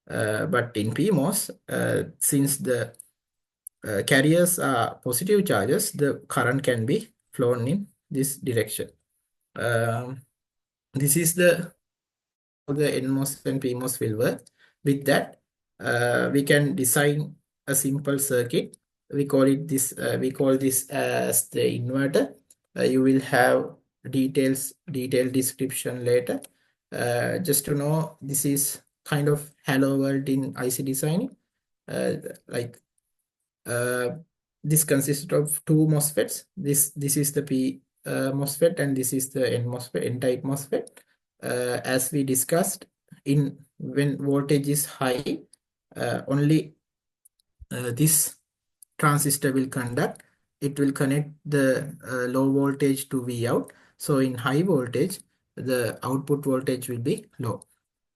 But in PMOS, since the carriers are positive charges, the current can be flown in this direction. This is the NMOS and PMOS will work. With that, we can design a simple circuit. We call this as the inverter. You will have detailed description later. Just to know, this is kind of hello world in IC designing. This consists of two MOSFETs. This is the P MOSFET, and this is the N-type MOSFET. As we discussed, when voltage is high, only this transistor will conduct. It will connect the low voltage to Vout. So in high voltage, the output voltage will be low.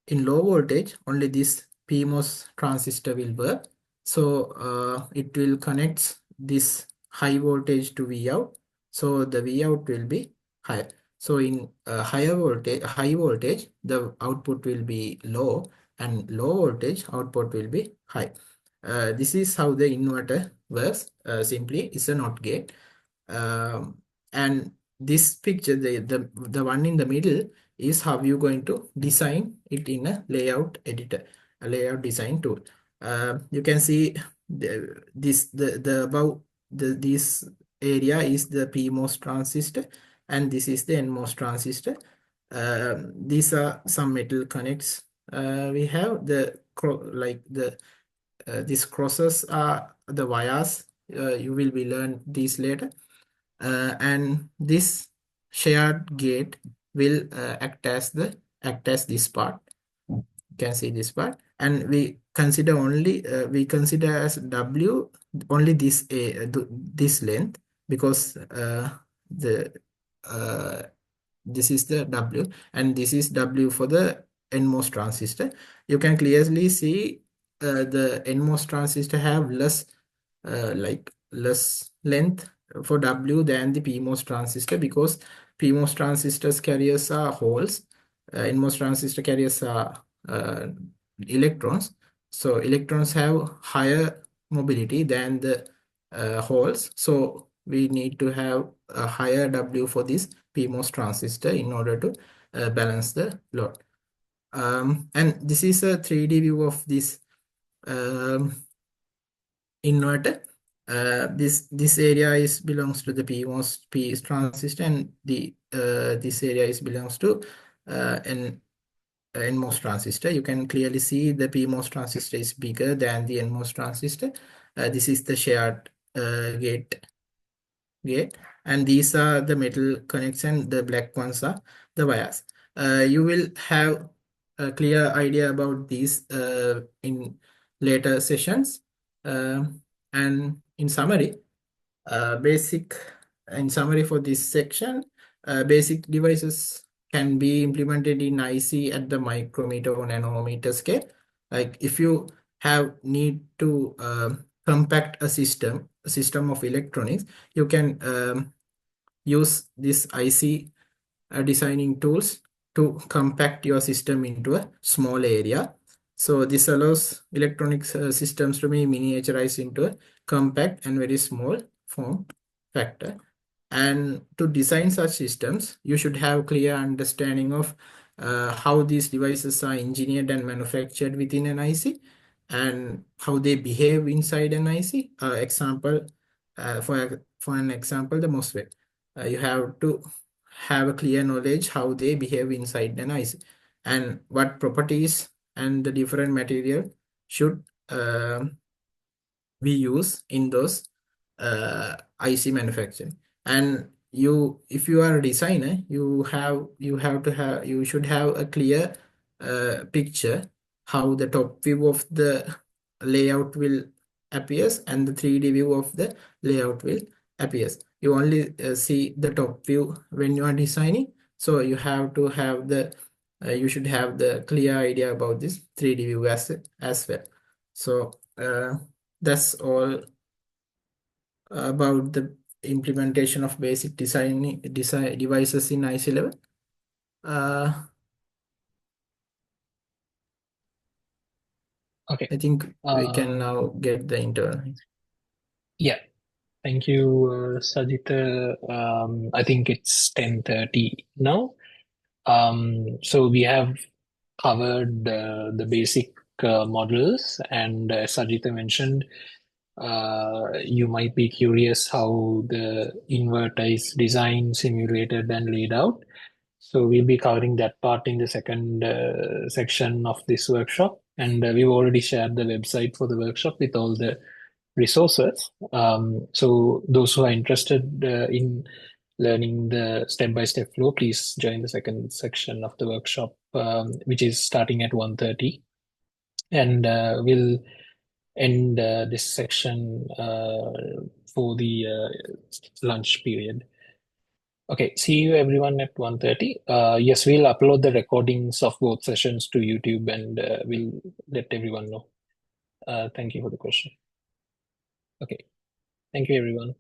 In low voltage, only this PMOS transistor will work. So it will connect this high voltage to Vout. So the Vout will be higher. So in high voltage, the output will be low, and low voltage output will be high. This is how the inverter works. Simply, it's a NOT gate. And this picture, the one in the middle is how you're going to design it in a layout editor, a layout design tool. You can see the above this area is the PMOS transistor, and this is the NMOS transistor. These are some metal connects. We have these crosses are the wires. You will be learn these later. And this shared gate will act as this part. You can see this part, and we consider as W only this length, because this is the W, and this is W for the NMOS transistor. You can clearly see the NMOS transistor have less length for W than the PMOS transistor, because PMOS transistors carriers are holes, NMOS transistor carriers are electrons. So electrons have higher mobility than the holes. So we need to have a higher W for this PMOS transistor in order to balance the load. And this is a 3D view of this inverter. This area belongs to the PMOS transistor, and this area belongs to an NMOS transistor. You can clearly see the PMOS transistor is bigger than the NMOS transistor. This is the shared gate, and these are the metal connections, and the black ones are the wires. You will have a clear idea about these in later sessions. And in summary for this section, basic devices can be implemented in IC at the micrometer or nanometer scale. Like if you need to compact a system of electronics, you can use this IC designing tools to compact your system into a small area. So this allows electronic systems to be miniaturized into a compact and very small form factor. And to design such systems, you should have clear understanding of how these devices are engineered and manufactured within an IC, and how they behave inside an IC. For an example, the MOSFET. You have to have a clear knowledge how they behave inside an IC, and what properties and the different material should we use in those IC manufacturing. And if you are a designer, you should have a clear picture how the top view of the layout will appears, and the 3D view of the layout will appears. You only see the top view when you are designing, so you have to have you should have the clear idea about this 3D view as well. So that's all about the implementation of basic design devices in IC level. Okay. I think we can now get the internal. Yeah. Thank you, Sajita. I think it's 10:30 now. So we have covered the basic models, and as Sajita mentioned, you might be curious how the inverter is designed, simulated, and laid out. So we'll be covering that part in the second section of this workshop. And we've already shared the website for the workshop with all the resources. So those who are interested in learning the step-by-step flow, please join the second section of the workshop, which is starting at 1:30. And we'll end this section for the lunch period. Okay, see you everyone at 1:30. Yes, we'll upload the recordings of both sessions to YouTube, and we'll let everyone know. Thank you for the question. Okay, thank you everyone.